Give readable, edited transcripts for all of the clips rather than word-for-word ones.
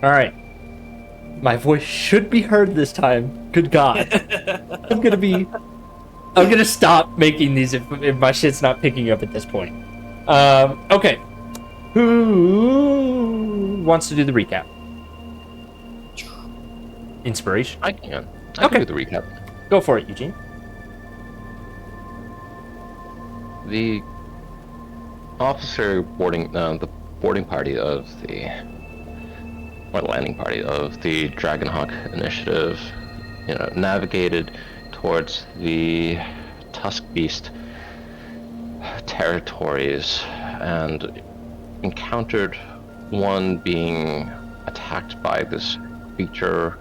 All right. My voice should be heard this time. Good God. I'm gonna be. I'm gonna stop making these if my shit's not picking up at this point. Okay. Who wants to do the recap? Inspiration. I can. I can Okay. do the recap. Go for it, Eugene. The the boarding party of or landing party of the Dragonhawk Initiative, navigated towards the Tusk Beast territories and encountered one being attacked by this creature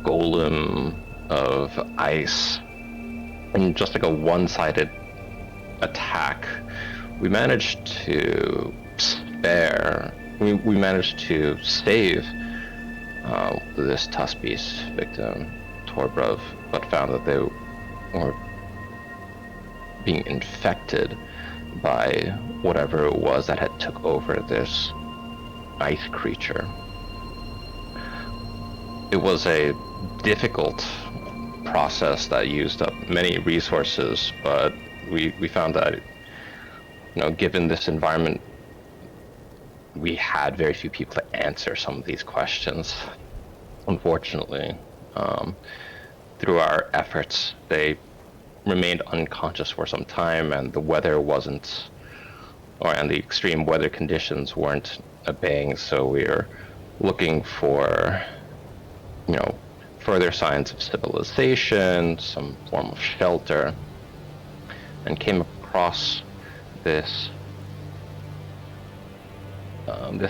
golem of ice. And just like a one-sided attack, we managed to we managed to save this Tusk Beast victim, Torbrov, but found that they were being infected by whatever it was that had took over this ice creature. It was a difficult process that used up many resources, but we found that, given this environment, we had very few people to answer some of these questions. Unfortunately, through our efforts, they remained unconscious for some time, and the weather and the extreme weather conditions weren't abating, so we were looking for, further signs of civilization, some form of shelter, and came across this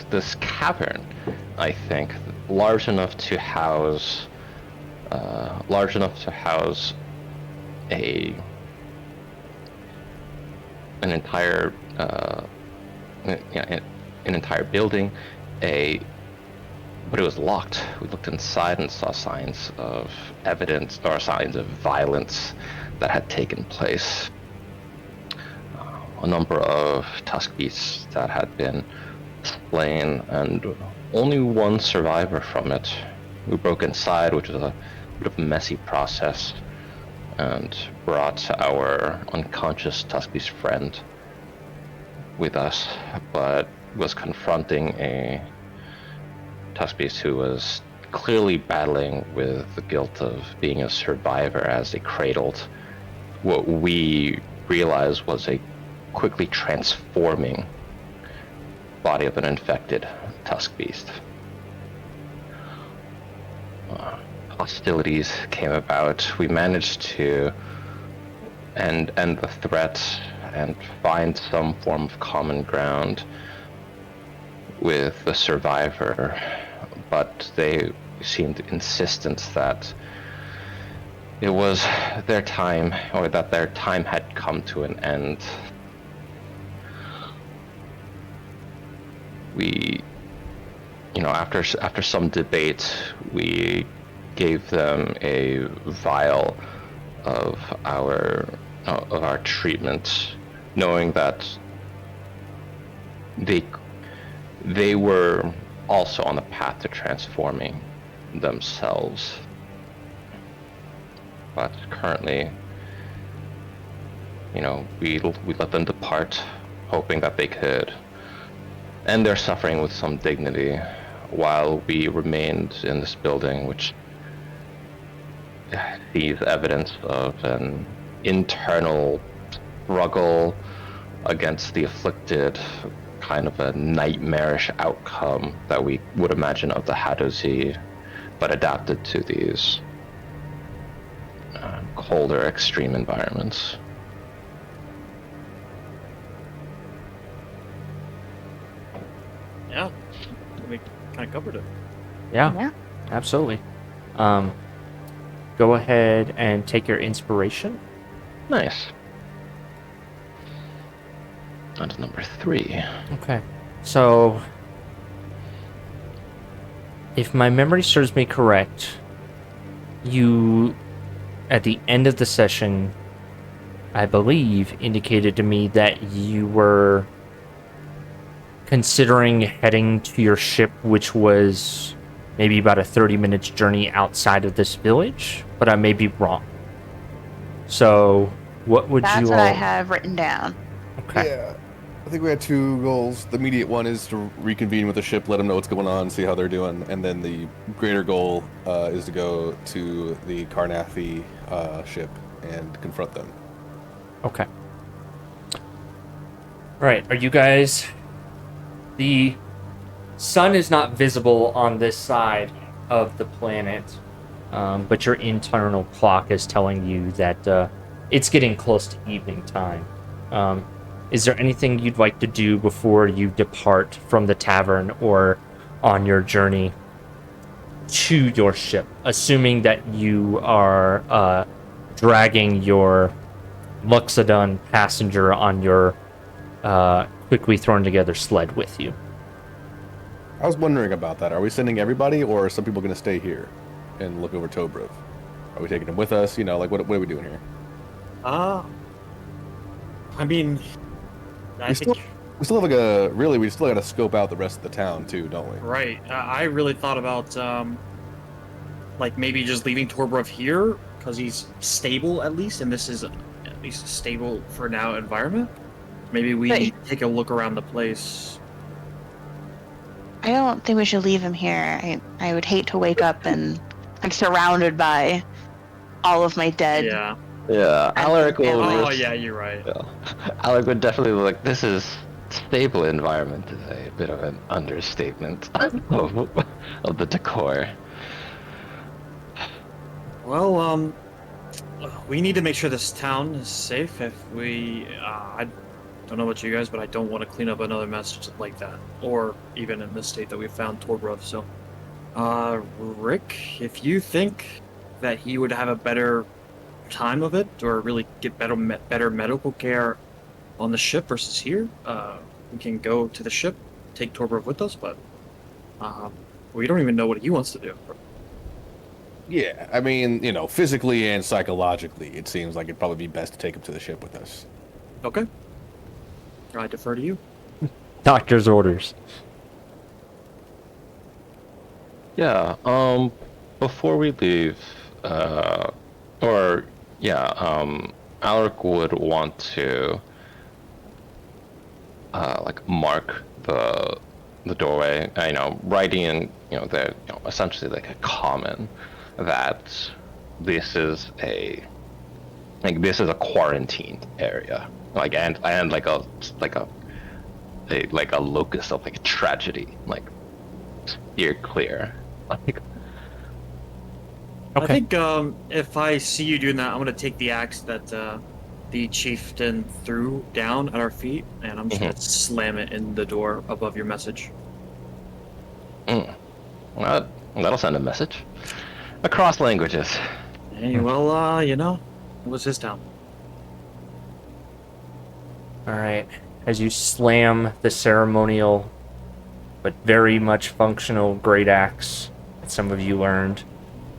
this cavern, I think, large enough to house a an entire an entire building, but it was locked. We looked inside and saw signs of evidence or signs of violence that had taken place. A number of tusk beasts that had been slain, and only one survivor from it. We broke inside, which was a bit of a messy process, and brought our unconscious tusk beast friend with us, but was confronting a tusk beast who was clearly battling with the guilt of being a survivor as they cradled what we realized was a quickly transforming body of an infected tusk beast. Hostilities came about. We managed to end the threat and find some form of common ground with the survivor, but they seemed insistent that it was their time, or that their time had come to an end. We, after some debate, we gave them a vial of our treatment, knowing that they were also on the path to transforming themselves. But currently, we let them depart, hoping that they could end their suffering with some dignity, while we remained in this building, which sees evidence of an internal struggle against the afflicted, kind of a nightmarish outcome that we would imagine of the Hadozi, but adapted to these colder, extreme environments. Yeah, we kind of covered it. Yeah, absolutely. Go ahead and take your inspiration. Nice. On to number 3. Okay. So, if my memory serves me correct, you, at the end of the session, I believe, indicated to me that you were considering heading to your ship, which was maybe about a 30 minutes journey outside of this village, but I may be wrong. So, what would That's you what all... I have written down. Okay. Yeah. I think we had two goals. The immediate one is to reconvene with the ship, let them know what's going on, see how they're doing, and then the greater goal is to go to the Karnathi ship and confront them. Okay. Right. Are you guys... The sun is not visible on this side of the planet, but your internal clock is telling you that it's getting close to evening time. Is there anything you'd like to do before you depart from the tavern or on your journey to your ship, assuming that you are dragging your Luxodon passenger on your quickly thrown together sled with you? I was wondering about that. Are we sending everybody, or are some people going to stay here and look over Tobruk? Are we taking them with us? You know, like, what are we doing here? I mean, I think We still have we still got to scope out the rest of the town too, don't we? right. I really thought about like maybe just leaving Torbrev here because he's stable at least, and this is at least a stable for now environment. Maybe we take a look around the place. I don't think we should leave him here. I would hate to wake up and I'm surrounded by all of my dead. Yeah. Yeah, Alaric will. Oh yeah, you're right. Yeah. Alaric would definitely be like, this is stable environment is a bit of an understatement of the decor. Well, we need to make sure this town is safe. If we, I don't know about you guys, but I don't want to clean up another mess like that, or even in this state that we found Torbrev. So, Rick, if you think that he would have a better time of it, or really get better medical care on the ship versus here, we can go to the ship, take Torbrev with us, but we don't even know what he wants to do. Yeah, I mean, you know, physically and psychologically, it seems like it'd probably be best to take him to the ship with us. Okay. I defer to you. Doctor's orders. Yeah, before we leave, Alaric would want to like mark the doorway, writing in, essentially like a comment that this is a quarantine area, like and like a locus of like a tragedy, like steer clear. Like, Okay. I think if I see you doing that, I'm gonna take the axe that the chieftain threw down at our feet, and I'm just gonna slam it in the door above your message. well, that'll send a message across languages. Hey, well, it was his town. All right. As you slam the ceremonial but very much functional great axe that some of you learned,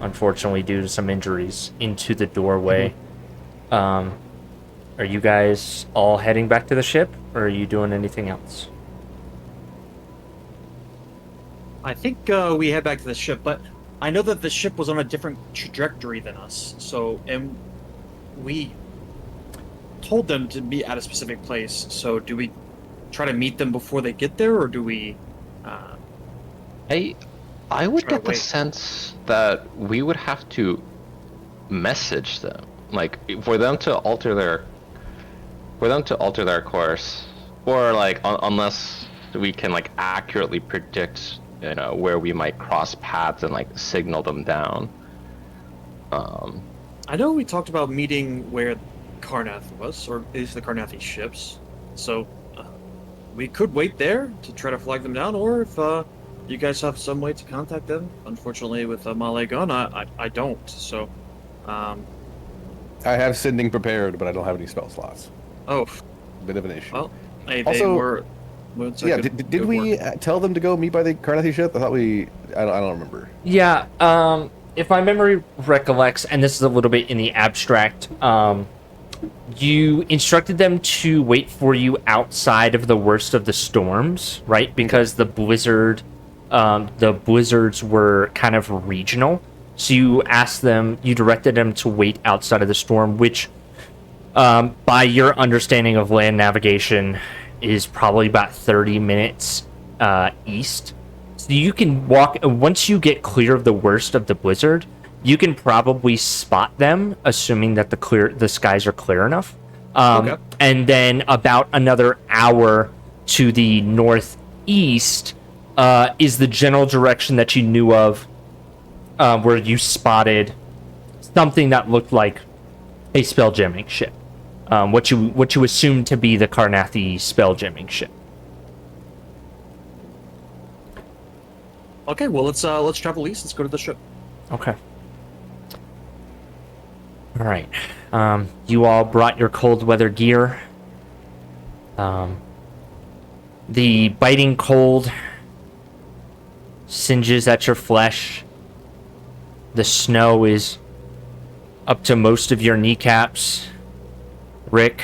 unfortunately due to some injuries, into the doorway. Are you guys all heading back to the ship, or are you doing anything else? I think we head back to the ship, but I know that the ship was on a different trajectory than us. So, and we told them to be at a specific place. So, do we try to meet them before they get there, or do we? I would Try to get the wait. sense that we would have to message them, like for them to alter their course, or like unless we can like accurately predict, where we might cross paths and like signal them down. I know we talked about meeting where Karnath was, or at least the Karnathi ships. So, we could wait there to try to flag them down, or if you guys have some way to contact them. Unfortunately, with a melee gun, I don't. So, I have sending prepared, but I don't have any spell slots. oh, Bit of an issue. well, hey, Also- they were. it's a yeah, good- did good we work. tell them to go meet by the Karnathi ship? I thought I don't remember. Yeah, if my memory recollects, and this is a little bit in the abstract, you instructed them to wait for you outside of the worst of the storms, right? Because the blizzards were kind of regional. So you directed them to wait outside of the storm, which, by your understanding of land navigation, is probably about 30 minutes east. So you can walk, once you get clear of the worst of the blizzard, you can probably spot them, assuming that the skies are clear enough. Okay. And then about another hour to the northeast is the general direction that you knew of, where you spotted something that looked like a spelljamming ship. What you assume to be the Carnathi spelljamming ship. Okay, well let's travel east. Let's go to the ship. Okay. All right. You all brought your cold weather gear. The biting cold singes at your flesh. The snow is up to most of your kneecaps. Rick,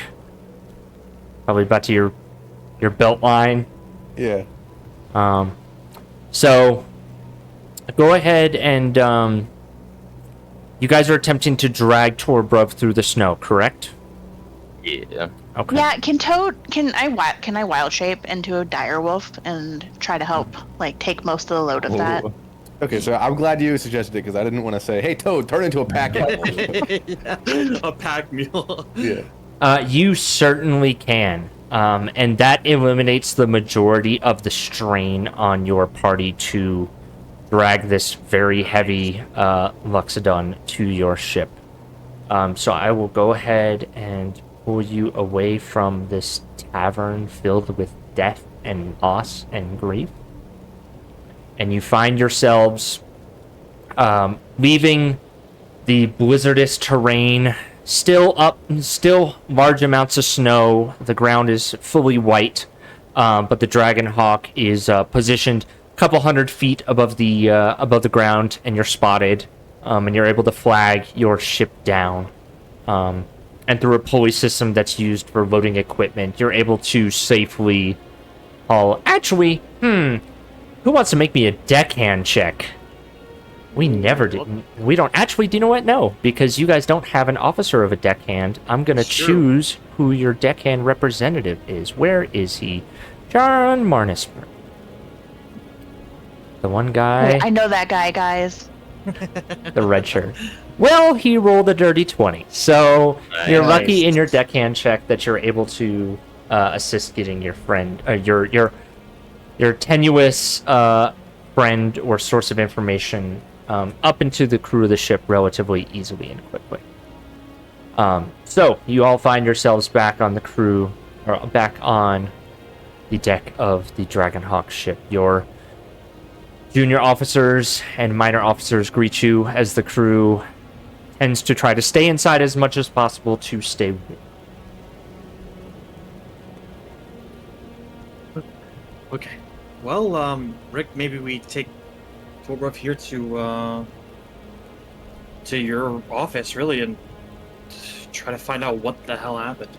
probably about to your belt line. Yeah. So go ahead and you guys are attempting to drag Torbrov through the snow, correct? Yeah. Okay. Yeah, can I wild shape into a direwolf and try to help like take most of the load of that? Ooh. Okay, so I'm glad you suggested it because I didn't want to say, "Hey, Toad, turn into a pack animal." A pack mule. Yeah. You certainly can. And that eliminates the majority of the strain on your party to drag this very heavy Luxodon to your ship. So I will go ahead and pull you away from this tavern filled with death and loss and grief. And you find yourselves leaving the blizzardous terrain, still large amounts of snow. The ground is fully white, but the Dragonhawk is positioned a couple 100 feet above the ground, and you're spotted, and you're able to flag your ship down. And through a pulley system that's used for loading equipment, you're able to safely haul. Actually, who wants to make me a deckhand check? We never did. We don't actually. Do you know what? No, because you guys don't have an officer of a deckhand. I'm gonna choose who your deckhand representative is. Where is he? John Marnisford. The one guy. I know that guy, guys. The red shirt. Well, he rolled a dirty 20, so you're lucky in your deckhand check that you're able to assist getting your friend, your tenuous friend or source of information up into the crew of the ship relatively easily and quickly. So you all find yourselves back on the crew, or back on the deck of the Dragonhawk ship. Your junior officers and minor officers greet you as the crew tends to try to stay inside as much as possible to stay warm. Okay. Well, Rick, maybe we take Torbrov here to your office, really, and try to find out what the hell happened.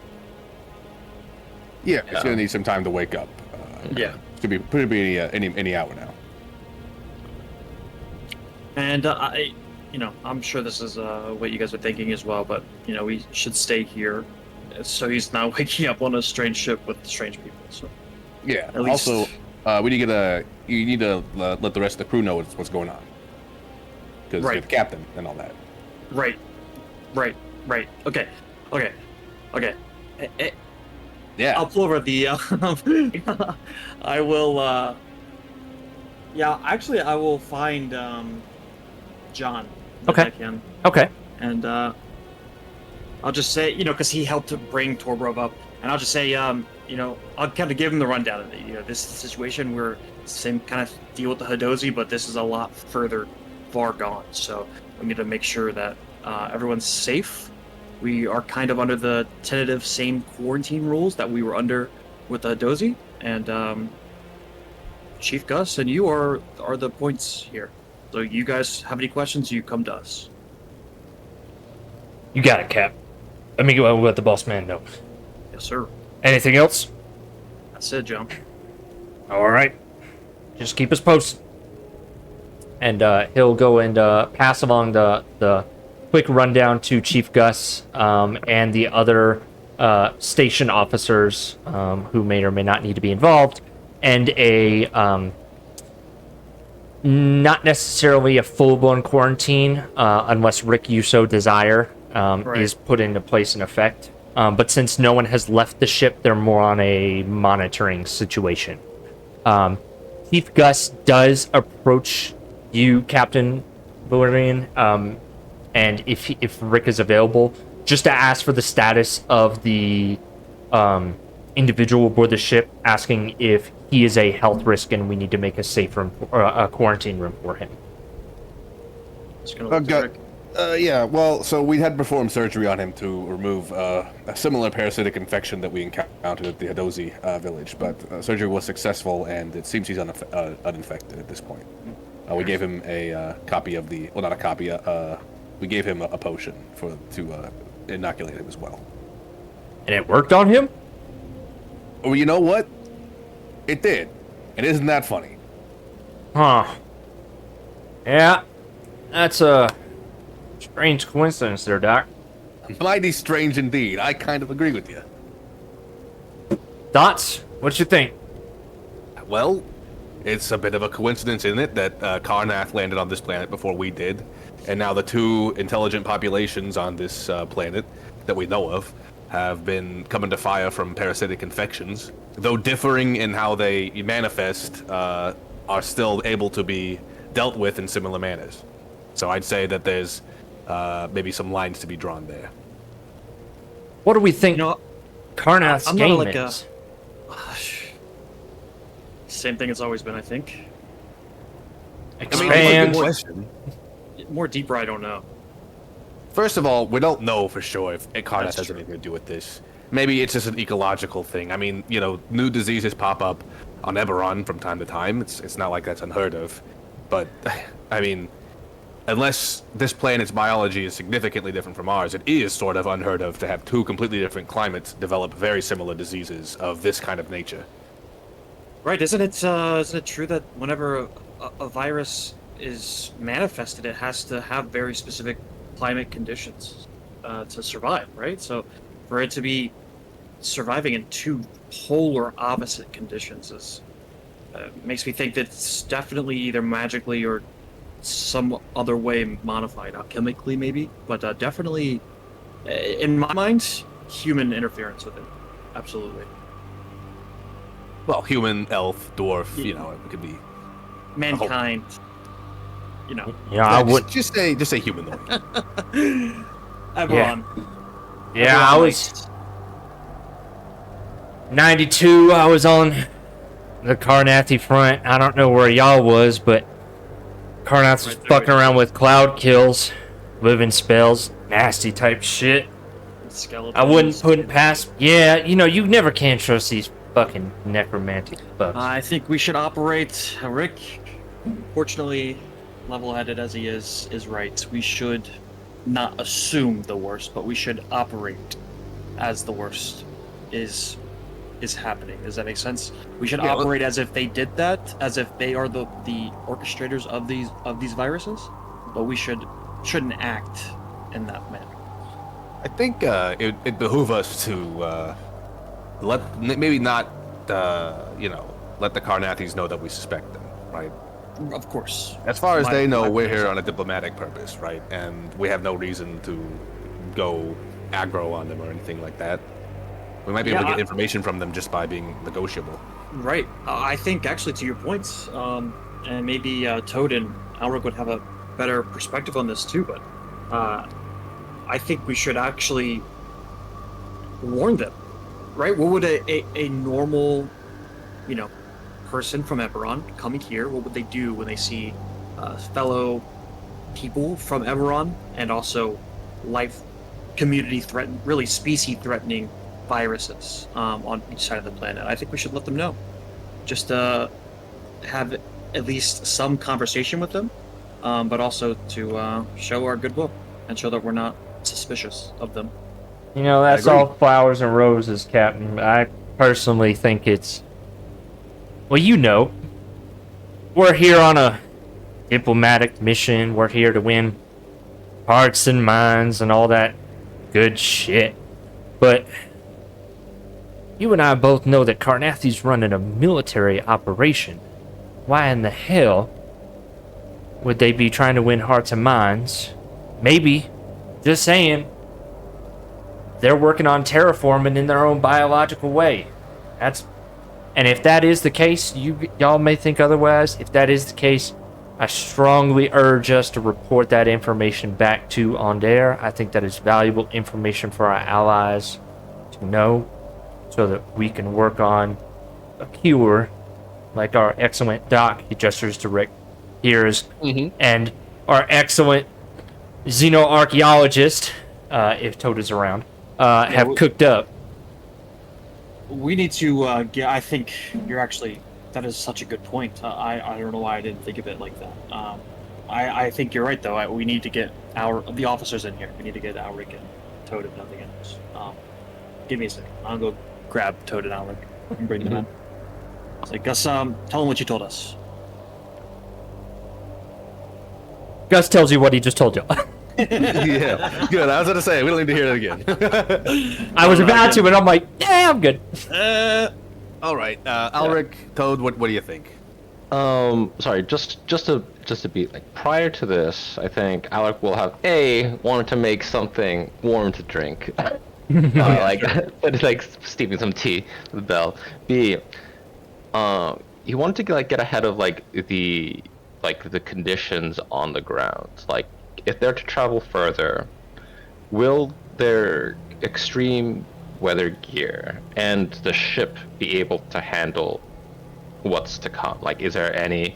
Yeah, it's gonna need some time to wake up. Yeah. Could be any hour now. And I'm sure this is what you guys are thinking as well, but we should stay here, so he's not waking up on a strange ship with strange people. So Yeah. At least- Also, you need to let the rest of the crew know what's going on, because Right. you're the captain and all that. right. Okay. Yeah. I'll pull over the. I will. Yeah, actually, I will find John. Okay. If I can. Okay. And I'll just say, because he helped to bring Torbrov up, and I'll just say, I'll kind of give him the rundown of it. This is the situation where same kind of deal with the Hadozi, but this is a lot far gone. So we need to make sure that everyone's safe. We are kind of under the tentative same quarantine rules that we were under with the Hadozi, and Chief Gus and you are the points here. So you guys have any questions, you come to us. You got it, Cap. Let me go let the boss man know. Yes, sir. Anything else? That's it, John. All right. Just keep us posted. And he'll go and pass along the quick rundown to Chief Gus and the other station officers who may or may not need to be involved, and a not necessarily a full-blown quarantine unless Rick, you so desire, is put into place in effect. But since no one has left the ship, they're more on a monitoring situation. Chief Gus does approach you, Captain Valerian, and if Rick is available, just to ask for the status of the individual aboard the ship, asking if he is a health risk and we need to make a safe room or a quarantine room for him. Just gonna look at Rick. Yeah, well, so we had performed surgery on him to remove a similar parasitic infection that we encountered at the Hadozi village, but surgery was successful, and it seems he's uninfected at this point. We gave him a copy of the, well, not a copy, we gave him a potion to inoculate him as well. And it worked on him? Oh, you know what? It did. And isn't that funny? Huh. Yeah, that's a strange coincidence there, Doc. Mighty strange indeed. I kind of agree with you. Dots, what you think? Well, it's a bit of a coincidence, isn't it, that Karnath landed on this planet before we did, and now the two intelligent populations on this planet that we know of have been coming to fire from parasitic infections. Though differing in how they manifest, are still able to be dealt with in similar manners. So I'd say that there's maybe some lines to be drawn there. What do we think Karnath's I'm game not like is? Same thing it's always been, I think. Expand. Question. More deeper, I don't know. First of all, we don't know for sure if Karnath That's has true. anything to do with this. Maybe it's just an ecological thing. I mean, you know, new diseases pop up on Eberron from time to time. It's not like that's unheard of. But, I mean, unless this planet's biology is significantly different from ours, it is sort of unheard of to have two completely different climates develop very similar diseases of this kind of nature. Right? Isn't it true that whenever a virus is manifested, it has to have very specific climate conditions to survive, right? So for it to be surviving in two polar opposite conditions is makes me think that it's definitely either magically or some other way modified, alchemically maybe, but definitely, in my mind, human interference with it. Absolutely. Well, human, elf, dwarf, you know, it could be Mankind. You know. Yeah, I would. just say humanoid. Eberron. Yeah, I was 92. I was on the Karnathi front. I don't know where y'all was, but Karnath was Right there fucking with around with cloud kills, living spells, nasty type shit. Skeletons. I wouldn't put it past. Yeah, you know, you never can trust these fucking necromantic fucks. I think we should operate. Rick, fortunately, level-headed as he is right. We should not assume the worst, but we should operate as the worst is happening. Does that make sense? We should operate as if they did that, as if they are the orchestrators of these viruses, but we shouldn't act in that manner. I think it behoove us to maybe not let the Karnathis know that we suspect them, right? Of course. As far as they know, My we're here pleasure. on a diplomatic purpose, right? And we have no reason to go aggro on them or anything like that. We might be able to get information from them just by being negotiable. Right. I think, actually, to your points, and maybe Toad and Alric would have a better perspective on this too, but I think we should actually warn them, right? What would a normal, person from Eberron coming here, what would they do when they see fellow people from Eberron and also community threatened, really species-threatening viruses on each side of the planet? I think we should let them know. Just have at least some conversation with them, but also to show our goodwill and show that we're not suspicious of them. You know, that's agree. all flowers and roses, Captain. I personally think it's... Well, you know, we're here on a diplomatic mission. We're here to win hearts and minds and all that good shit. But you and I both know that Carnathy's running a military operation. Why in the hell would they be trying to win hearts and minds? Maybe, just saying, they're working on terraforming in their own biological way. And if that is the case, y'all may think otherwise. If that is the case, I strongly urge us to report that information back to Ondair. I think that is valuable information for our allies to know, so that we can work on a cure, like our excellent Doc, he gestures to Rick, here's, and our excellent xenoarchaeologist, if Toad is around, have cooked up. We need to get. I think you're actually. That is such a good point. I don't know why I didn't think of it like that. I think you're right though. We need to get the officers in here. We need to get Alric and Toad if nothing else. Give me a second. I'll go grab Toad and Alric and bring them in. It's like Gus. Tell them what you told us. Gus tells you what he just told you. Yeah, good. I was going to say, we don't need to hear that again. I was about to, but I'm like, yeah, I'm good. All right, Alric, Toad, what do you think? Sorry, just to be like, prior to this, I think Alec will have wanted to make something warm to drink, like steeping some tea with Belle. B, he wanted to get ahead of the conditions on the ground. Like, if they're to travel further, will their extreme weather gear and the ship be able to handle what's to come? Like, is there any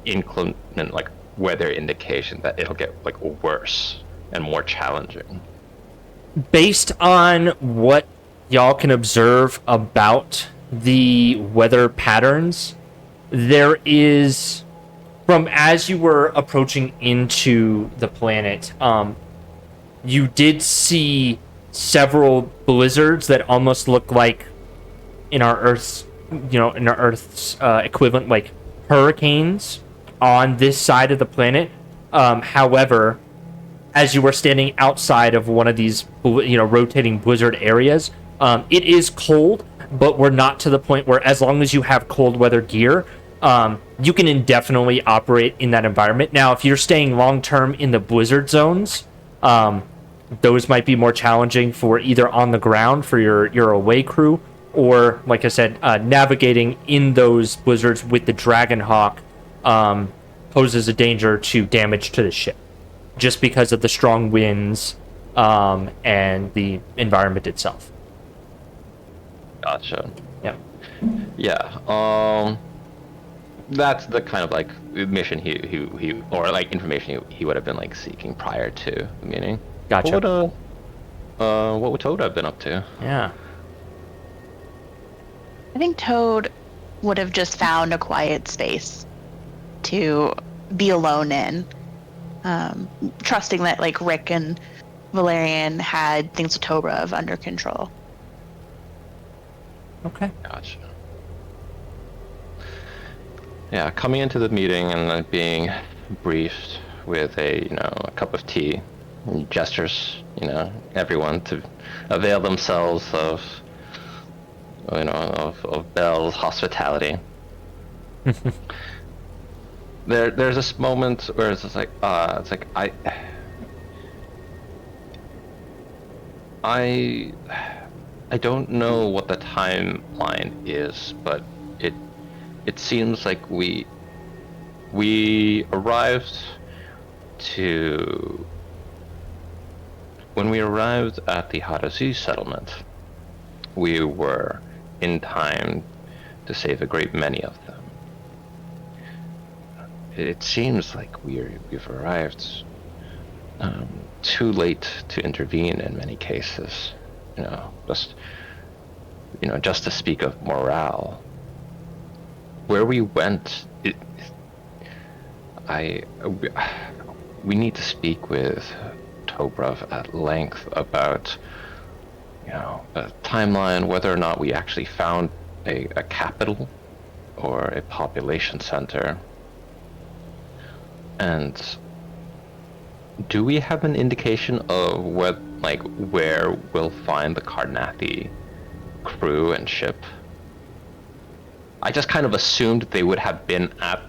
inclement weather indication that it'll get worse and more challenging? Based on what y'all can observe about the weather patterns, there is, from as you were approaching into the planet, you did see several blizzards that almost look like in our Earth's equivalent, like hurricanes on this side of the planet. However, as you were standing outside of one of these, rotating blizzard areas, it is cold, but we're not to the point where, as long as you have cold weather gear, you can indefinitely operate in that environment. Now, if you're staying long-term in the blizzard zones, those might be more challenging for either on the ground for your away crew, or, like I said, navigating in those blizzards with the Dragonhawk poses a danger to damage to the ship, just because of the strong winds and the environment itself. Gotcha. Yeah. Yeah. That's the kind of mission he or information he would have been seeking prior to the meeting. Gotcha. What would Toad have been up to? Yeah. I think Toad would have just found a quiet space to be alone in, trusting that Rick and Valerian had things with Tobrov under control. Okay. Gotcha. Yeah, coming into the meeting and then being briefed with a cup of tea, and gestures everyone to avail themselves of Belle's hospitality. There's this moment where it's just I don't know what the timeline is, but it seems like we arrived to... When we arrived at the Hadazi settlement, we were in time to save a great many of them. It seems like we've arrived too late to intervene in many cases. Just to speak of morale. Where we went, we need to speak with Tobrov at length about, a timeline, whether or not we actually found a capital or a population center. And do we have an indication of where we'll find the Carnathi crew and ship? I just kind of assumed they would have been at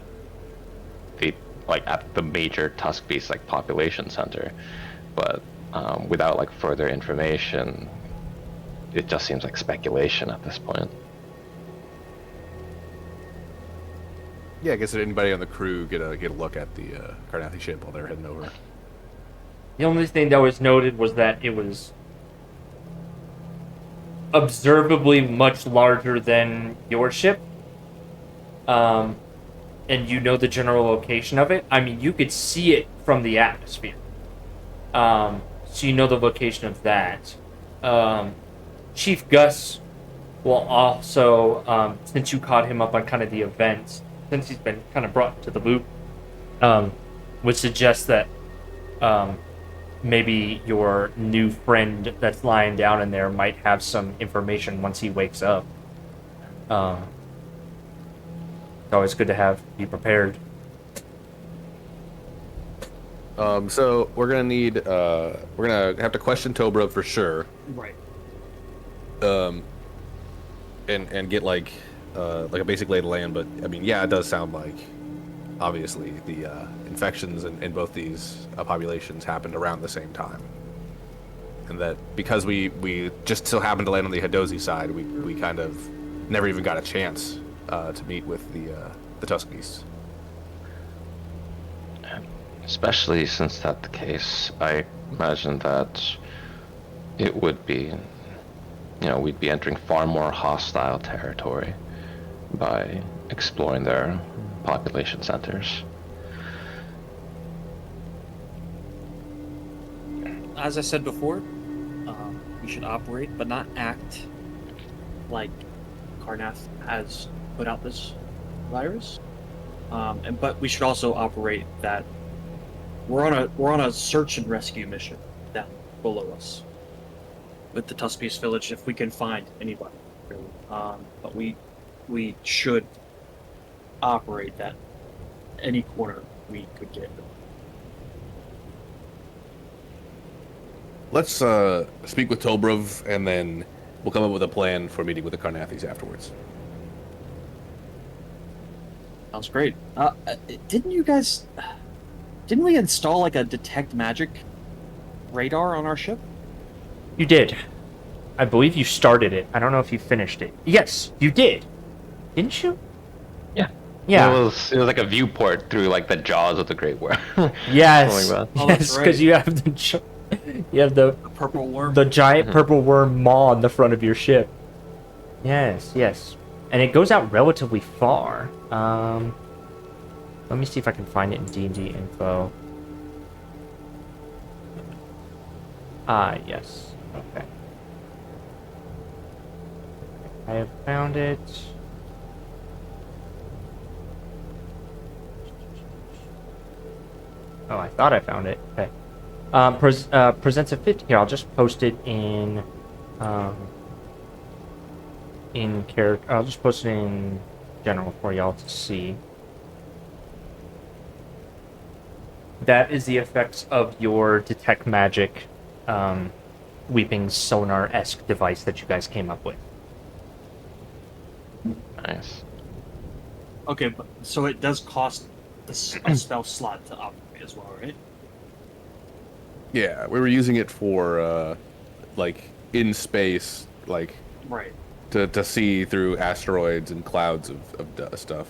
the major Tusk Beast population center, but without further information, it just seems like speculation at this point. Yeah, I guess did anybody on the crew get a look at the Carnathi ship while they're heading over? The only thing that was noted was that it was observably much larger than your ship. And the general location of it. I mean, you could see it from the atmosphere. So you know the location of that. Chief Gus will also, since you caught him up on kind of the events, since he's been kind of brought to the loop, would suggest that maybe your new friend that's lying down in there might have some information once he wakes up. It's always good to be prepared. So we're gonna need we're gonna have to question Tobrov for sure. Right. And get a basic lay of the land, but I mean, yeah, it does sound like obviously the infections in both these populations happened around the same time, and that because we just so happened to land on the Hadozi side, we kind of never even got a chance to meet with the Tusk Beasts. Especially since that's the case, I imagine that it would be, we'd be entering far more hostile territory by exploring their population centers. As I said before, we should operate, but not act like Carnath has put out this virus. But we should also operate that we're on a search and rescue mission down below us with the Tusk Beast village if we can find anybody. Really. But we should operate that any corner we could get. Let's speak with Tobrov, and then we'll come up with a plan for meeting with the Carnathis afterwards. Sounds great. Didn't we install a detect magic radar on our ship? You did. I believe you started it. I don't know if you finished it. Yes, you did. Didn't you? Yeah. Yeah. It was like a viewport through the jaws of the Great Worm. Yes. Like Oh, Yes, that's because right. you have the The purple worm. the giant purple worm maw on the front of your ship. Yes. And it goes out relatively far. Let me see if I can find it in D&D info. Yes. Okay. I have found it. Oh, I thought I found it. Okay. Presents a 50. Here, I'll just post it in character. I'll just post it in general for y'all to see. That is the effects of your detect magic, weeping sonar-esque device that you guys came up with. Nice. Okay, but so it does cost a spell slot to operate as well, right? Yeah, we were using it for in space, Right. to see through asteroids and clouds of stuff.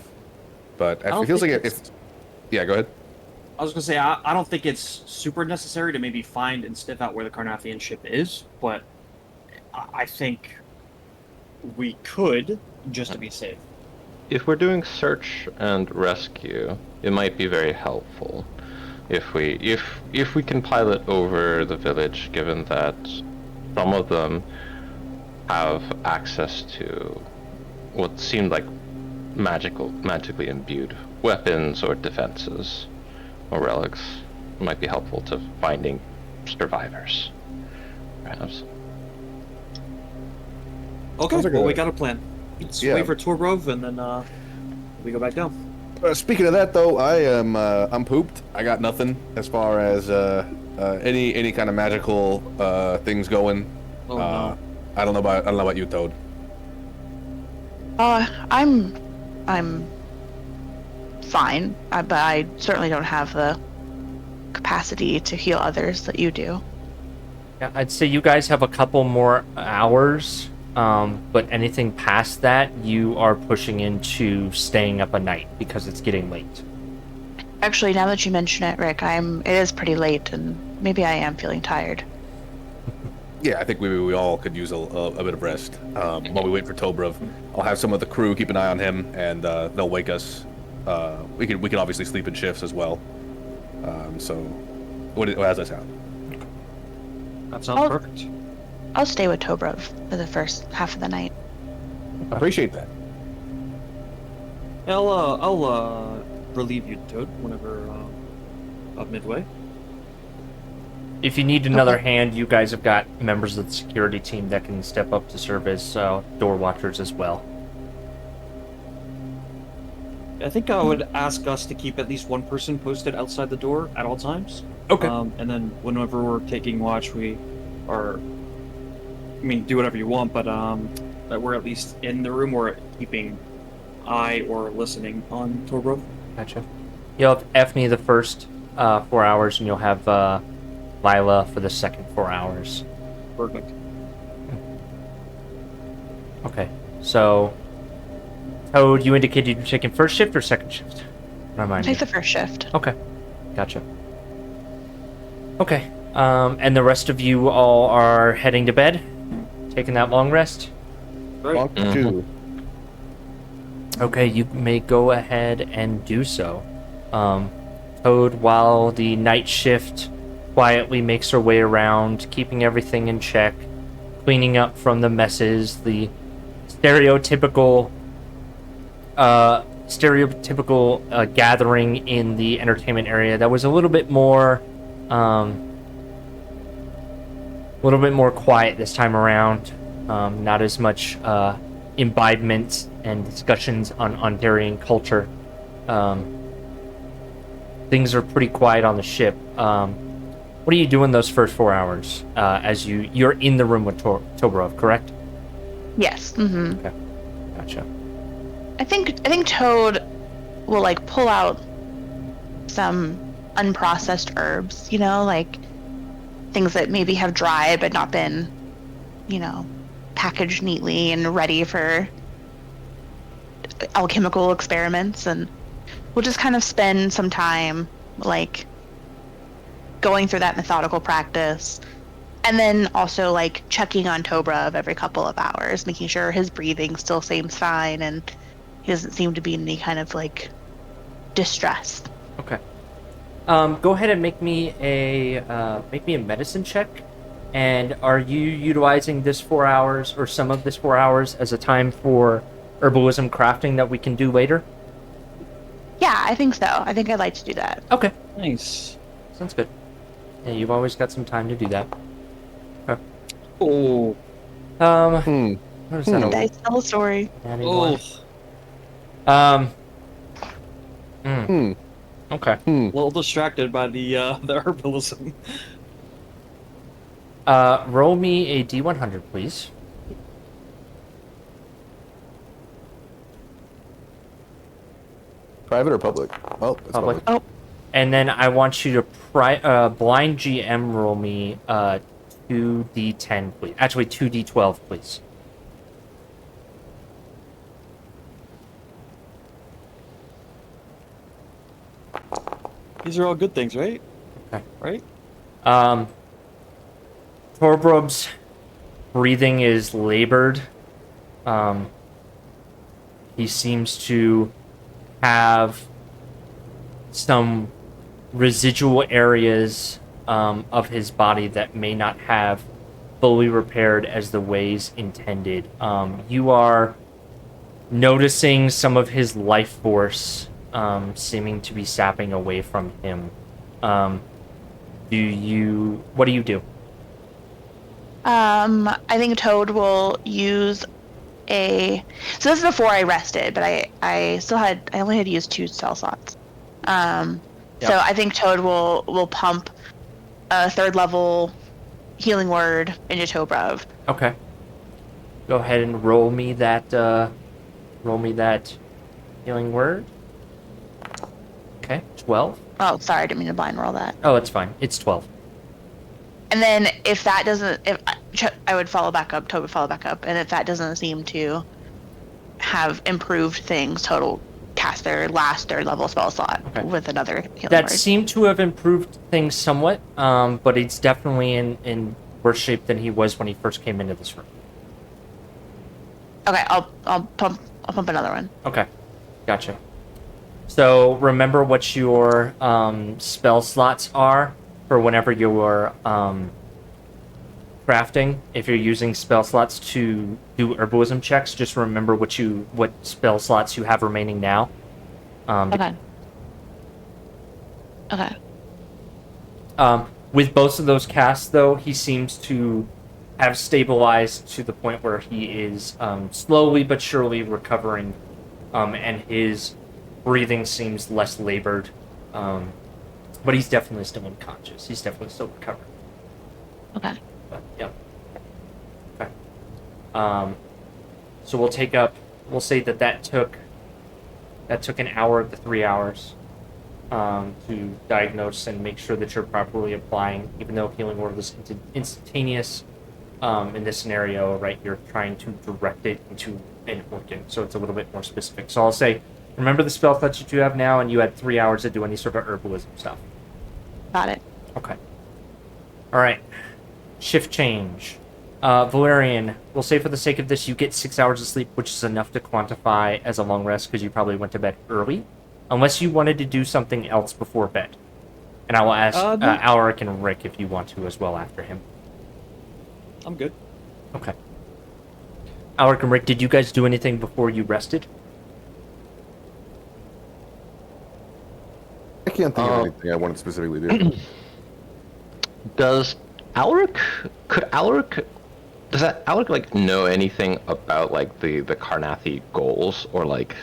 But I don't it feels like think if yeah, go ahead. I was gonna say I don't think it's super necessary to maybe find and sniff out where the Carnathian ship is, but I think we could just to be safe. If we're doing search and rescue, it might be very helpful if we can pilot over the village, given that some of them have access to what seemed like magically imbued weapons or defenses or relics. It might be helpful to finding survivors, perhaps. Okay, Sounds like well, a- we got a plan. Let's Yeah. wait for Torbrov, and then we go back down. Speaking of that, though, I'm pooped. I got nothing as far as any kind of magical things going. Oh no. I don't know about you, Toad. I'm fine, but I certainly don't have the capacity to heal others that you do. Yeah, I'd say you guys have a couple more hours, but anything past that, you are pushing into staying up a night because it's getting late. Actually, now that you mention it, Rick, it is pretty late, and maybe I am feeling tired. Yeah, I think we all could use a bit of rest. While we wait for Tobrov, I'll have some of the crew keep an eye on him, and they'll wake us. We can obviously sleep in shifts as well. So, how does that sound? That sounds perfect. I'll stay with Tobrov for the first half of the night. I appreciate that. I'll relieve you, Toad, whenever up midway. If you need another hand, you guys have got members of the security team that can step up to serve as door watchers as well. I think I would ask us to keep at least one person posted outside the door at all times. Okay. And then whenever we're taking watch, do whatever you want, but that we're at least in the room or keeping eye or listening on Torbrov. Gotcha. You'll have Ethne the first 4 hours, and you'll have Lila for the second 4 hours. Perfect. Okay. So, Toad, you indicated you're taking first shift or second shift? Remind me. Take the first shift. Okay. Gotcha. Okay. And the rest of you all are heading to bed? Taking that long rest? Right. Two. Okay, you may go ahead and do so. Toad, while the night shift quietly makes her way around, keeping everything in check, cleaning up from the messes, the stereotypical gathering in the entertainment area that was a little bit more quiet this time around. Not as much imbibement and discussions on Ontarian culture. Things are pretty quiet on the ship. What are you doing those first 4 hours as you're in the room with Tobrov, correct? Yes. Mm-hmm. Okay, gotcha. I think Toad will like pull out some unprocessed herbs, like things that maybe have dried but not been, packaged neatly and ready for alchemical experiments, and we'll just kind of spend some time like going through that methodical practice, and then also like checking on Tobrov every couple of hours, making sure his breathing still seems fine and he doesn't seem to be in any kind of like distress. Okay. Go ahead and make me a medicine check. And are you utilizing this 4 hours or some of this 4 hours as a time for herbalism crafting that we can do later? Yeah, I think so. I think I'd like to do that. Okay. Nice. Sounds good. Yeah, you've always got some time to do that. Okay. Oh. What is that? Dice tell a story. Oh. Okay. A little distracted by the herbalism. Roll me a D100, please. Private or public? Oh, it's Public. public. Oh, And then I want you to blind GM roll me 2D10, please. Actually, 2D12, please. These are all good things, right? Okay. Right? Torbrov's breathing is labored. He seems to have some residual areas of his body that may not have fully repaired as the ways intended. You are noticing some of his life force seeming to be sapping away from him. What do you do? I think Toad will use a. So this is before I rested, but I only had used 2 spell slots. Yep. So I think Toad will pump a 3rd level healing word into Tobrov. Okay. Go ahead and roll me that healing word. Okay, 12. Oh, sorry, I didn't mean to blind roll that. Oh, it's fine. It's 12. And then if that doesn't, I would follow back up, Toad would follow back up, and if that doesn't seem to have improved things, Toad will cast their last 3rd level spell slot with another healing That word. seemed to have improved things somewhat, but it's definitely in worse shape than he was when he first came into this room. Okay, I'll pump another one. Okay, gotcha. So remember what your spell slots are for whenever you're crafting. If you're using spell slots to do herbalism checks, just remember what spell slots you have remaining now. Okay. With both of those casts, though, he seems to have stabilized to the point where he is slowly but surely recovering, and his breathing seems less labored. But he's definitely still unconscious. He's definitely still recovering. Okay. But, yep. Okay. So we'll say that took an hour of the 3 hours to diagnose and make sure that you're properly applying, even though healing word was instantaneous in this scenario, right? You're trying to direct it into an organ, so it's a little bit more specific. So I'll say, remember the spell that you have now, and you had 3 hours to do any sort of herbalism stuff. Got it. Okay. All right. Shift change. Valerian, we'll say for the sake of this, you get 6 hours of sleep, which is enough to quantify as a long rest because you probably went to bed early, unless you wanted to do something else before bed. And I will ask Alaric and Rick if you want to as well after him. I'm good. Okay. Alaric and Rick, did you guys do anything before you rested? I can't think of anything I wanted to specifically do. Does Alaric like know anything about like the Karnathi goals or like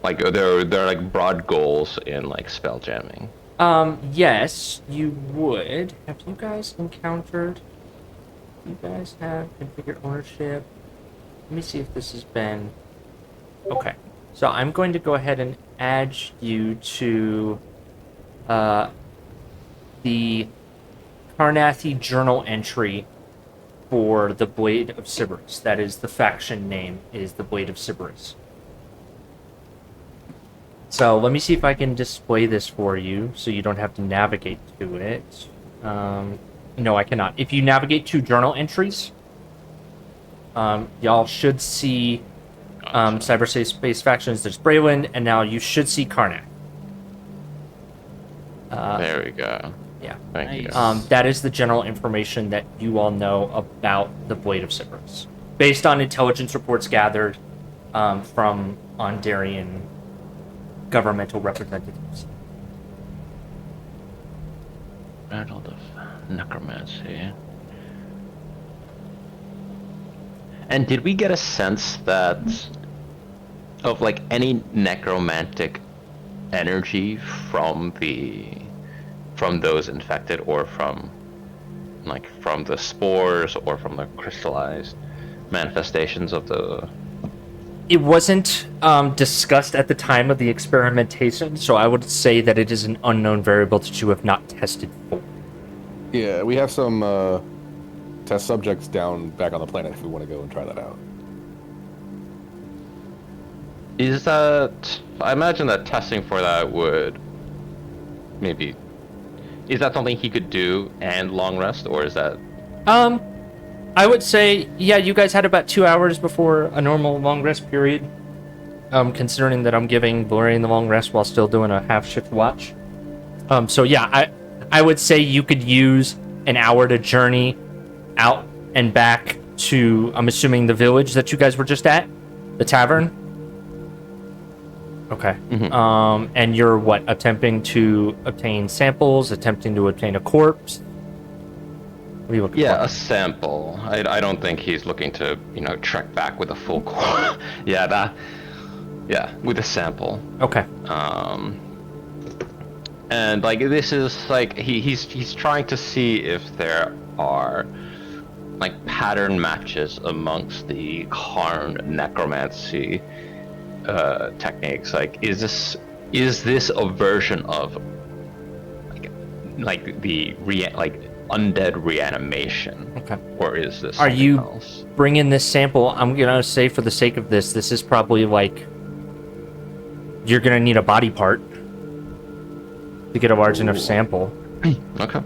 like they're like broad goals in like spell jamming? Yes, you would. Have you guys encountered? You guys have configure ownership. Let me see if this has been. Okay, so I'm going to go ahead and add you to the Karnathi journal entry for the Blade of Sybaris. That is the faction name, is the Blade of Sybaris. So let me see if I can display this for you so you don't have to navigate to it. No, I cannot. If you navigate to journal entries, y'all should see cyberspace factions. There's Braylon, and now you should see Karnak. There we go. Yeah. Thank you. That is the general information that you all know about the Blade of Sybaris, based on intelligence reports gathered from Ondarian governmental representatives. Battle of Necromancy. And did we get a sense that of like any necromantic energy from those infected, or from the spores, or from the crystallized manifestations of the... It wasn't discussed at the time of the experimentation, so I would say that it is an unknown variable that you have not tested for. Yeah, we have some test subjects back on the planet if we want to go and try that out. Is that... I imagine that testing for that would maybe... Is that something he could do and long rest, or is that... I would say, yeah, you guys had about 2 hours before a normal long rest period. Considering that I'm giving Valerian the long rest while still doing a half shift watch. So yeah, I would say you could use an hour to journey out and back to, I'm assuming, the village that you guys were just at, the tavern. Okay. Mhm. And you're what? Attempting to obtain samples? Attempting to obtain a corpse? What are you looking Yeah, for? a sample. I don't think he's looking to, trek back with a full core. Yeah, with a sample. Okay. And like this is like he's trying to see if there are like pattern matches amongst the Karn necromancy techniques. Like, is this a version of like the undead reanimation? Okay. Or is this Are something you else? bringing this sample? I'm gonna say for the sake of this is probably like you're gonna need a body part to get a large enough sample. Okay.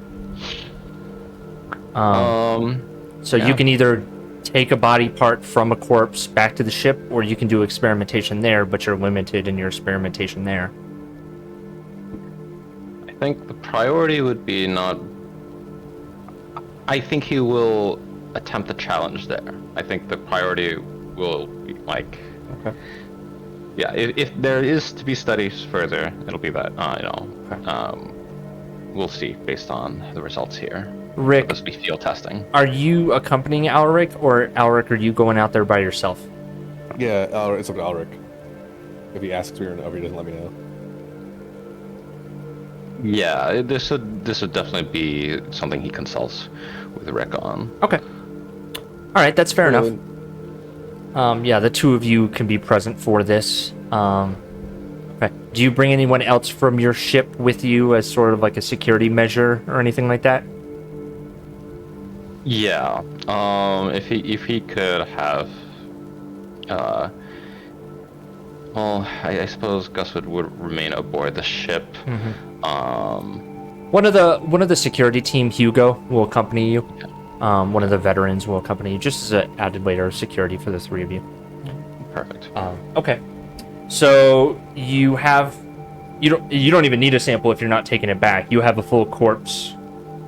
So you can either take a body part from a corpse back to the ship, or you can do experimentation there, but you're limited in your experimentation there. I think the priority would be not. I think he will attempt the challenge there. I think the priority will be like. Okay. Yeah, if there is to be studies further, it'll be that. Okay. We'll see based on the results here. Rick, This will be field testing. are you accompanying Alric, or Alric, are you going out there by yourself? Yeah, it's up to Alric. If he asks me or if he doesn't let me know. Yeah, this would definitely be something he consults with Rick on. Okay. All right, that's fair enough. Yeah, the two of you can be present for this. Okay. Do you bring anyone else from your ship with you as sort of like a security measure or anything like that? Yeah. If he could have, well, I suppose Gus would remain aboard the ship. One of the security team, Hugo, will accompany you. One of the veterans will accompany you, just as an added layer of security for the three of you. Perfect. Okay. So you don't even need a sample if you're not taking it back. You have a full corpse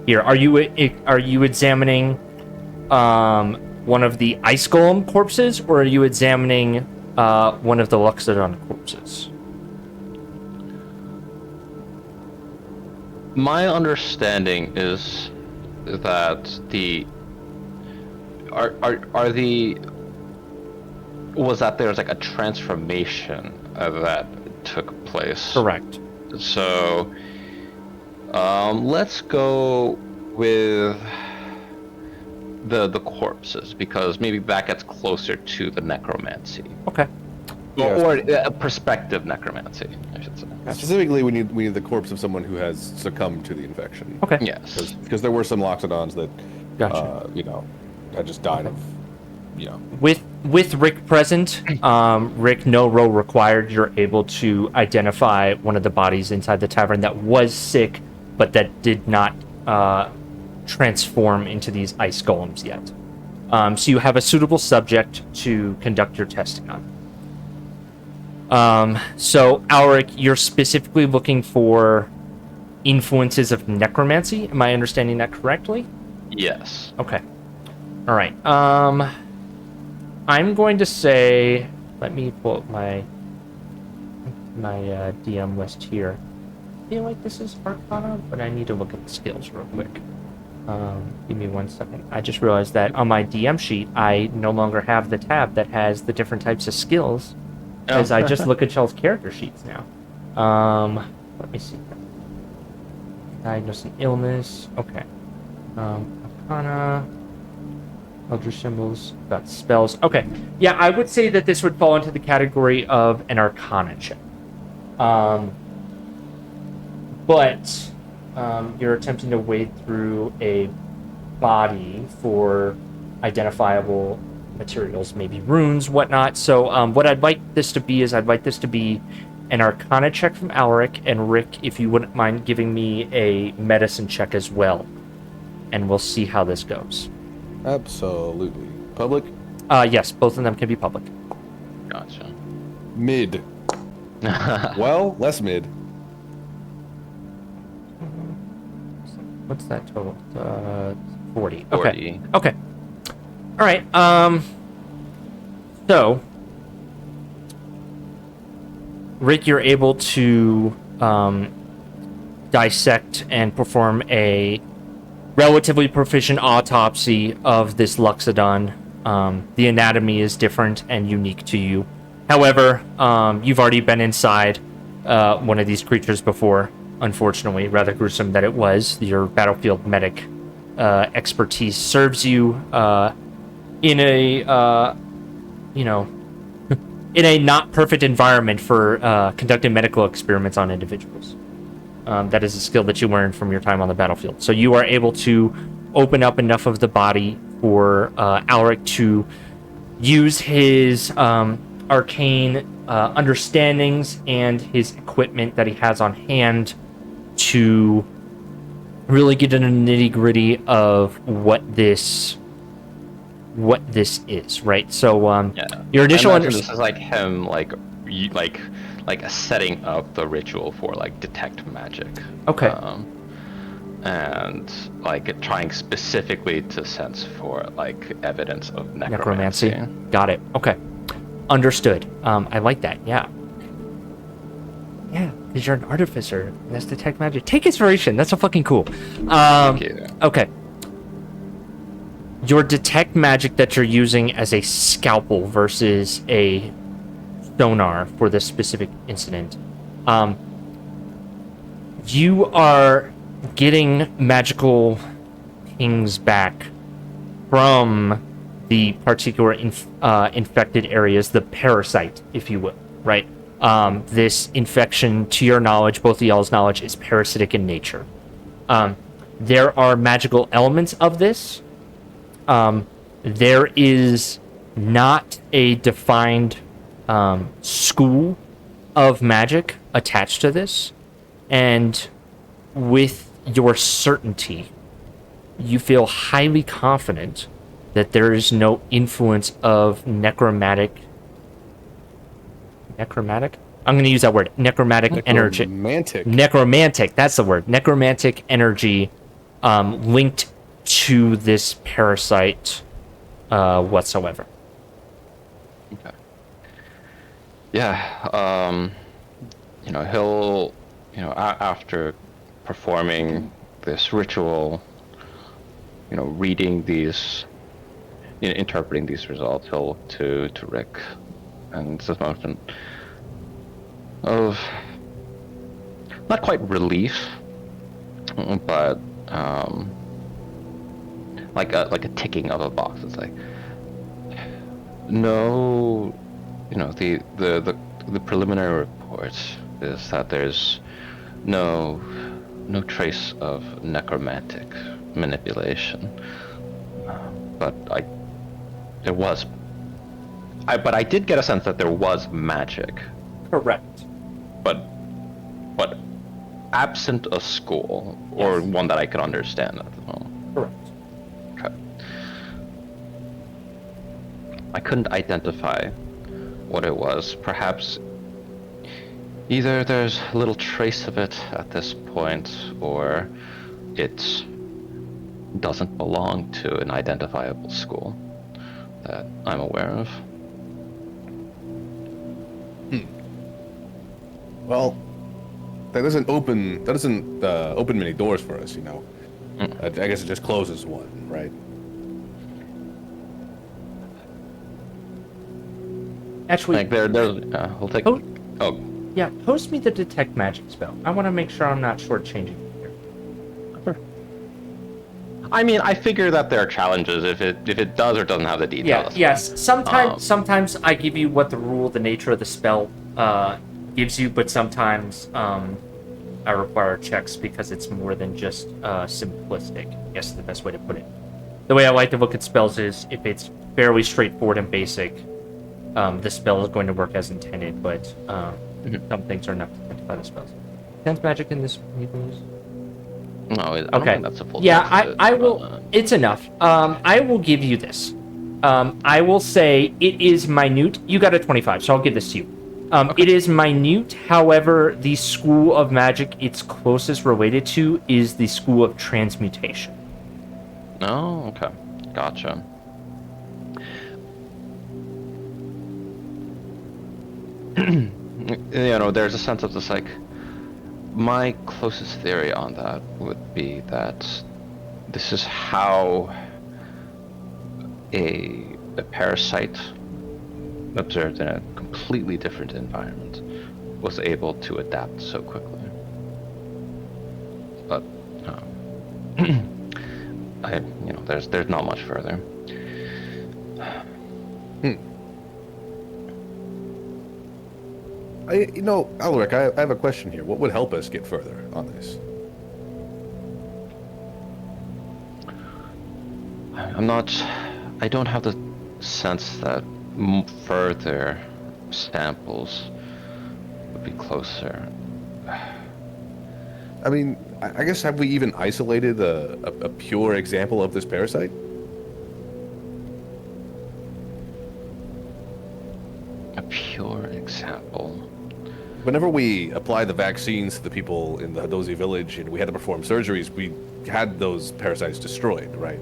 here. Are you examining one of the ice golem corpses, or are you examining one of the Luxodon corpses? My understanding is that was that there's like a transformation that took place. Correct. So, let's go with the corpses, because maybe that gets closer to the necromancy. Okay. Or a perspective necromancy, I should say. Specifically, we need the corpse of someone who has succumbed to the infection. Okay. Yes. Because there were some Loxodons that, Gotcha. had just died of, With Rick present, Rick, no roll required. You're able to identify one of the bodies inside the tavern that was sick, but that did not transform into these ice golems yet. So you have a suitable subject to conduct your testing on. So Alric, you're specifically looking for influences of necromancy. Am I understanding that correctly? Yes. Okay. All right. I'm going to say, let me pull up my DM list here. I feel like this is Arcana, but I need to look at the skills real quick. Give me 1 second. I just realized that on my DM sheet, I no longer have the tab that has the different types of skills, as I just look at y'all's character sheets now. Let me see. Diagnose an illness. Okay. Arcana. Eldritch symbols. Got spells. Okay. Yeah, I would say that this would fall into the category of an Arcana check. But you're attempting to wade through a body for identifiable materials, maybe runes, whatnot. So what I'd like this to be is I'd like this to be an Arcana check from Alric, and Rick, if you wouldn't mind giving me a medicine check as well. And we'll see how this goes. Absolutely. Public? Yes, both of them can be public. Gotcha. Mid. Well, less mid. What's that total? 40. 40. Okay. All right. So Rick, you're able to dissect and perform a relatively proficient autopsy of this Luxodon. The anatomy is different and unique to you. However, you've already been inside one of these creatures before, unfortunately. Rather gruesome that it was. Your battlefield medic expertise serves you in a, in a not perfect environment for conducting medical experiments on individuals. That is a skill that you learned from your time on the battlefield. So you are able to open up enough of the body for Alaric to use his arcane understandings and his equipment that he has on hand to really get into the nitty-gritty of what this is, right? So your initial this is like him like setting up the ritual for like detect magic. Okay. And like trying specifically to sense for like evidence of necromancy. Got it. Okay. Understood. I like that. Yeah. Yeah, because you're an artificer. And that's detect magic. Take inspiration. That's so fucking cool. Thank you. Okay. Your detect magic that you're using as a scalpel versus a sonar for this specific incident. You are getting magical pings back from the particular infected areas, the parasite, if you will, right? This infection, to your knowledge, both of y'all's knowledge, is parasitic in nature. There are magical elements of this. There is not a defined school of magic attached to this, and with your certainty, you feel highly confident that there is no influence of necromantic. I'm going to use that word. Necromantic energy. Necromantic. That's the word. Necromantic energy linked to this parasite whatsoever. Okay. Yeah. He'll, after performing this ritual, reading these, interpreting these results, he'll look to Rick, and it's a moment of not quite relief, but like a ticking of a box. It's like, no, the preliminary report is that there's no trace of necromantic manipulation, but I did get a sense that there was magic. Correct. But absent a school, or Yes. one that I could understand at the moment. Correct. Okay. I couldn't identify what it was. Perhaps either there's a little trace of it at this point, or it doesn't belong to an identifiable school that I'm aware of. Well, that doesn't open many doors for us, I guess it just closes one, right? Actually, Like there's we'll take. Oh. Oh, yeah, post me the detect magic spell. I want to make sure I'm not shortchanging you here. I mean, I figure that there are challenges if it does or doesn't have the Yeah, details. yes. Sometimes I give you what the nature of the spell gives you, but sometimes I require checks because it's more than just simplistic. I guess is the best way to put it. The way I like to look at spells is if it's fairly straightforward and basic, the spell is going to work as intended, but some things are enough to identify the spells. Sense magic in this. No, I don't think that's a full. Yeah, text, I will. It's enough. I will give you this. I will say it is minute. You got a 25, so I'll give this to you. Okay. It is minute. However, the school of magic it's closest related to is the school of transmutation. Oh, okay, gotcha. there's a sense of this, like, my closest theory on that would be that this is how a parasite observed in a completely different environment was able to adapt so quickly. But there's not much further. Alaric, I have a question here. What would help us get further on this? I don't have the sense that further samples would be closer. I mean, I guess, have we even isolated a pure example of this parasite? A pure example. Whenever we apply the vaccines to the people in the Hadozi village and we had to perform surgeries, we had those parasites destroyed, right?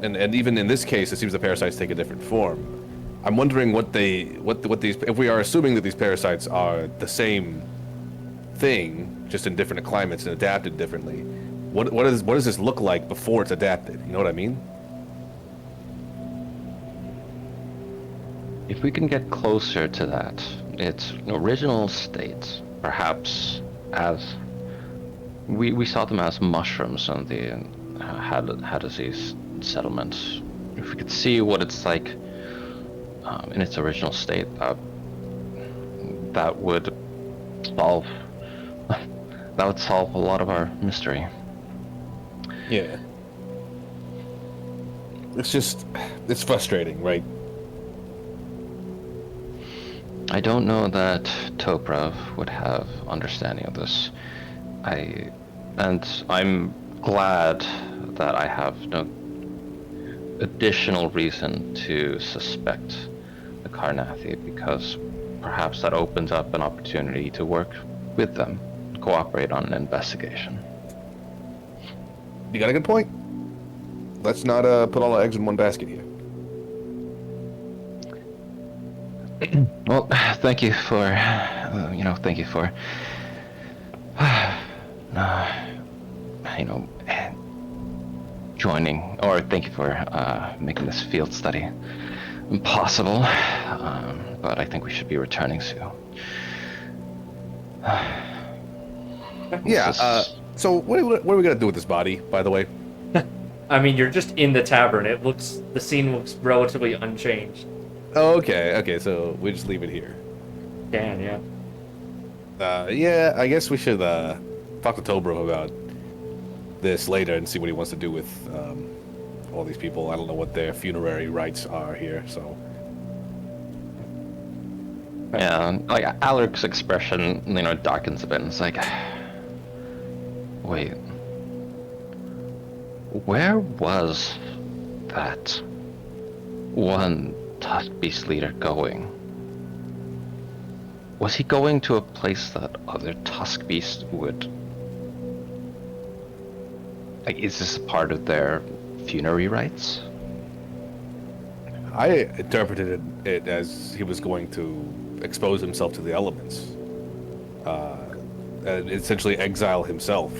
And even in this case, it seems the parasites take a different form. I'm wondering what these, if we are assuming that these parasites are the same thing, just in different climates and adapted differently, what does this look like before it's adapted? You know what I mean? If we can get closer to that, its original state, perhaps as we saw them as mushrooms on the Hadazese settlements. If we could see what it's like in its original state, that would solve a lot of our mystery. Yeah. It's frustrating, right? I don't know that Toprov would have understanding of this. I'm glad that I have no additional reason to suspect the Karnathi, because perhaps that opens up an opportunity to work with them, cooperate on an investigation. You got a good point. Let's not put all our eggs in one basket here. Well, thank you for, joining, or thank you for making this field study possible. But I think we should be returning soon. Yeah. So what are we gonna do with this body, by the way? I mean, you're just in the tavern. The scene looks relatively unchanged. Oh, okay. So we just leave it here. Dan, yeah. Yeah. I guess we should talk to Tobrov about this later and see what he wants to do with all these people. I don't know what their funerary rites are here, so. Yeah, like Alaric's expression, darkens a bit. And it's like, wait, where was that one Tusk Beast leader going? Was he going to a place that other Tusk Beasts would? Like, is this part of their funerary rites? I interpreted it as he was going to expose himself to the elements, and essentially exile himself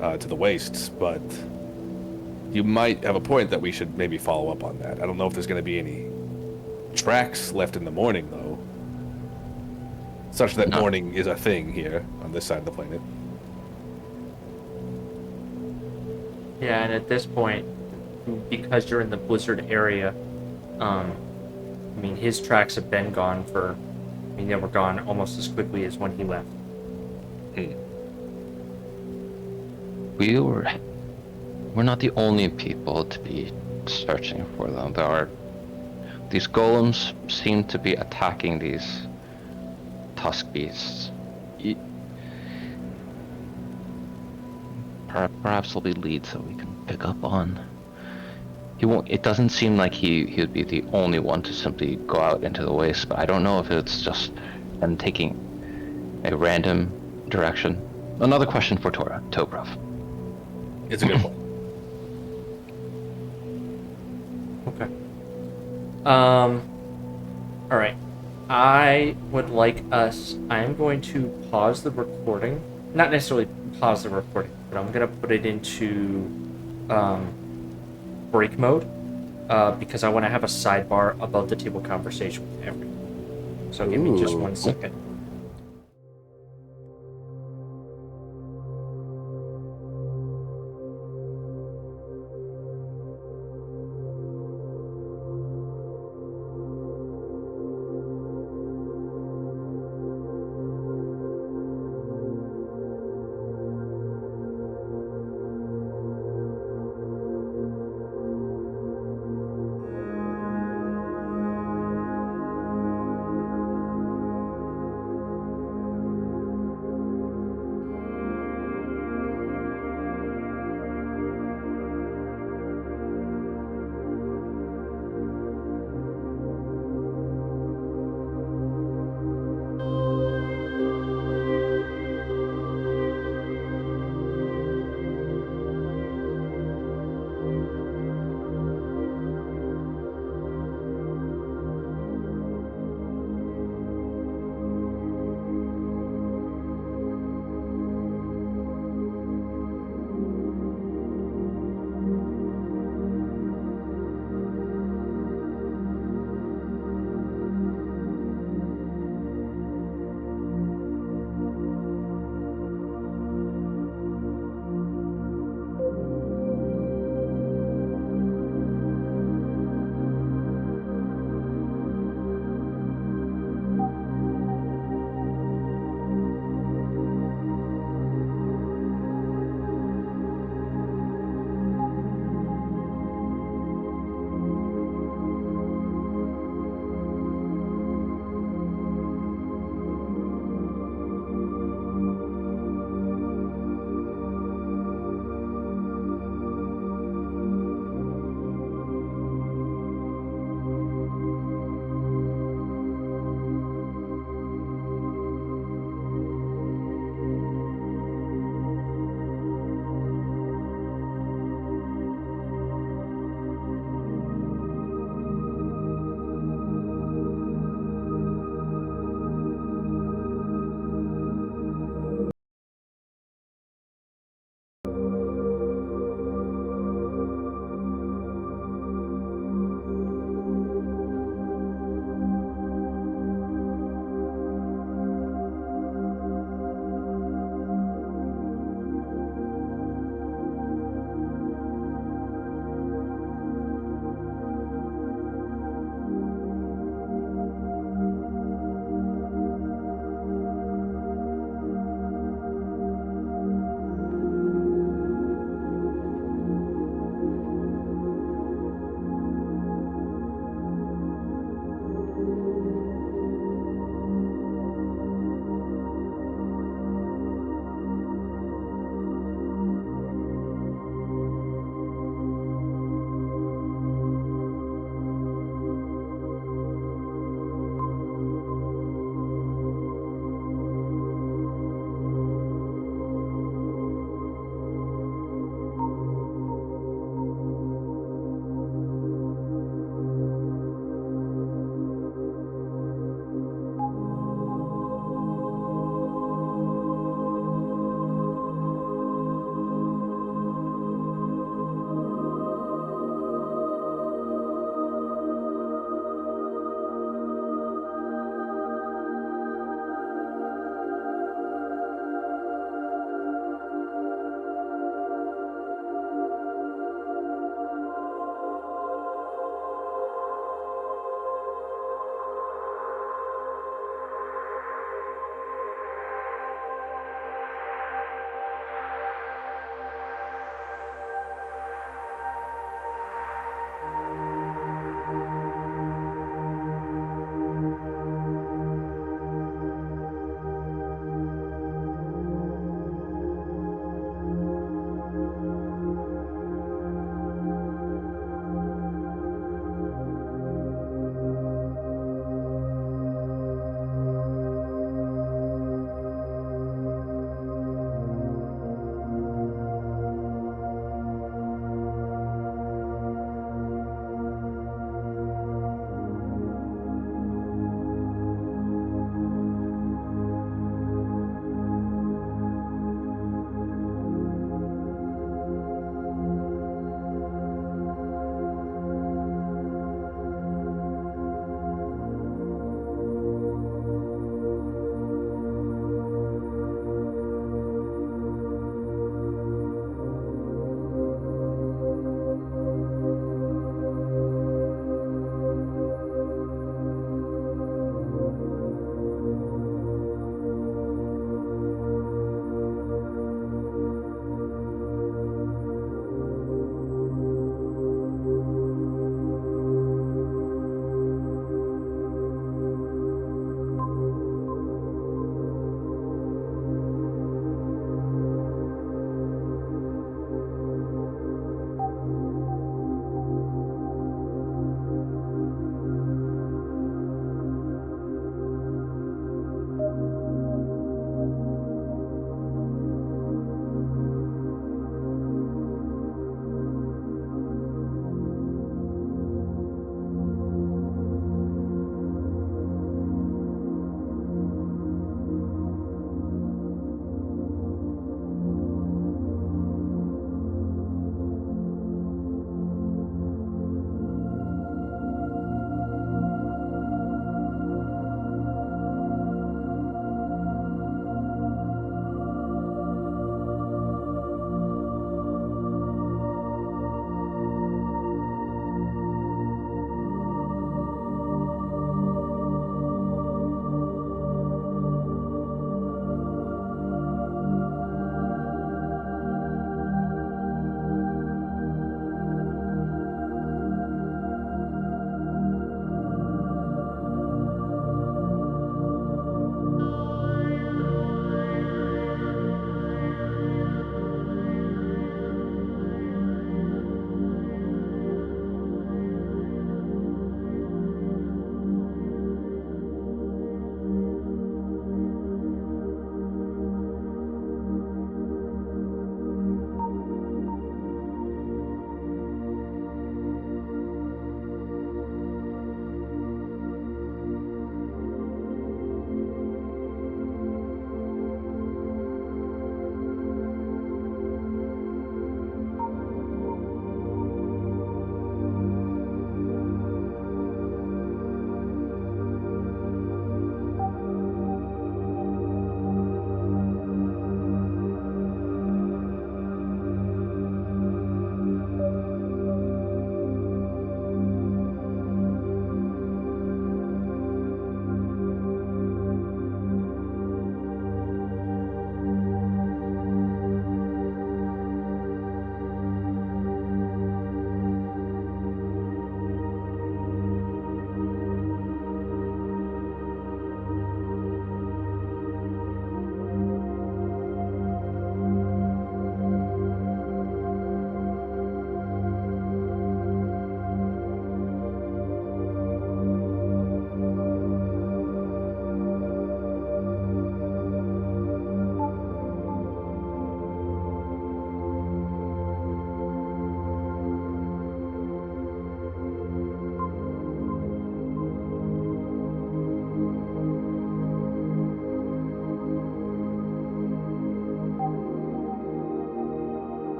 to the wastes. But you might have a point that we should maybe follow up on that. I don't know if there's going to be any tracks left in the morning, though, such that morning is a thing here on this side of the planet. Yeah, and at this point, because you're in the blizzard area, I mean, his tracks have been gone they were gone almost as quickly as when he left. We're not the only people to be searching for them. These golems seem to be attacking these Tusk Beasts. Perhaps there'll be leads that we can pick up on. It doesn't seem like he would be the only one to simply go out into the waste, but I don't know if it's just him taking a random direction. Another question for Toprov. It's a good point. Okay. All right. I would like us. I am going to pause the recording. Not necessarily pause the recording, but I'm going to put it into break mode because I want to have a sidebar about the table conversation with everyone. So give me just Ooh. 1 second.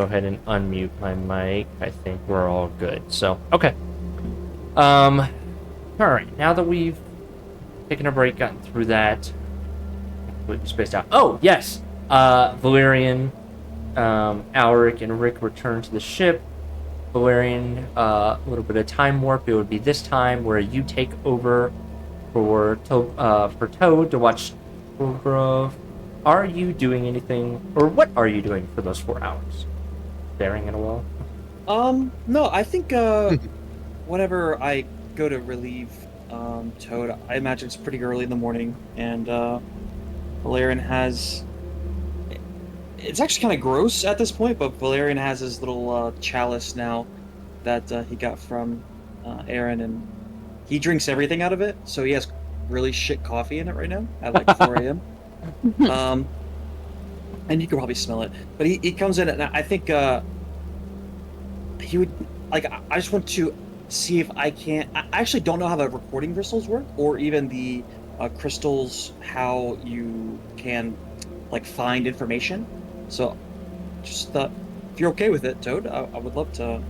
go ahead and unmute my mic. I think we're all good. So, okay. All right. Now that we've taken a break, gotten through that, completely spaced out. Oh, yes. Valerian, Alaric, and Rick return to the ship. Valerian, a little bit of time warp. It would be this time where you take over for Toad to watch Grove. Are you doing anything, or what are you doing for those 4 hours? Staring at a wall? No, I think whenever I go to relieve Toad, I imagine it's pretty early in the morning, and Valerian has. It's actually kind of gross at this point, but Valerian has his little chalice now that he got from Aaron, and he drinks everything out of it, so he has really shit coffee in it right now at like 4 a.m. And you can probably smell it, but he comes in, and I think he would like. I just want to see if I can. I actually don't know how the recording crystals work, or even the crystals how you can like find information. So, just thought if you're okay with it, Toad, I would love to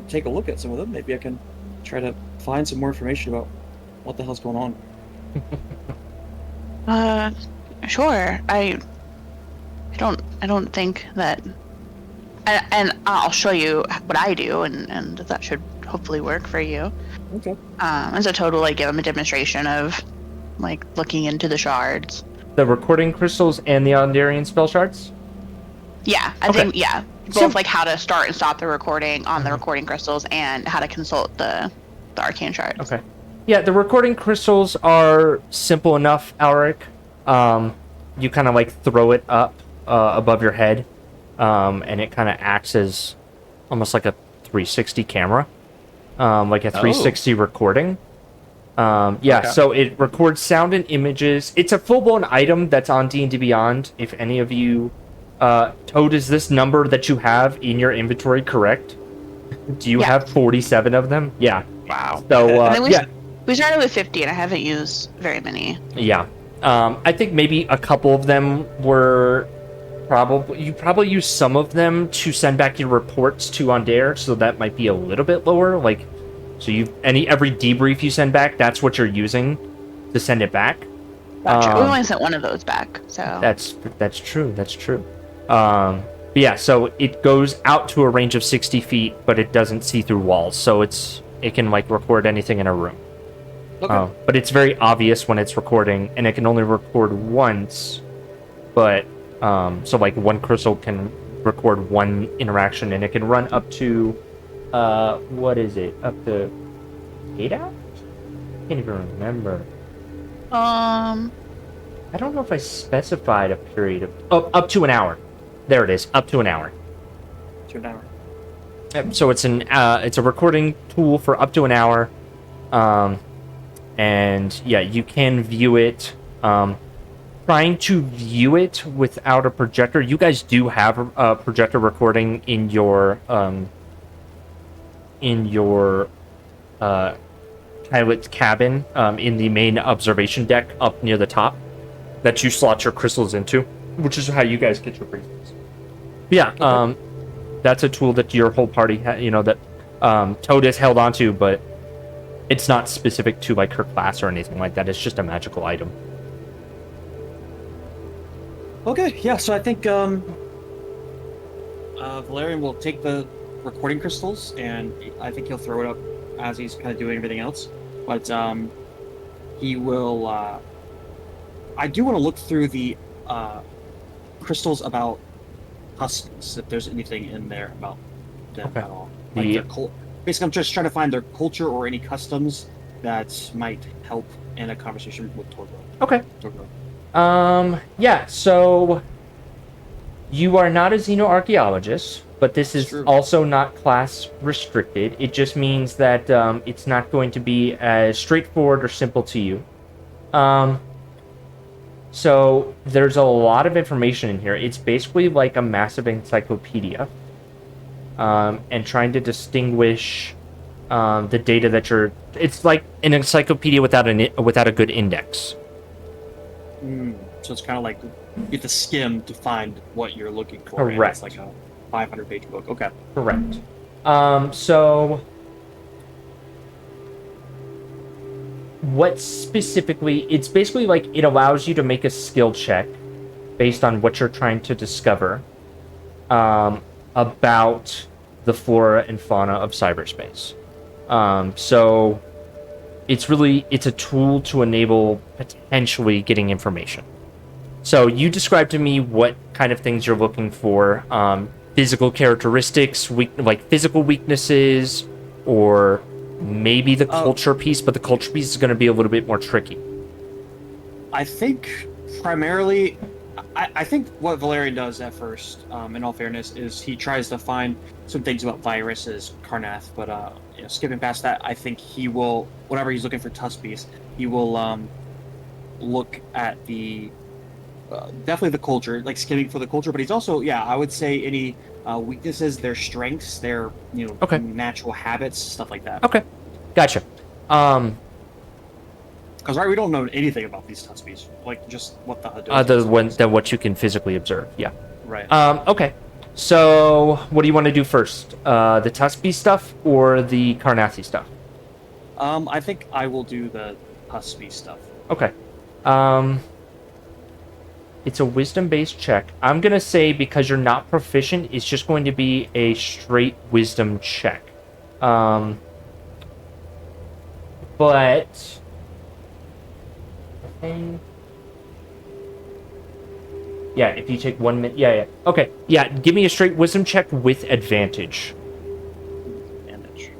take a look at some of them. Maybe I can try to find some more information about what the hell's going on. Sure. I don't think that, and I'll show you what I do, and that should hopefully work for you. Okay. And so Toad will like give him a demonstration of like looking into the shards. The recording crystals and the Ondarian spell shards? Yeah, I think both So- like how to start and stop the recording on the recording crystals, and how to consult the arcane shards. Okay. Yeah, the recording crystals are simple enough, Alaric. You kind of like throw it up above your head, and it kind of acts as almost like a 360 camera, like a 360 recording. Okay. So it records sound and images. It's a full-blown item that's on D&D Beyond. If any of you, Toad, is this number that you have in your inventory correct? Do you have 47 of them? Yeah. Wow. So And then yeah. we started with 50, and I haven't used very many. Yeah. I think maybe a couple of them were you probably used some of them to send back your reports to Ondare, so that might be a little bit lower. Like, so every debrief you send back, that's what you're using to send it back. Gotcha. We only sent one of those back, so That's true. That's true. But yeah, so it goes out to a range of 60 feet, but it doesn't see through walls, so it can like record anything in a room. Okay. But it's very obvious when it's recording, and it can only record once. But so like one crystal can record one interaction, and it can run up to what is it? Up to 8 hours? I can't even remember. I don't know if I specified a period of up to an hour. There it is, up to an hour. To an hour. Yep, so it's a recording tool for up to an hour. And yeah, you can view it. Trying to view it without a projector. You guys do have a projector recording in your pilot's cabin, in the main observation deck up near the top, that you slot your crystals into, which is how you guys get your briefings. Yeah, that's a tool that your whole party, that Toad has held onto, but it's not specific to like her class or anything like that. It's just a magical item. Okay, yeah, so I think Valerian will take the recording crystals, and I think he'll throw it up as he's kind of doing everything else. But he will... I do want to look through the crystals about customs, if there's anything in there about them at all. Like their basically, I'm just trying to find their culture or any customs that might help in a conversation with Torgo. Okay. Yeah, so you are not a xenoarchaeologist, but this is also not class restricted. It just means that it's not going to be as straightforward or simple to you. So there's a lot of information in here. It's basically like a massive encyclopedia, and trying to distinguish the data that it's like an encyclopedia without a good index. So it's kind of like you have to skim to find what you're looking for. Correct. It's like 500-page book. Okay. Correct. So what specifically, it's basically like it allows you to make a skill check based on what you're trying to discover about the flora and fauna of cyberspace. So it's a tool to enable potentially getting information. So you described to me what kind of things you're looking for. Physical characteristics, like physical weaknesses, or maybe the culture piece, but the culture piece is going to be a little bit more tricky. I think primarily, I think what Valerian does at first, in all fairness, is he tries to find some things about viruses, Karnath, but skipping past that, I think he will, whenever he's looking for Tuskbeast, he will look at the definitely the culture, like skimming for the culture, but he's also, I would say any weaknesses, their strengths, their natural habits, stuff like that. Okay, gotcha. Because we don't know anything about these Tuskbeasts, like just what the other than what you can physically observe. Yeah. Right. Okay. So what do you want to do first? The Tuskbeast stuff or the Karnathi stuff? I think I will do the Tuskbeast stuff. Okay. It's a wisdom-based check. I'm going to say because you're not proficient, it's just going to be a straight wisdom check. But I think... Yeah, if you take 1 minute... Yeah. Okay, yeah, give me a straight wisdom check with advantage. Advantage.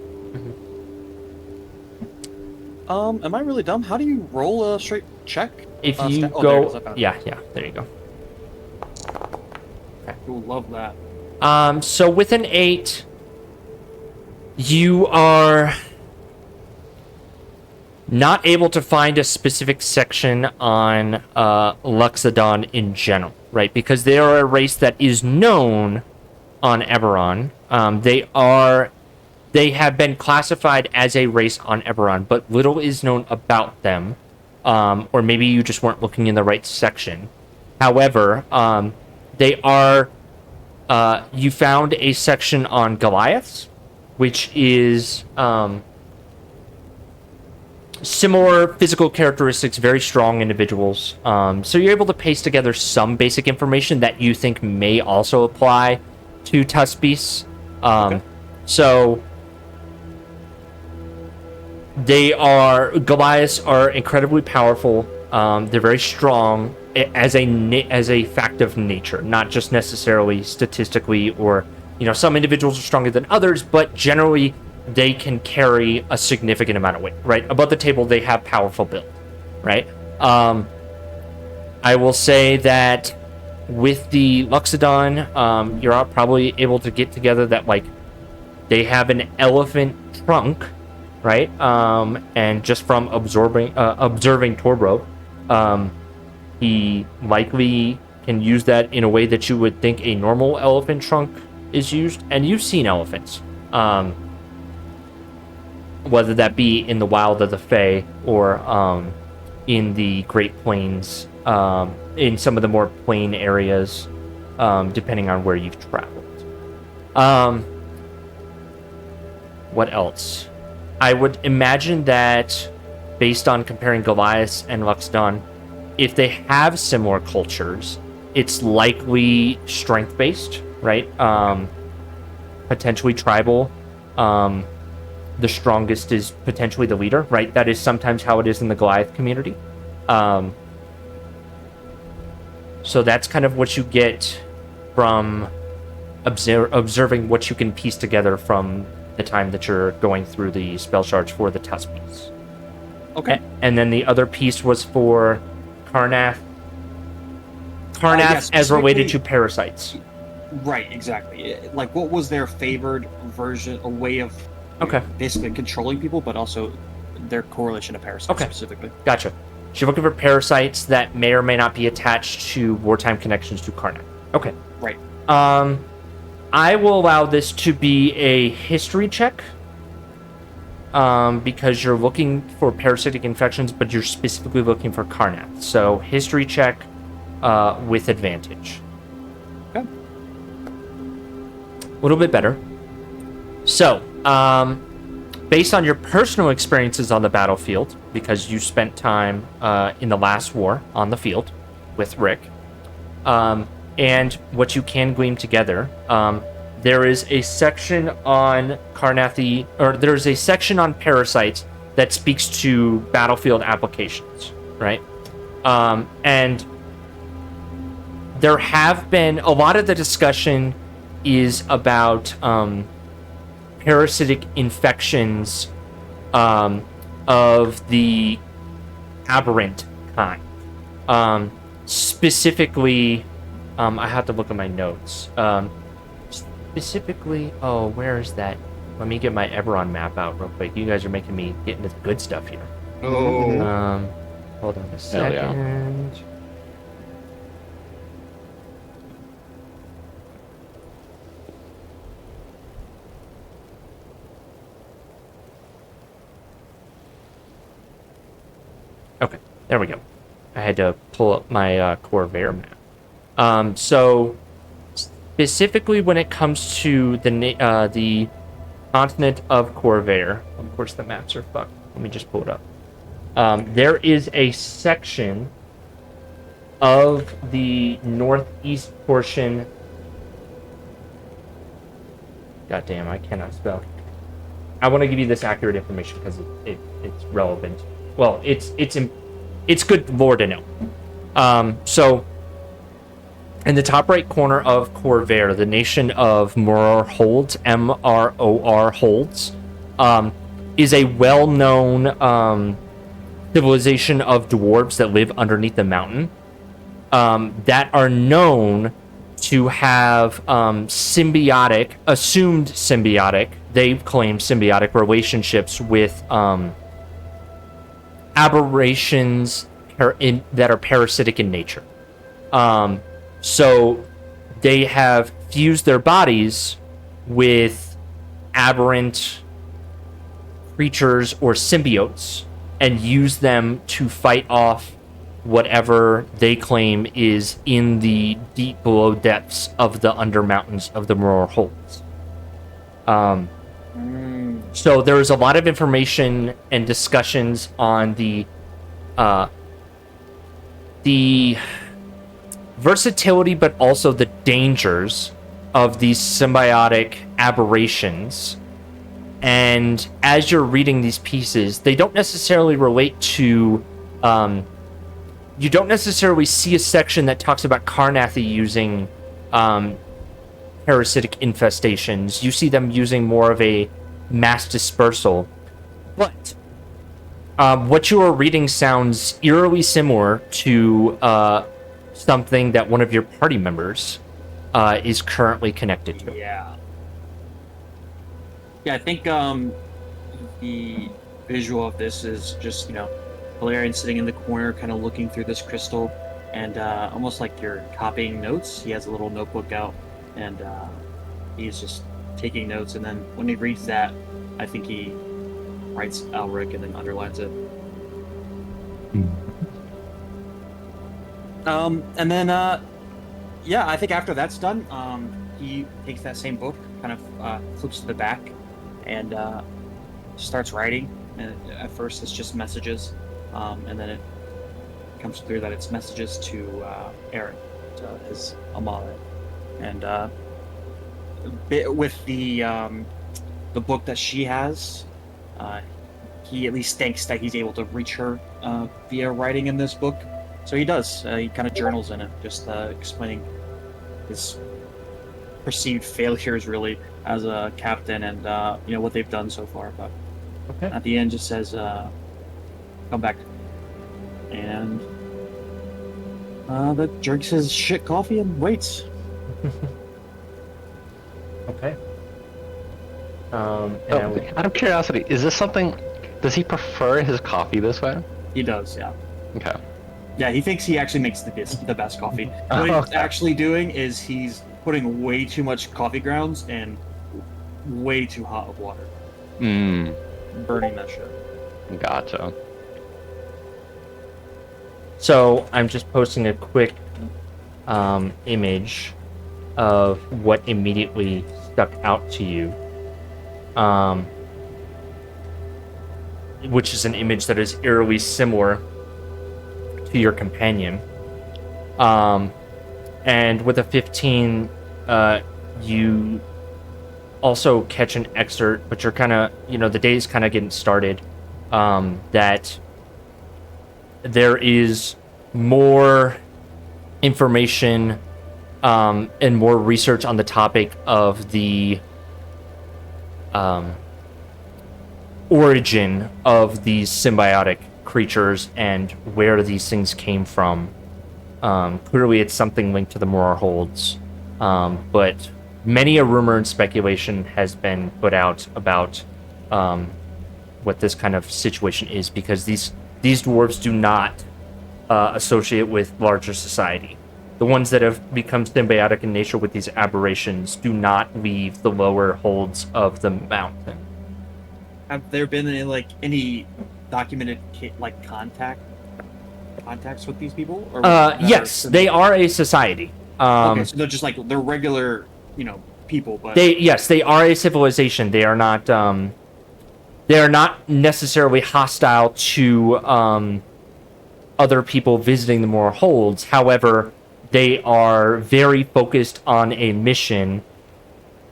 Am I really dumb? How do you roll a straight check? If you go... there yeah, there you go. Okay. Ooh, love that. So with an 8, you are not able to find a specific section on Luxodon in general, right? Because they are a race that is known on Eberron. They have been classified as a race on Eberron, but little is known about them. Or maybe you just weren't looking in the right section. However, they are... you found a section on Goliaths, which is similar physical characteristics, very strong individuals. So you're able to paste together some basic information that you think may also apply to Tuskbeasts. So... Goliaths are incredibly powerful. They're very strong as a fact of nature, not just necessarily statistically or, some individuals are stronger than others, but generally they can carry a significant amount of weight, right? Above the table, they have powerful build, right? I will say that with the Luxodon, you're probably able to get together that, like, they have an elephant trunk, right? And just from observing Torbro, he likely can use that in a way that you would think a normal elephant trunk is used. And you've seen elephants, whether that be in the wild of the Fae or in the Great Plains, in some of the more plain areas, depending on where you've traveled. What else? I would imagine that, based on comparing Goliath and Luxodon, if they have similar cultures, it's likely strength-based, right? Potentially tribal. The strongest is potentially the leader, right? That is sometimes how it is in the Goliath community. So that's kind of what you get from observing what you can piece together from the time that you're going through the spell shards for the Tuskbeasts. Okay. And then the other piece was for Karnath. Yes, as related to parasites. Right, exactly. Like, what was their favored version, a way of basically controlling people, but also their correlation to parasites specifically? Gotcha. So you're looking for parasites that may or may not be attached to wartime connections to Karnath. Okay. Right. I will allow this to be a history check, because you're looking for parasitic infections, but you're specifically looking for Karnath. So history check with advantage. Okay. little bit better. So, based on your personal experiences on the battlefield, because you spent time in the last war on the field with Rick, and what you can glean together, there is a section on Carnathy, or there's a section on parasites that speaks to battlefield applications, right? And there have been a lot of the discussion is about parasitic infections of the aberrant kind. Specifically, I have to look at my notes. Specifically, where is that? Let me get my Eberron map out real quick. You guys are making me get into the good stuff here. Oh. Hold on a second. Yeah. Okay, there we go. I had to pull up my Corvair map. So specifically when it comes to the continent of Corvair, of course the maps are fucked. Let me just pull it up. There is a section of the northeast portion. Goddamn, I cannot spell. I want to give you this accurate information because it's relevant. Well, it's good lore to know. So, in the top right corner of Corvair, the nation of Moror Holds, M-R-O-R Holds, is a well-known civilization of dwarves that live underneath the mountain, that are known to have assumed symbiotic, they claim symbiotic relationships with aberrations that are parasitic in nature. So they have fused their bodies with aberrant creatures or symbiotes and use them to fight off whatever they claim is in the deep below depths of the undermountains of the Moror Holds. So there's a lot of information and discussions on the versatility, but also the dangers of these symbiotic aberrations. And as you're reading these pieces, they don't necessarily relate to... you don't necessarily see a section that talks about Carnathy using parasitic infestations. You see them using more of a mass dispersal. But what you are reading sounds eerily similar to something that one of your party members is currently connected to. Yeah. Yeah, I think the visual of this is just, Valerian sitting in the corner, kind of looking through this crystal, and almost like you're copying notes. He has a little notebook out, and he's just taking notes. And then when he reads that, I think he writes Alric and then underlines it. And then, I think after that's done, he takes that same book, kind of flips to the back, and starts writing. And at first, it's just messages. And then it comes through that it's messages to Aaron, to his Amale, and with the book that she has, he at least thinks that he's able to reach her via writing in this book. So he does. He kind of journals in it, just explaining his perceived failures, really, as a captain, and what they've done so far. But at the end, just says, "Come back," and that drinks his shit coffee and waits. Okay. Out of curiosity, is this something? Does he prefer his coffee this way? He does, yeah. Okay. Yeah, he thinks he actually makes the best coffee. What he's actually doing is he's putting way too much coffee grounds and way too hot of water. Burning that shit. Gotcha. So I'm just posting a quick image of what immediately stuck out to you, which is an image that is eerily similar to your companion. And with a 15, you also catch an excerpt, but you're kind of, the day's kind of getting started, that there is more information and more research on the topic of the origin of these symbiotic creatures and where these things came from. Clearly, it's something linked to the Morar Holds, but many a rumor and speculation has been put out about what this kind of situation is, because these dwarves do not associate with larger society. The ones that have become symbiotic in nature with these aberrations do not leave the lower holds of the mountain. Have there been any documented contacts with these people? Or yes, they are a society. Okay, so they're just they're regular, people, but they are a civilization. They are not necessarily hostile to other people visiting the Morar Holds. However, they are very focused on a mission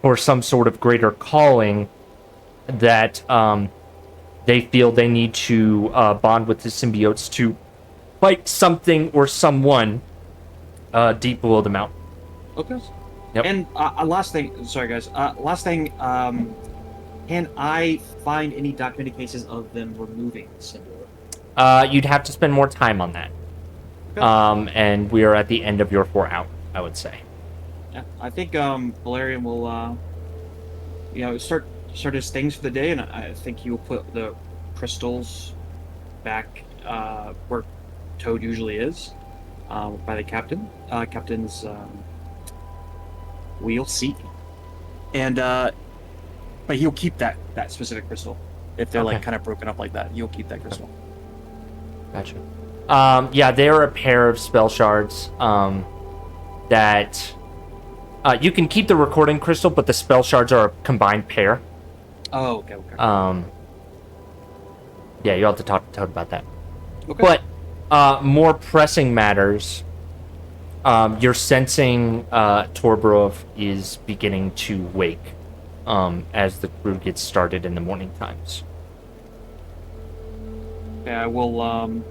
or some sort of greater calling that they feel they need to bond with the symbiotes to fight something or someone deep below the mountain. Okay. Yep. And last thing, sorry guys. Last thing, can I find any documented cases of them removing the symbiote? You'd have to spend more time on that. Okay. And we are at the end of your 4 hours, I would say. Yeah, I think Valerian will, start his things for the day, and I think he will put the crystals back where Toad usually is, by the captain's wheel seat, and but he'll keep that specific crystal if they're kind of broken up like that. He'll keep that crystal. Gotcha. Yeah, they are a pair of spell shards that you can keep the recording crystal, but the spell shards are a combined pair. Oh, okay. Yeah, you'll have to talk to Toad about that. Okay. But more pressing matters, you're sensing Torborov is beginning to wake as the crew gets started in the morning times. Yeah, I will,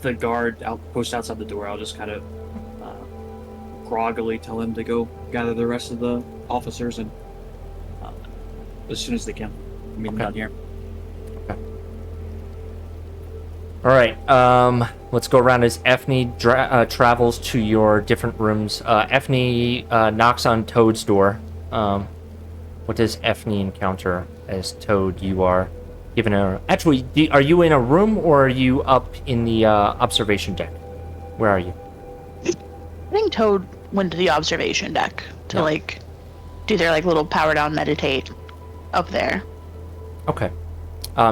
the guard post outside the door, I'll just kind of groggily tell him to go gather the rest of the officers, and as soon as they can. Meet them down here. Okay. All right. Let's go around as Effney travels to your different rooms. Effney knocks on Toad's door. What does Effney encounter as Toad? You are given a... Actually, are you in a room or are you up in the observation deck? Where are you? I think Toad went to the observation deck to do their little power down meditate up there. Okay.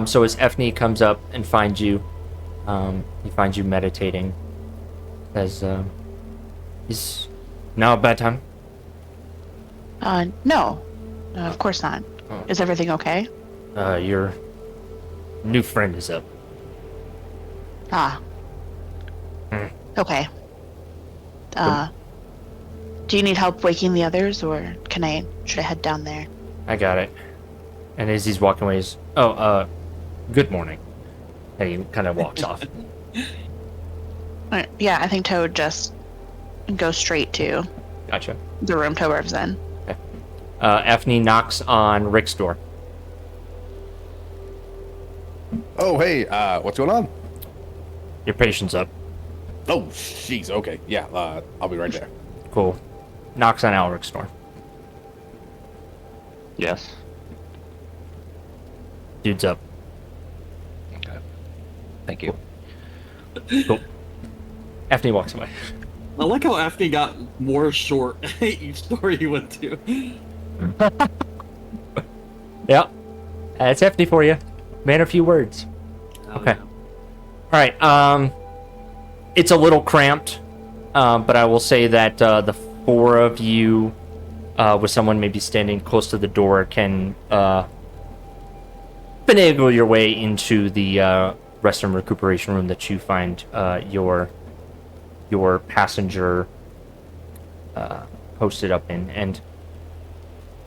So as Effney comes up and finds you, he finds you meditating. Says, is now a bad time? No. Of course not. Oh. Is everything okay? Your new friend is up. Ah. Okay. Do you need help waking the others, or should I head down there? I got it. And as he's walking away, he's, good morning. And he kind of walks off. Yeah, I think Toad just goes straight to Gotcha. the room Toad's in. Okay. Effney knocks on Rick's door. Oh, hey, what's going on? Your patient's up. Oh, jeez, okay. Yeah, I'll be right there. Cool. Knocks on Alric's door. Yes. Dude's up. Okay. Thank you. Cool. Effney walks away. I like how Effney got more short each story he went to. Yeah. That's Effney for you. Man, a few words. Okay. Yeah. All right. It's a little cramped, but I will say that the 4 of you with someone maybe standing close to the door, can finagle your way into the rest and recuperation room that you find your passenger posted up in. And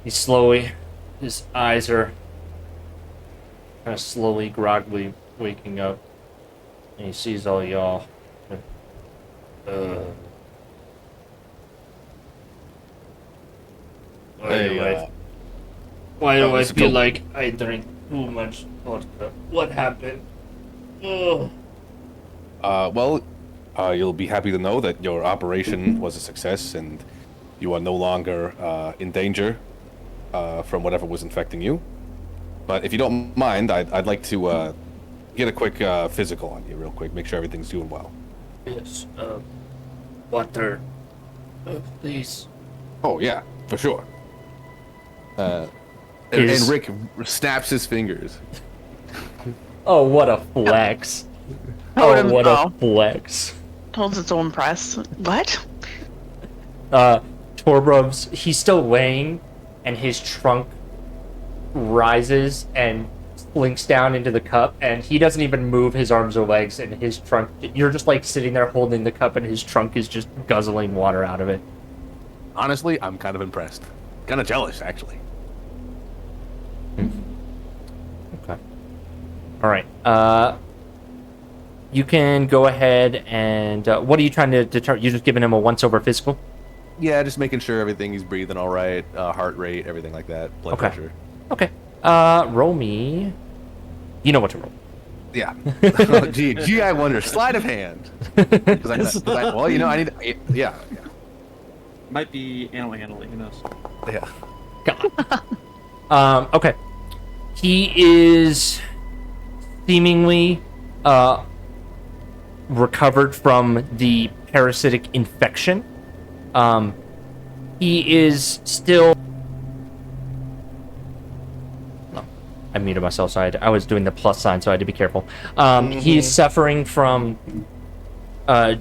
he slowly, his eyes are kind of slowly, groggily waking up, and he sees all y'all. Why do I feel like I drank too much vodka? What happened? Well, you'll be happy to know that your operation was a success and you are no longer in danger from whatever was infecting you. But if you don't mind, I'd like to get a quick physical on you real quick, make sure everything's doing well. Yes, water, please. Oh, yeah, for sure. And Rick snaps his fingers. Oh, what a flex. What a flex. Holds so impressed. What? Torbrov's, he's still laying, and his trunk rises and slinks down into the cup, and he doesn't even move his arms or legs, and his trunk, you're just like sitting there holding the cup, and his trunk is just guzzling water out of it. Honestly, I'm kind of impressed. Kind of jealous, actually. Okay. All right. You can go ahead and what are you trying to determine? You're just giving him a once-over physical? Yeah, just making sure everything he's breathing all right, heart rate, everything like that, blood pressure. Okay. Roll me. You know what to roll. Yeah. Oh, gee, I wonder. Sleight of hand. Well, you know, I need. Yeah. Might be animal handling. Who knows? Yeah. God. Okay. He is seemingly recovered from the parasitic infection. He is still. Oh, I muted myself, so I was doing the plus sign, so I had to be careful. He is suffering from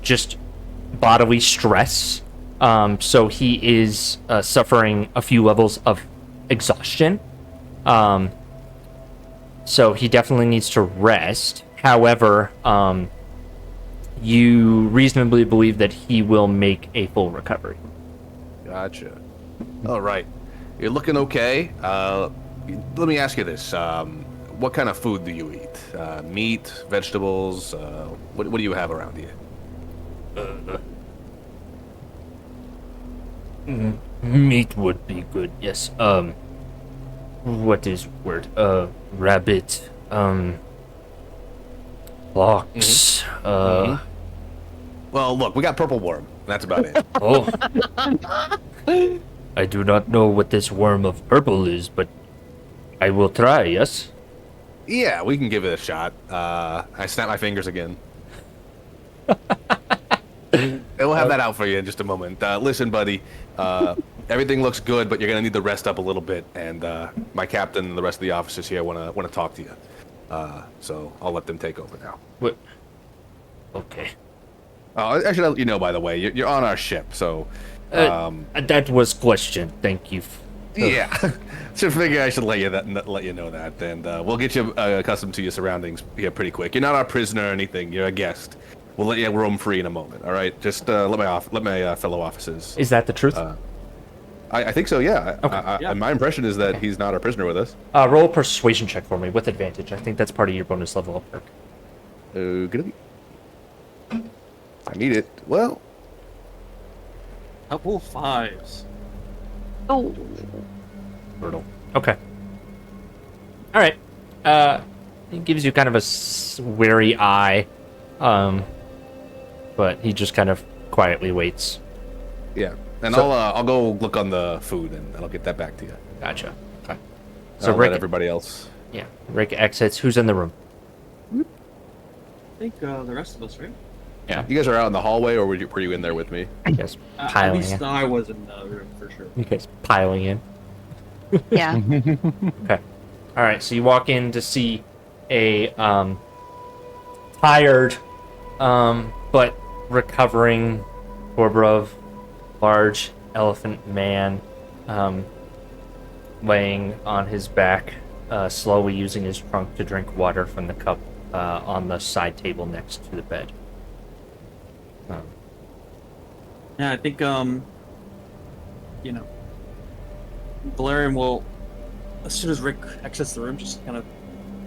just bodily stress. So he is suffering a few levels of exhaustion. So he definitely needs to rest. However, you reasonably believe that he will make a full recovery. Gotcha. All right. You're looking okay. Let me ask you this. What kind of food do you eat? Meat, vegetables? What do you have around you? Meat would be good, yes. What is word? Rabbit, fox, Well, look, we got purple worm. That's about it. Oh. I do not know what this worm of purple is, but I will try, yes? Yeah, we can give it a shot. I snap my fingers again. We'll have that out for you in just a moment. Listen, buddy, everything looks good, but you're gonna need to rest up a little bit. And my captain and the rest of the officers here wanna talk to you. So I'll let them take over now. What? Okay. I should let you know, by the way, you're on our ship, so. That was questioned. Thank you. Yeah, so figure I should let you know that, and we'll get you accustomed to your surroundings here pretty quick. You're not our prisoner or anything. You're a guest. We'll let you roam free in a moment. All right, just let my fellow officers. Is that the truth? I think so. Yeah. Okay. Yeah. My impression is that he's not our prisoner with us. Roll a persuasion check for me with advantage. I think that's part of your bonus level up perk. Good. I need it. Well, Couple fives. Oh. Brutal. Okay. All right. It gives you kind of a wary eye, but he just kind of quietly waits. yeah. And So- I'll go look on the food and I'll get that back to you. Gotcha. Okay. So So I'll Rick, let everybody else. yeah, Rick exits. Who's in the room? I think the rest of us, right? You guys are out in the hallway, or were you in there with me? You guys At piling least in. I was in the room for sure. You guys piling in. Yeah. Okay. All right. So you walk in to see a tired, but recovering Gorbrov, large elephant man, laying on his back, slowly using his trunk to drink water from the cup on the side table next to the bed. Yeah, I think Valerian will, as soon as Rick exits the room, just kind of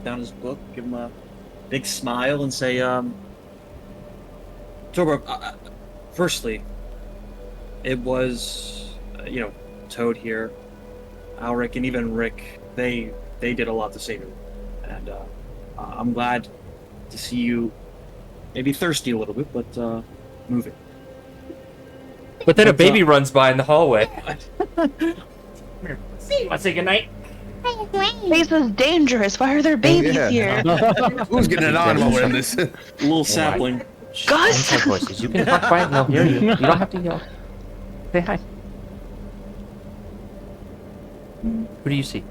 down his book, give him a big smile, and say, Torbro, firstly, it was, Toad here, Alric, and even Rick, they did a lot to save you. And I'm glad to see you maybe thirsty a little bit, but moving. But then a baby runs by in the hallway. Come here. Want to say goodnight? Space is dangerous. Why are there babies here? Who's getting an on while we're in this? Little sapling. Gus! Inside voices. You can talk quiet and they'll hear you. You don't have to yell. Say hi. Who do you see?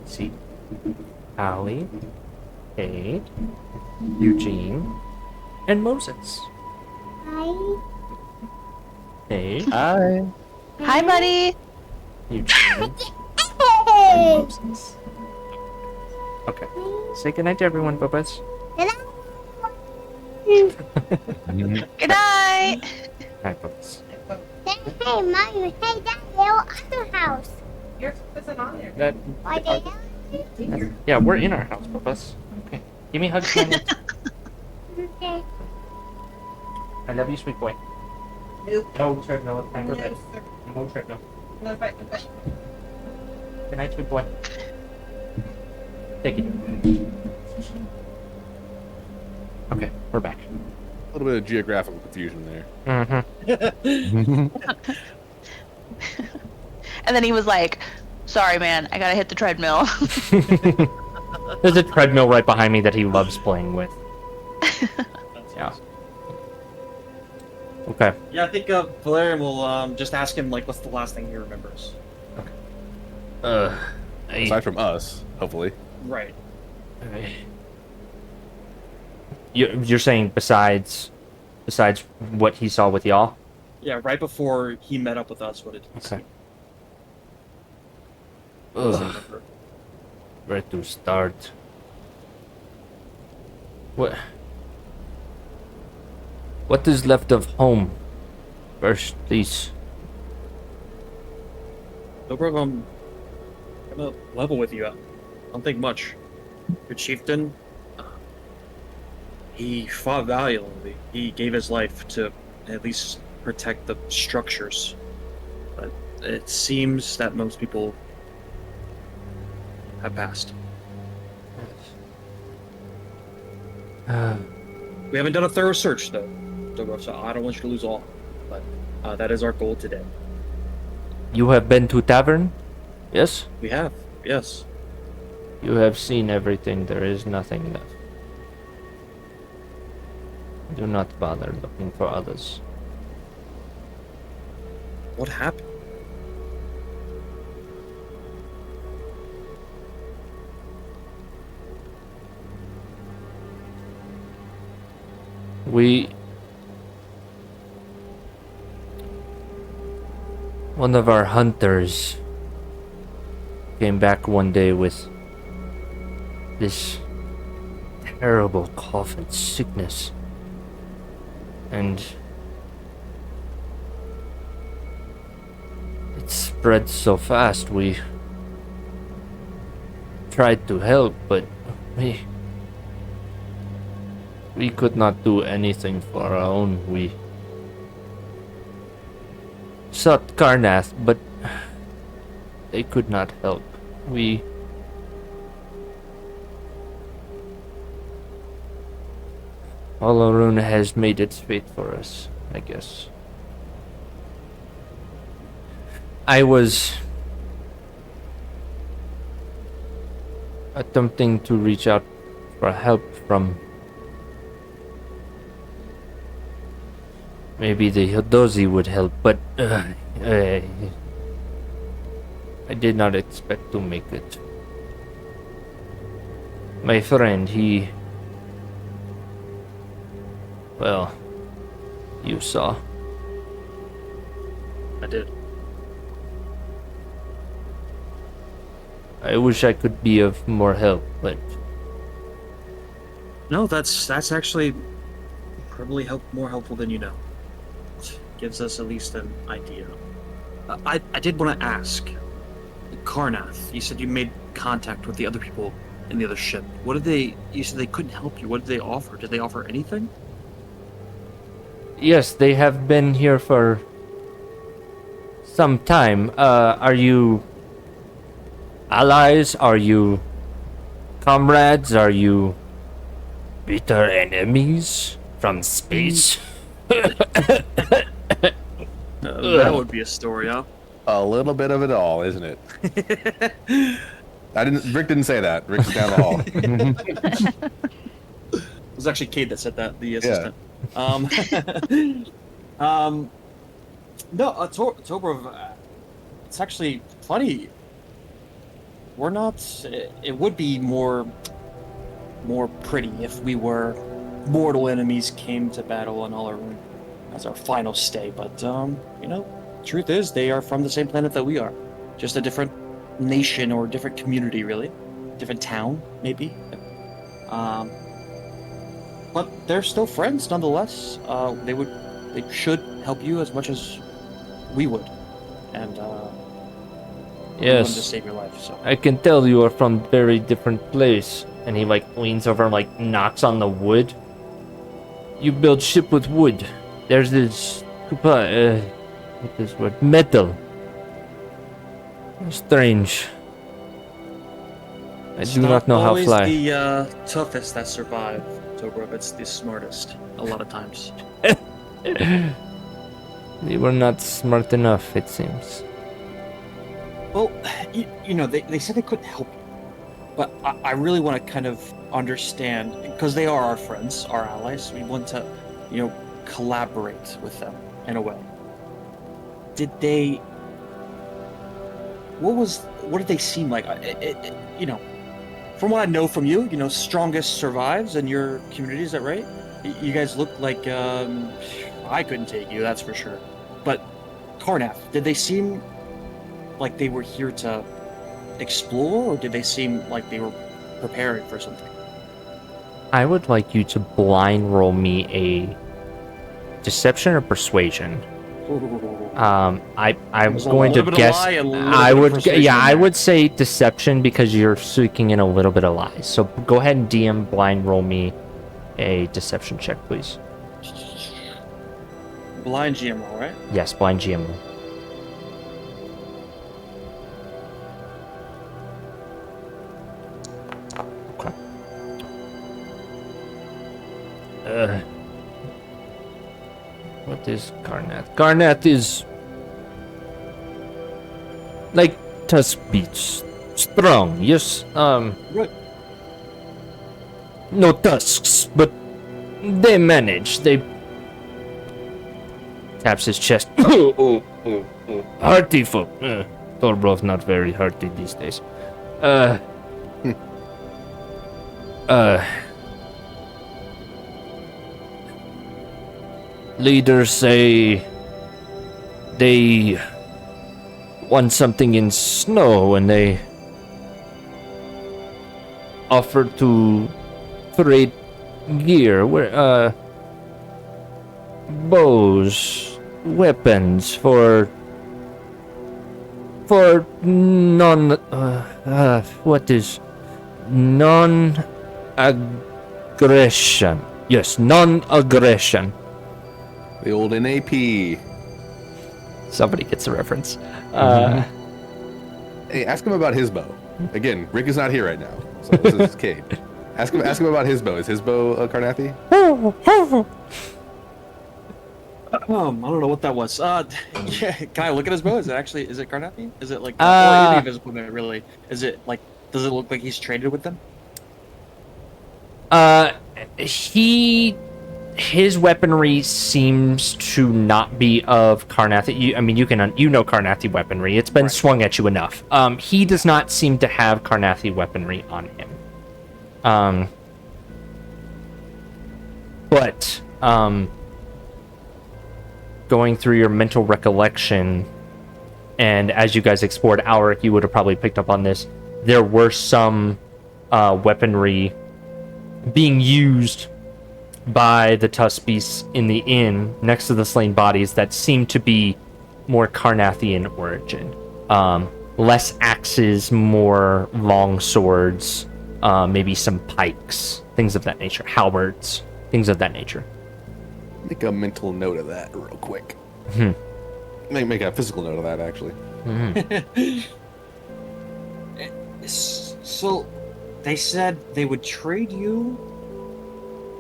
See Allie, Kate, Eugene, and Moses. Hi. Kate, Hi. Hi, buddy! Eugene, Hey. Moses. Okay. Say goodnight to everyone, Bubba's. Good night! Hi, Bubba's. Hey, Mom, you say that little other house. Yours isn't on there. Why they Yeah, we're in our house, Bubba's. Okay. Give me a hug, Smiley. Okay. I love you, sweet boy. Nope. No treadmill. It's time for bed. No, sir. No treadmill. No, but Good night, sweet boy. Take it. Okay, we're back. A little bit of geographical confusion there. Mm-hmm. And then he was like, sorry, man, I gotta hit the treadmill. There's a treadmill right behind me that he loves playing with. Yeah. Okay. Yeah, I think Valerian will just ask him, like, what's the last thing he remembers? Aside from us, hopefully. Right. You're saying besides what he saw with y'all? Yeah, right before he met up with us, what did he see? Okay. What does he Ugh, remember? where to start? What is left of home? First, please. No problem. I'm gonna level with you. I don't think much. Your chieftain, he fought valiantly. He gave his life to at least protect the structures. But it seems that most people have passed. We haven't done a thorough search, though, Dogo, so I don't want you to lose all. But that is our goal today. You have been to tavern? Yes? We have, yes. You have seen everything. There is nothing left. Do not bother looking for others. What happened? One of our hunters came back one day with this terrible cough and sickness. And it spread so fast. We tried to help, but we could not do anything for our own. We sought Karnath, but they could not help. Alarun has made its fate for us, I guess. I was attempting to reach out for help from maybe the Hildozi would help, but I did not expect to make it. My friend, well, you saw. I did. I wish I could be of more help, but No, that's actually probably more helpful than you know. It gives us at least an idea. I did want to ask, Karnath, you said you made contact with the other people in the other ship. What did they? You said they couldn't help you. What did they offer? Did they offer anything? yes, they have been here for some time. Are you allies? Are you comrades? Are you bitter enemies from space? That would be a story, huh? A little bit of it all, isn't it? Rick didn't say that. Rick's down the hall. It was actually Cade that said that, the assistant. No, Tobrov, it's actually funny. We're not. It would be more pretty if we were mortal enemies came to battle on Eberron as our final stay. But truth is, they are from the same planet that we are, just a different nation or different community, really, different town, maybe. But they're still friends nonetheless. They should help you as much as we would, and we wanted to Yes, save your life. So I can tell you are from very different place. And he leans over and knocks on the wood. You build ship with wood. There's this what is word? Metal. Strange. I do not know how always fly. the toughest that survive, Tobrov. It's the smartest a lot of times. They were not smart enough, it seems. Well, they said they couldn't help you, but I really want to kind of understand, because they are our friends, our allies. We want to, collaborate with them in a way. What did they seem like? From what I know from you, strongest survives in your community. Is that right? You guys look like I couldn't take you, that's for sure. But Karnath, did they seem like they were here to explore, or did they seem like they were preparing for something? I would like you to blind roll me a deception or persuasion. I'm There's a going to little bit of guess. lie and a little I bit of would, persuasion yeah, in I there. would say deception because you're seeking in a little bit of lies. So go ahead and DM blind roll me a deception check, please. Blind GMO, right? Yes, blind GM roll. Okay. What is Karnath? Karnath is like Tusk Beach. Strong, yes. Right. No tusks, but they manage. They taps his chest. Hearty folk. Torbrov's not very hearty these days. Leaders say they want something in snow and they offer to trade gear, bows, weapons for non-aggression. Yes, non-aggression. The old NAP. Somebody gets the reference. Hey, ask him about his bow. Again, Rick is not here right now, so this is Cade. Ask him about his bow. Is his bow Karnathi? I don't know what that was. Yeah, can I look at his bow? Is it Karnathi? Is it like or Uh, any of his equipment really? Is it like, does it look like he's traded with them? His weaponry seems to not be of Karnathi. You know Karnathi weaponry. It's been swung at you enough. He does not seem to have Karnathi weaponry on him. But going through your mental recollection, and as you guys explored Auric, you would have probably picked up on this. there were some weaponry being used by the tusk beasts in the inn next to the slain bodies that seemed to be more Carnathian in origin. Less axes, more long swords, maybe some pikes, things of that nature, halberds, things of that nature. Make a mental note of that real quick. Hmm. Make a physical note of that, actually. So, they said they would trade you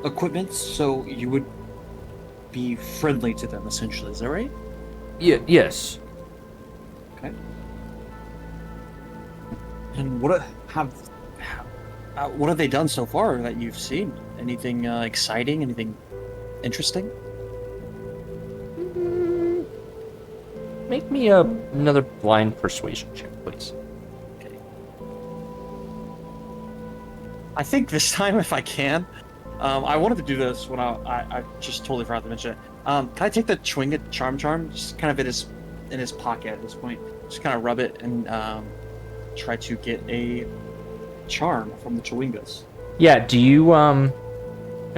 equipment, so you would be friendly to them, essentially. Is that right? Yes. Okay. And what have they done so far that you've seen? Anything exciting? Anything interesting? Make me another blind persuasion check, please. Okay. I think this time, if I can, I wanted to do this when I just totally forgot to mention it. Can I take the Chewinga charm, just kind of in his pocket at this point, just kind of rub it and try to get a charm from the Chewingas? Yeah, do you, I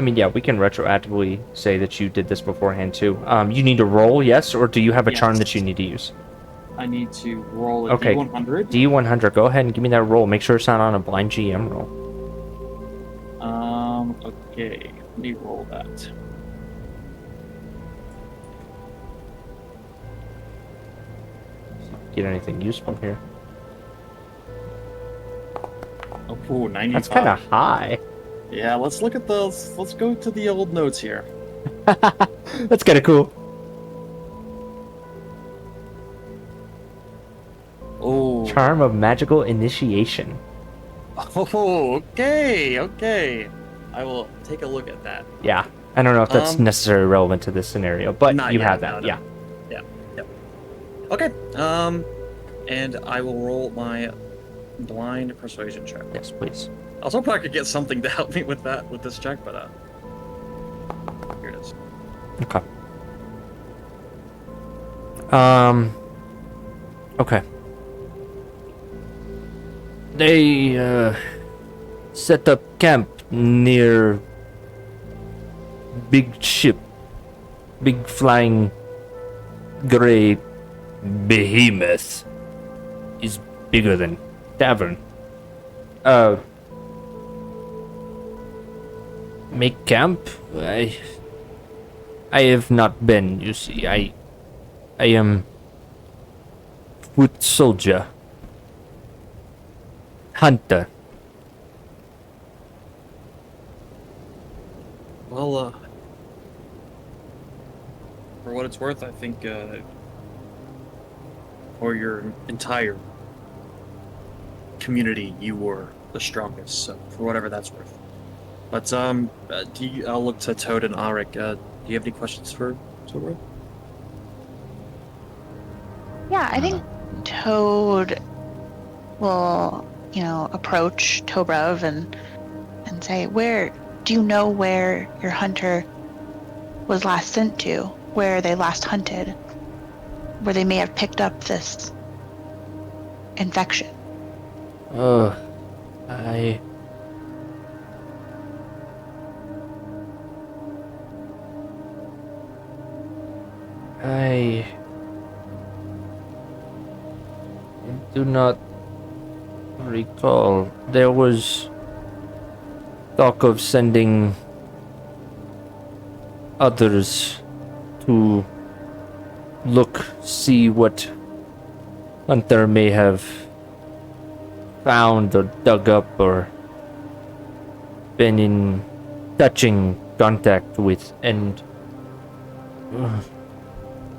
mean, yeah, we can retroactively say that you did this beforehand, too. You need to roll, yes, or do you have a charm Yes. that you need to use? I need to roll a Okay. D100. D100, go ahead and give me that roll. Make sure it's not on a blind GM roll. Okay, let me roll that. Get anything useful here. Oh, 95. That's kind of high. Yeah, let's look at those. Let's go to the old notes here. That's kind of cool. Oh. Charm of magical initiation. Oh, okay. I will take a look at that. Yeah, I don't know if that's necessarily relevant to this scenario, but Not you yet, have that. no. Yeah. Yep. Okay. And I will roll my blind persuasion check. Yes, please. I was hoping I could get something to help me with this check, but here it is. Okay. Okay. They set up camp near big ship, big flying gray behemoth. Is bigger than tavern. Make camp? I have not been, you see. I am foot soldier. Hunter. Well, for what it's worth, I think for your entire community, you were the strongest. So, for whatever that's worth. But I'll look to Toad and Arik. Do you have any questions for Toad? Yeah, I think Toad will, approach Tobrov and say, do you know where your hunter was last sent to? Where they last hunted? Where they may have picked up this infection? I do not recall. There was talk of sending others to see what Hunter may have found or dug up or been in touching contact with, and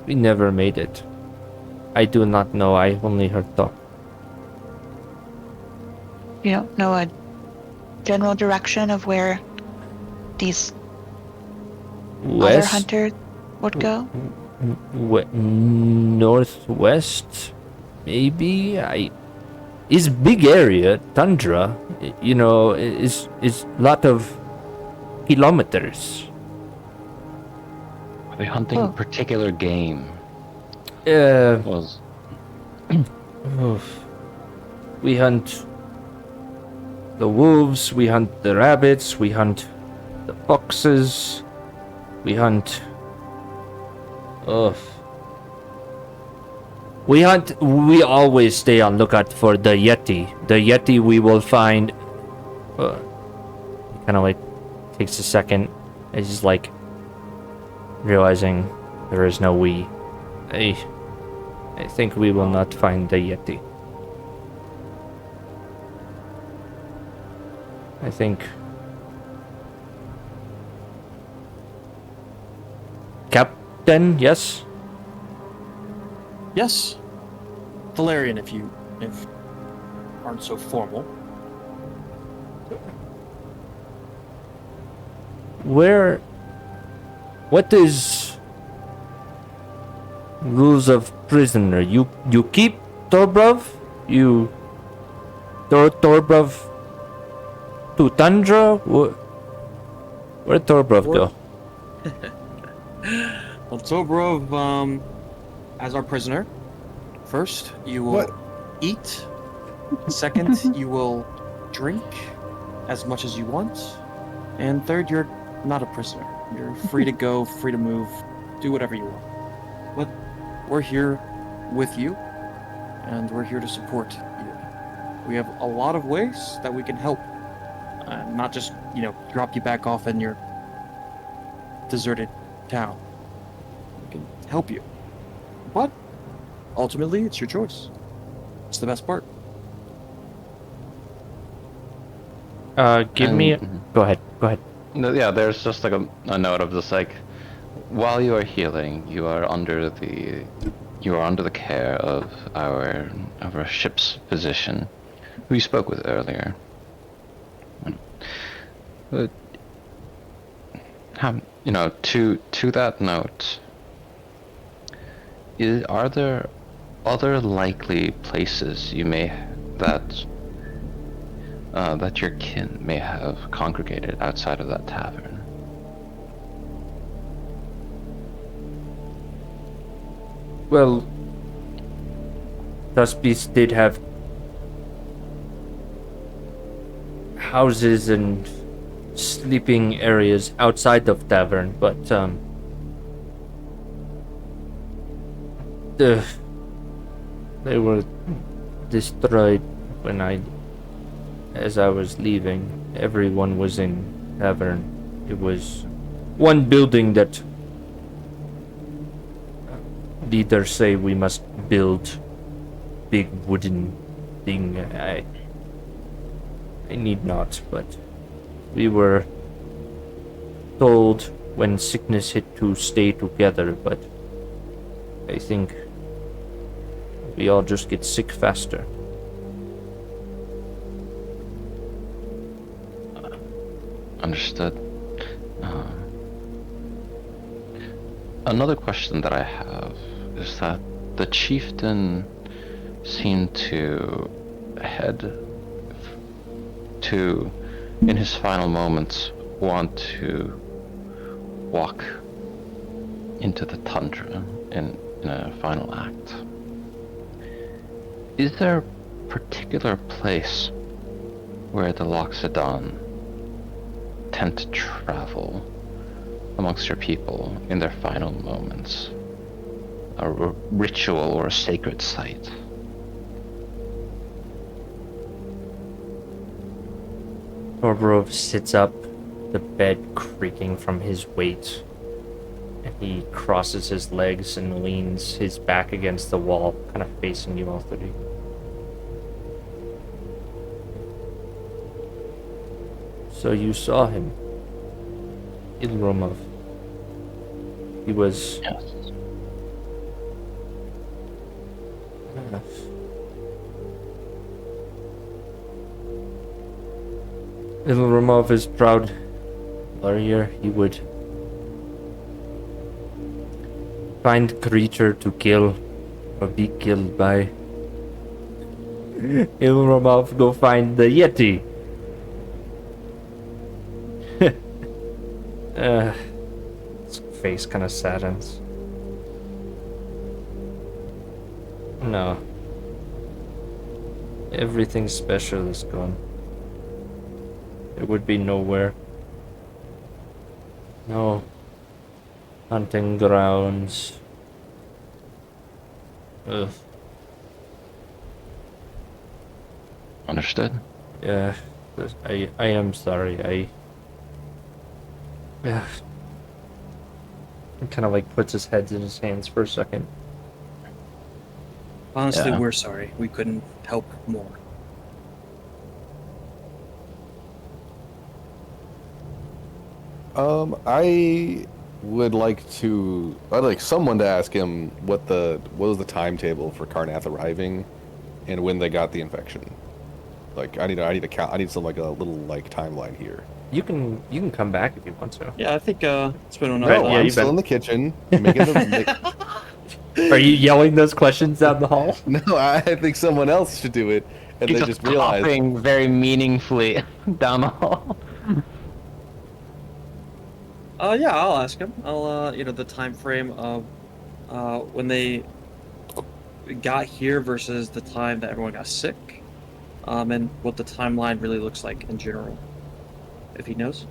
we never made it. I do not know. I only heard talk. You don't know a general direction of where these other hunters would go? Northwest, maybe. It's big area, tundra. Is lot of kilometers. Are they hunting particular game? We hunt the wolves, we hunt the rabbits, we hunt the foxes, we hunt... Ugh. We always stay on lookout for the Yeti. The Yeti we will find... Kind of like takes a second. It's just like realizing there is no we. I think we will not find the Yeti. I think... Captain, yes? Yes. Valerian, if aren't so formal. What is rules of prisoner? You keep Torbrov? You Torbrov to Tundra? Where'd Torbrov go? Well, Tobrov, as our prisoner, first you will What? eat. Second, you will drink as much as you want. And third, you're not a prisoner. You're free to go, free to move, do whatever you want. But we're here with you, and we're here to support you. We have a lot of ways that we can help. Not just, drop you back off in your deserted town. We can help you. But ultimately, it's your choice. It's the best part. Give me... Go ahead. No, yeah, there's just like a note of just like, while you are healing, you are under the care of our ship's physician, who you spoke with earlier. But to that note, are there other likely places you may that your kin may have congregated outside of that tavern? Well, Dustbeast did have houses and sleeping areas outside of tavern, but they were destroyed as I was leaving. Everyone was in tavern. It was one building that leaders say we must build big wooden thing. I need not, but we were told when sickness hit to stay together, but I think we all just get sick faster. Understood. Another question that I have is that the chieftain seemed to in his final moments, want to walk into the tundra in a final act. Is there a particular place where the Loxodon tend to travel amongst your people in their final moments? A ritual or a sacred site? Torbrov sits up, the bed creaking from his weight, and he crosses his legs and leans his back against the wall, kind of facing you all three. So you saw him, Ilromov. He was... Yes. Ilromov is proud warrior. He would find creature to kill or be killed by. Ilromov go find the Yeti. His face kind of saddens. No. Everything special is gone. It would be nowhere. No hunting grounds. Ugh. Understood. Yeah, I am sorry. Yeah. He kind of like puts his head in his hands for a second. Honestly, Yeah. we're sorry. We couldn't help more. I would I'd like someone to ask him what was the timetable for Karnath arriving, and when they got the infection. Like I need a count. I need some like a little like timeline here. You can come back if you want to. Yeah, I think it's been enough. Right, No, yeah, I'm you still bet. in the kitchen making the. Are you yelling those questions down the hall? No, I think someone else should do it, and He's they just realize. coughing very meaningfully down the hall. Yeah, I'll ask him. I'll the time frame of when they got here versus the time that everyone got sick, and what the timeline really looks like in general, if he knows.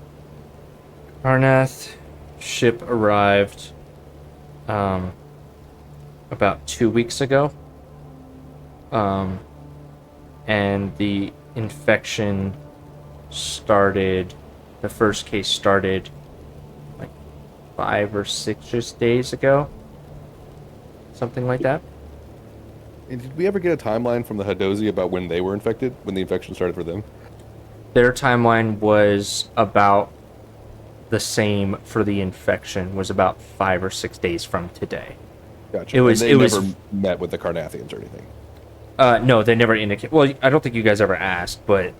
Karnath ship arrived about 2 weeks ago. And the infection started, the first case started like 5 or 6 days ago. Something like that. And did we ever get a timeline from the Hadozi about when they were infected, when the infection started for them? Their timeline was about the same for the infection, was about 5 or 6 days from today. Gotcha. It was- And they it was- never met with the Carnathians or anything. No, they never indicate. Well, I don't think you guys ever asked, but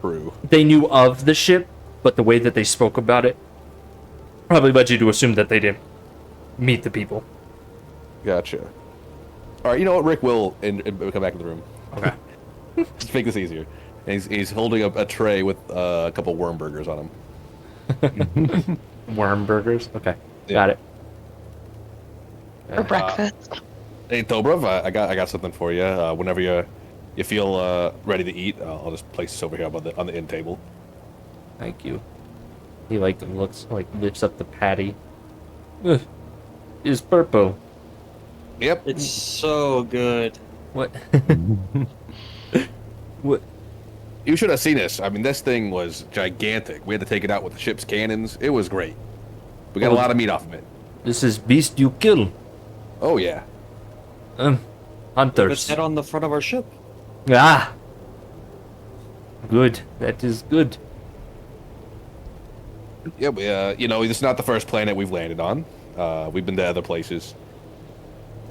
True. they knew of the ship, but the way that they spoke about it probably led you to assume that they didn't meet the people. Gotcha. All right, you know what? Rick will and come back in the room. Okay. Just make this easier. And he's holding up a tray with a couple worm burgers on him. Worm burgers? Okay. Yeah. Got it. For breakfast. Hey, Dobrov, I got something for you. Whenever you feel ready to eat, I'll just place this over here on the end table. Thank you. He lifts up the patty. Ugh. It's purple. Yep. It's so good. What? What? You should have seen this. I mean, this thing was gigantic. We had to take it out with the ship's cannons. It was great. We got a lot of meat off of it. This is beast you kill. Oh yeah. Let's Hunters. head on the front of our ship. Ah. Good. That is good. Yeah, this is not the first planet we've landed on. We've been to other places.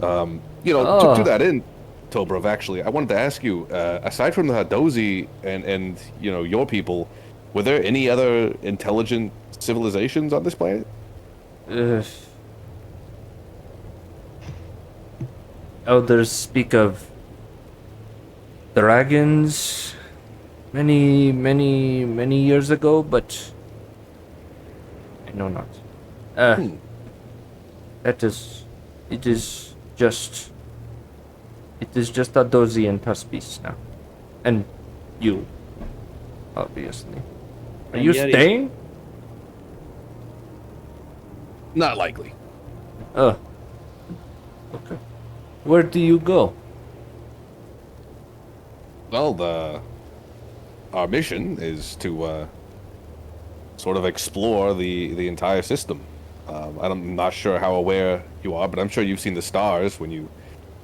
To that end, Tobrov, actually, I wanted to ask you, aside from the Hadozi and your people, were there any other intelligent civilizations on this planet? Elders speak of dragons many years ago, but I know not. It is just Adozi and Tuspis now. And you, obviously. Are And you Yeti. staying? Not likely. Oh. Okay. Where do you go? Well, our mission is to sort of explore the entire system. I'm not sure how aware you are, but I'm sure you've seen the stars when you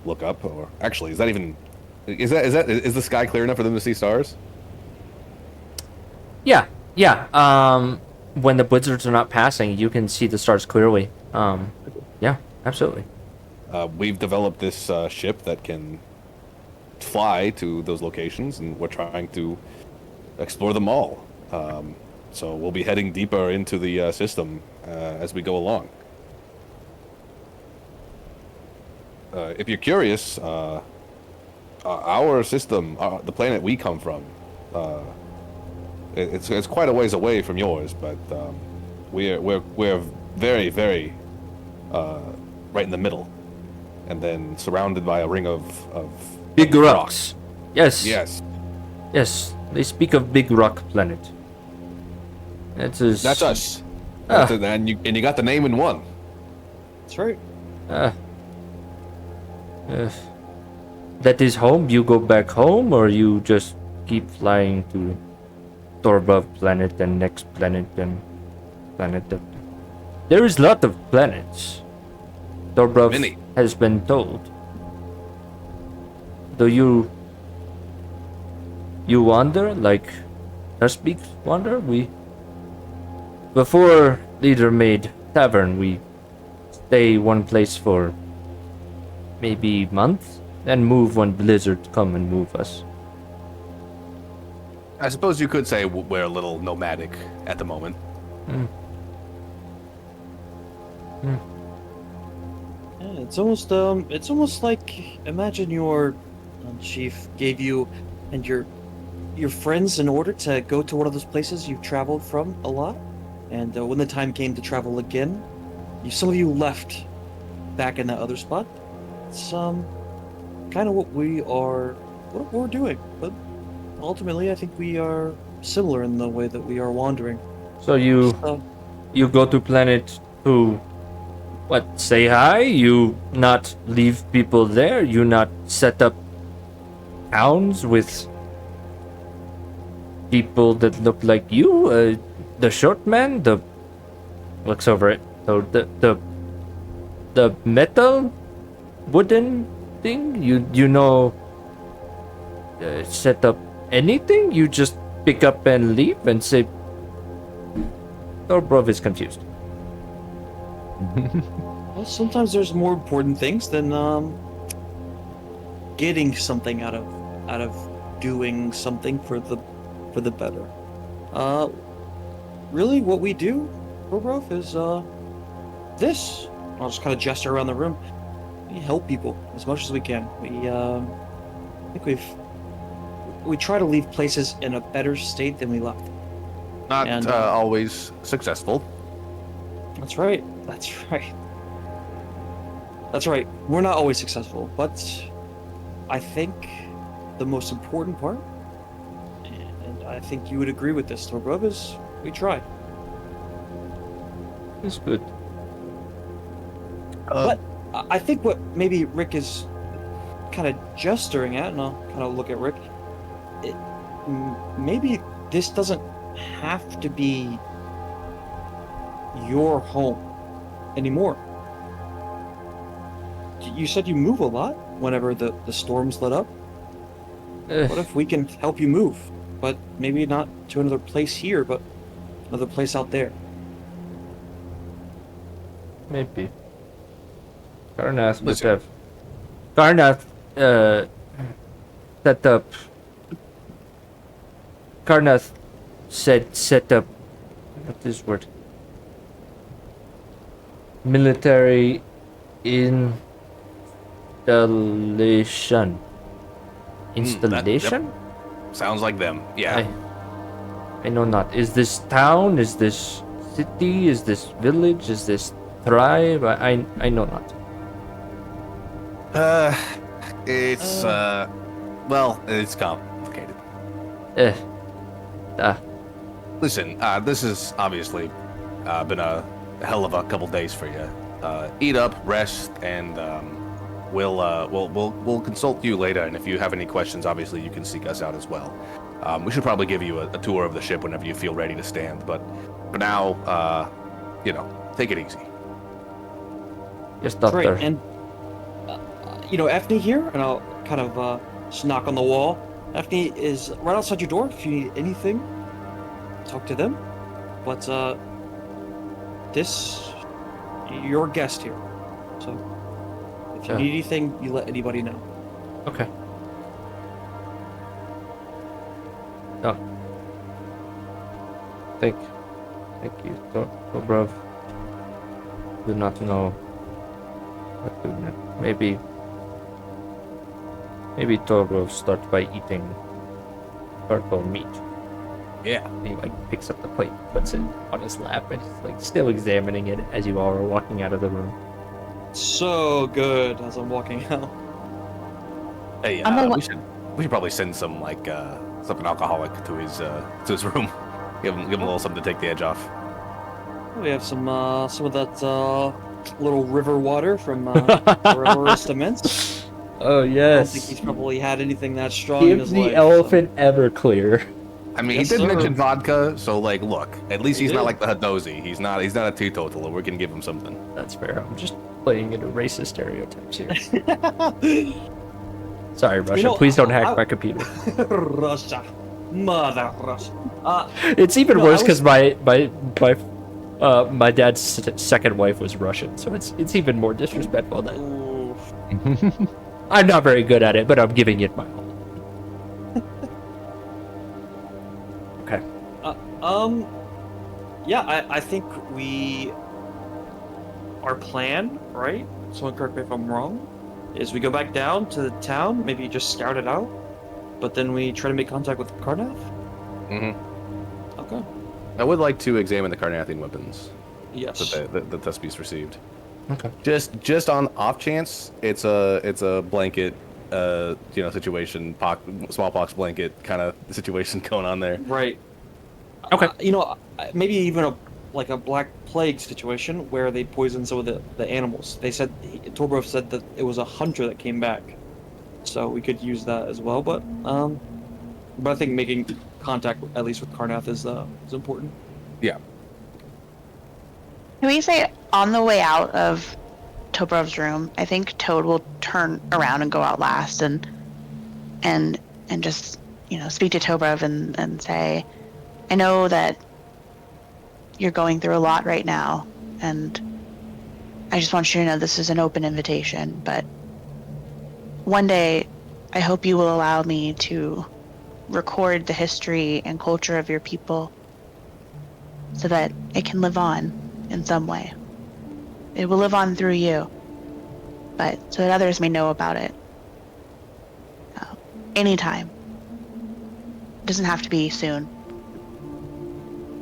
look up. Or actually, is the sky clear enough for them to see stars? Yeah. When the blizzards are not passing, you can see the stars clearly. Yeah, absolutely. We've developed this ship that can fly to those locations, and we're trying to explore them all. So we'll be heading deeper into the system as we go along. If you're curious, our system, the planet we come from, it's quite a ways away from yours, but we're very, very right in the middle, and then surrounded by a ring of Big rocks. Yes. Yes. Yes. They speak of Big Rock Planet. That's us. That's us. Ah. And you got the name in one. That's right. Uh, that is home? You go back home, or you just keep flying to Torbov planet and next planet and planet? There is a lot of planets. Torbov Many. has been told. Do you wander like Nursebeaks wander? Before Leader made tavern, we stay one place for maybe months, then move when blizzards come and move us. I suppose you could say we're a little nomadic at the moment. Yeah, it's almost like, imagine your chief gave you and your friends an order to go to one of those places you've traveled from a lot, and when the time came to travel again, some of you left back in that other spot. It's kind of what we're doing, but ultimately I think we are similar in the way that we are wandering. So you go to planet to say hi? You not leave people there? You not set up towns with people that look like you? The short man, looks over it. So the metal wooden thing, you know, set up anything? You just pick up and leave and say, Dobrov is confused. Well, sometimes there's more important things than getting something out of doing something for the better. Really, what we do, Dobrov, is this. I'll just kind of gesture around the room. We help people as much as we can. I think we try to leave places in a better state than we left. Not always successful. That's right. We're not always successful, but I think the most important part, and I think you would agree with this, Dobrov, is we try. It's good. But I think what maybe Rick is kind of gesturing at, and I'll kind of look at Rick, maybe this doesn't have to be your home anymore. You said you move a lot whenever the storms let up. What if we can help you move? But maybe not to another place here, but another place out there. Maybe. Karnath must have. Karnath set up. Karnath said set up. What's this word? Military installation. Installation? Yep. Sounds like them. Yeah. I know not. Is this town? Is this city? Is this village? Is this tribe? I know not. It's well, it's complicated. Listen, this has obviously been a hell of a couple days for you. Eat up, rest, and we'll consult you later. And if you have any questions, obviously you can seek us out as well. We should probably give you a tour of the ship whenever you feel ready to stand. But for now, take it easy. Just up there. And Ethne here, and I'll kind of just knock on the wall. Ethne is right outside your door. If you need anything, talk to them. But you're a guest here, so if you need anything, you let anybody know. Okay. Oh. Thank you, Dobrov. Do not know what to do. Maybe Dobrov starts by eating purple meat. Yeah. He picks up the plate, puts it on his lap, and is still examining it as you all are walking out of the room. So good as I'm walking out. Hey, we should probably send some something alcoholic to his room. Give him a little something to take the edge off. We have some of that little river water from wherever it's immense. Oh I don't think yes. he's probably had anything that strong in Give his the life. elephant Everclear. I mean, Yes, he did sir. mention vodka, so like, look, at least He he's not did. like the Hadozi. He's not a teetotaler. We can give him something. That's fair. I'm just playing into racist stereotypes here. Sorry, Russia. know, Please don't hack I- my computer. Russia, mother Russia. It's even No, worse I because my dad's second wife was Russian, so it's even more disrespectful. That Oof. I'm not very good at it, but I'm giving it my all. Okay. Yeah, I think our plan, right? Someone correct me if I'm wrong, is we go back down to the town, maybe just scout it out, but then we try to make contact with Karnath? Mm-hmm. Okay. I would like to examine the Carnathian weapons Yes. that the Thespies received. Okay. Just on off chance, it's a blanket, situation, smallpox blanket kind of situation going on there. Right. Okay. Maybe even a black plague situation where they poisoned some of the animals. They said Torbrov said that it was a hunter that came back, so we could use that as well. But I think making contact at least with Karnath is important. Yeah. Can we say on the way out of Tobrov's room, I think Toad will turn around and go out last and just, speak to Tobrov and say, I know that you're going through a lot right now, and I just want you to know this is an open invitation, but one day I hope you will allow me to record the history and culture of your people so that it can live on in some way. It will live on through you, but so that others may know about it. Anytime. It doesn't have to be soon.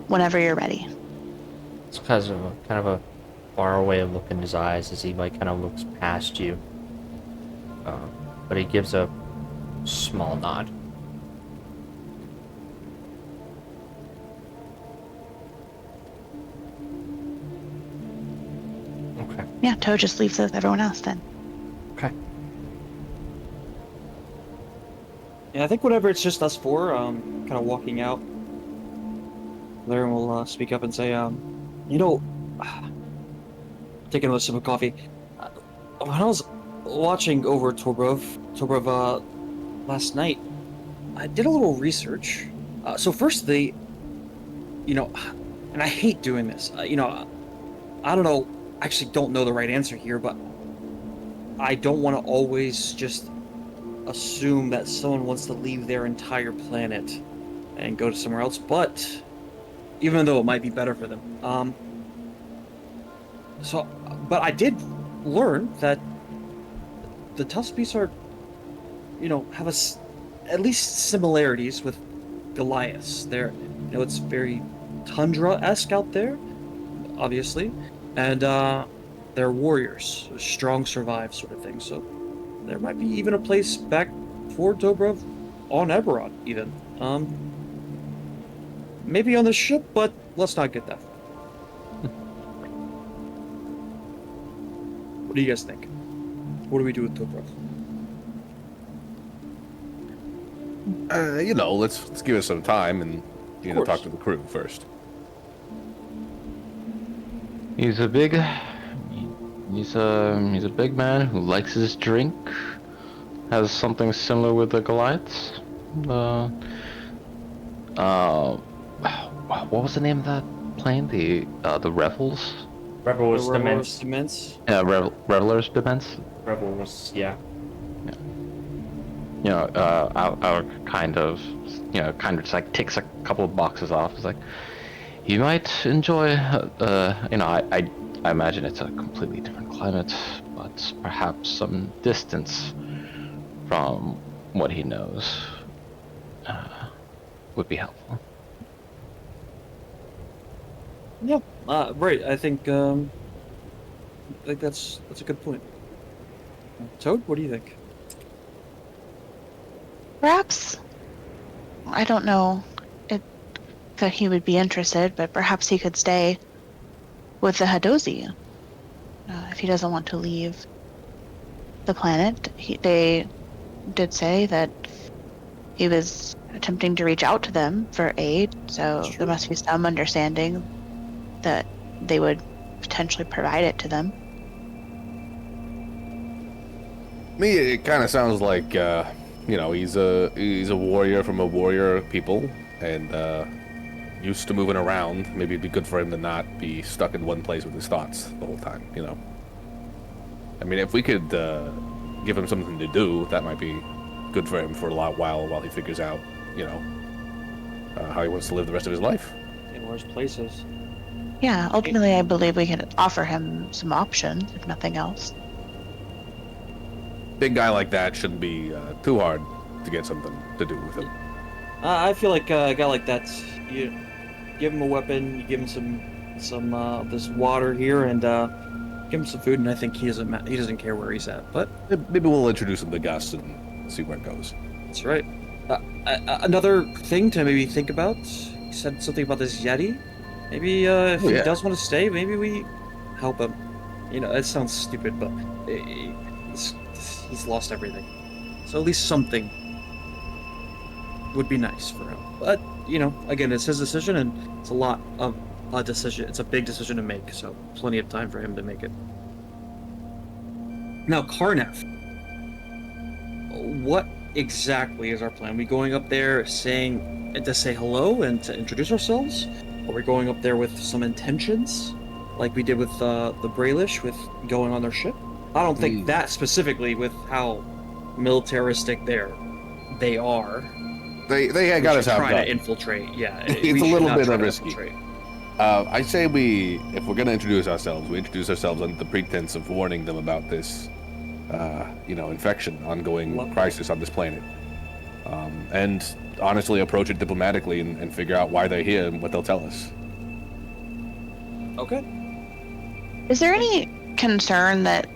Whenever you're ready. It's kind of a faraway look in his eyes as he kind of looks past you, but he gives a small nod. Okay. Yeah, Toad just leaves with everyone else then. Okay. Yeah, I think whenever it's just us four, kind of walking out, Laren will speak up and say, taking a sip of coffee. When I was watching over Torbrov last night, I did a little research. So firstly, and I hate doing this. I don't know. Actually, don't know the right answer here, but I don't want to always just assume that someone wants to leave their entire planet and go to somewhere else. But even though it might be better for them, but I did learn that the Tuspies are, have at least similarities with Goliaths. They're, it's very tundra-esque out there, obviously, and they're warriors, strong survive sort of thing. So there might be even a place back for Dobrov on Eberron, even. Maybe on the ship, but let's not get that far. What do you guys think? What do we do with Dobrov? Let's give it some time and course. talk to the crew first. He's a big man who likes his drink. Has something similar with the Goliaths. What was the name of that plane? The Revels. Rebels Demence. Immense. Yeah, Revelers Defense. Rebels, yeah. Our kind of just like ticks a couple of boxes off. It's like, you might enjoy, I imagine it's a completely different climate, but perhaps some distance from what he knows would be helpful. Yeah, right. I think that's a good point. Toad, what do you think? Perhaps, I don't know. that he would be interested, but perhaps he could stay with the Hadozi if he doesn't want to leave the planet. They did say that he was attempting to reach out to them for aid, so there must be some understanding that they would potentially provide it to them. Me, it kind of sounds like, he's a warrior from a warrior people, and used to moving around. Maybe it'd be good for him to not be stuck in one place with his thoughts the whole time, I mean, if we could give him something to do, that might be good for him for a while he figures out, how he wants to live the rest of his life. In worse places. Yeah, ultimately I believe we could offer him some options, if nothing else. Big guy like that shouldn't be too hard to get something to do with him. I feel like a guy like that, you give him a weapon, you give him some this water here, and give him some food, and I think he doesn't care where he's at. But Maybe we'll introduce him to Gus and see where it goes. that's right. Another thing to maybe think about. You said something about this Yeti. Maybe if he does want to stay, maybe we help him. It sounds stupid, but he's lost everything. So at least something would be nice for him. But again, it's his decision, and it's a lot of a decision. It's a big decision to make, so plenty of time for him to make it. Now, Karnef. What exactly is our plan? We going up there to say hello and to introduce ourselves? Are we going up there with some intentions, like we did with the Brailish, with going on their ship? I don't think that specifically with how militaristic they are. They got us trying outdone. to infiltrate. Yeah, It's a little bit risky. I say if we're going to introduce ourselves, we introduce ourselves under the pretense of warning them about this, infection, ongoing crisis on this planet. And honestly approach it diplomatically and figure out why they're here and what they'll tell us. Okay. Is there any concern that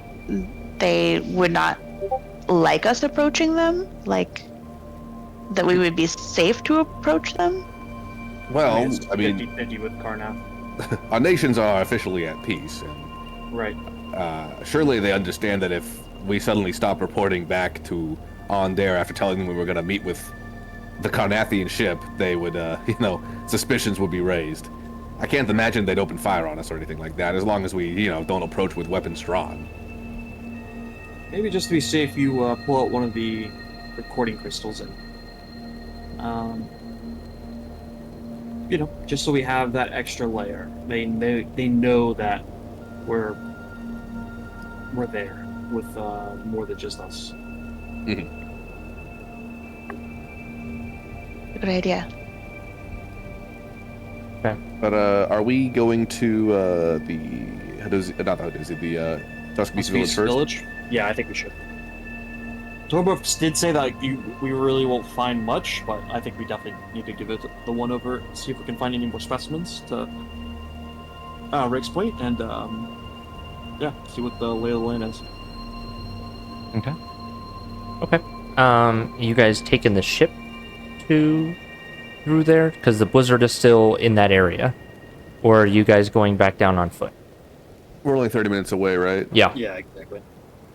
they would not like us approaching them? Like, that we would be safe to approach them? Well, it's I mean, 50-50 with Karnaf. our nations are officially at peace, and Right. surely they understand that if we suddenly stop reporting back to On Dare after telling them we were going to meet with the Carnathian ship, they would, suspicions would be raised. I can't imagine they'd open fire on us or anything like that, as long as we, don't approach with weapons drawn. Maybe just to be safe, you pull out one of the recording crystals and, just so we have that extra layer. They know that we're there with more than just us. Mm-hmm. Good idea. Okay. But are we going to the Tuskbeast Village first? Yeah, I think we should. Torbuff did say that we really won't find much, but I think we definitely need to give it the one over, see if we can find any more specimens to Rick's point, and see what the lay of the land is. Okay. You guys taking the ship through there? Because the blizzard is still in that area. Or are you guys going back down on foot? We're only 30 minutes away, right? Yeah. Yeah, exactly.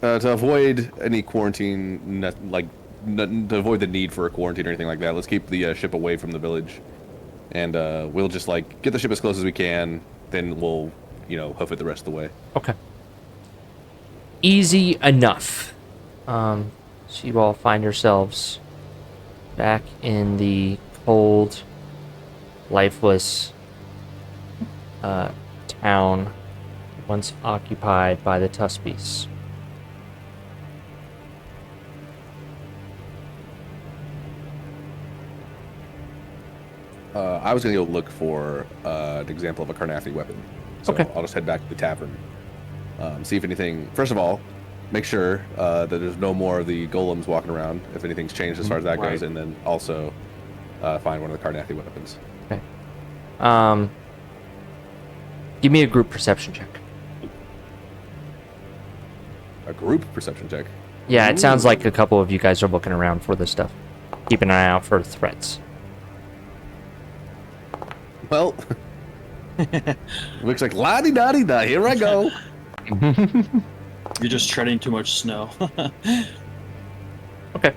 To avoid any quarantine, to avoid the need for a quarantine or anything like that, let's keep the ship away from the village. And we'll just, get the ship as close as we can, then we'll, hoof it the rest of the way. Okay. Easy enough. So you all find yourselves back in the cold, lifeless town once occupied by the Tuspies. I was going to go look for an example of a Carnathi weapon. So Okay. I'll just head back to the tavern. See if anything... First of all, make sure that there's no more of the golems walking around, if anything's changed as far as that goes, and then also find one of the Carnathi weapons. Okay. Give me a group perception check. A group perception check? Yeah, it sounds like a couple of you guys are looking around for this stuff. Keep an eye out for threats. Well, looks like la-di-da-di-da. Here I go. You're just treading too much snow. Okay.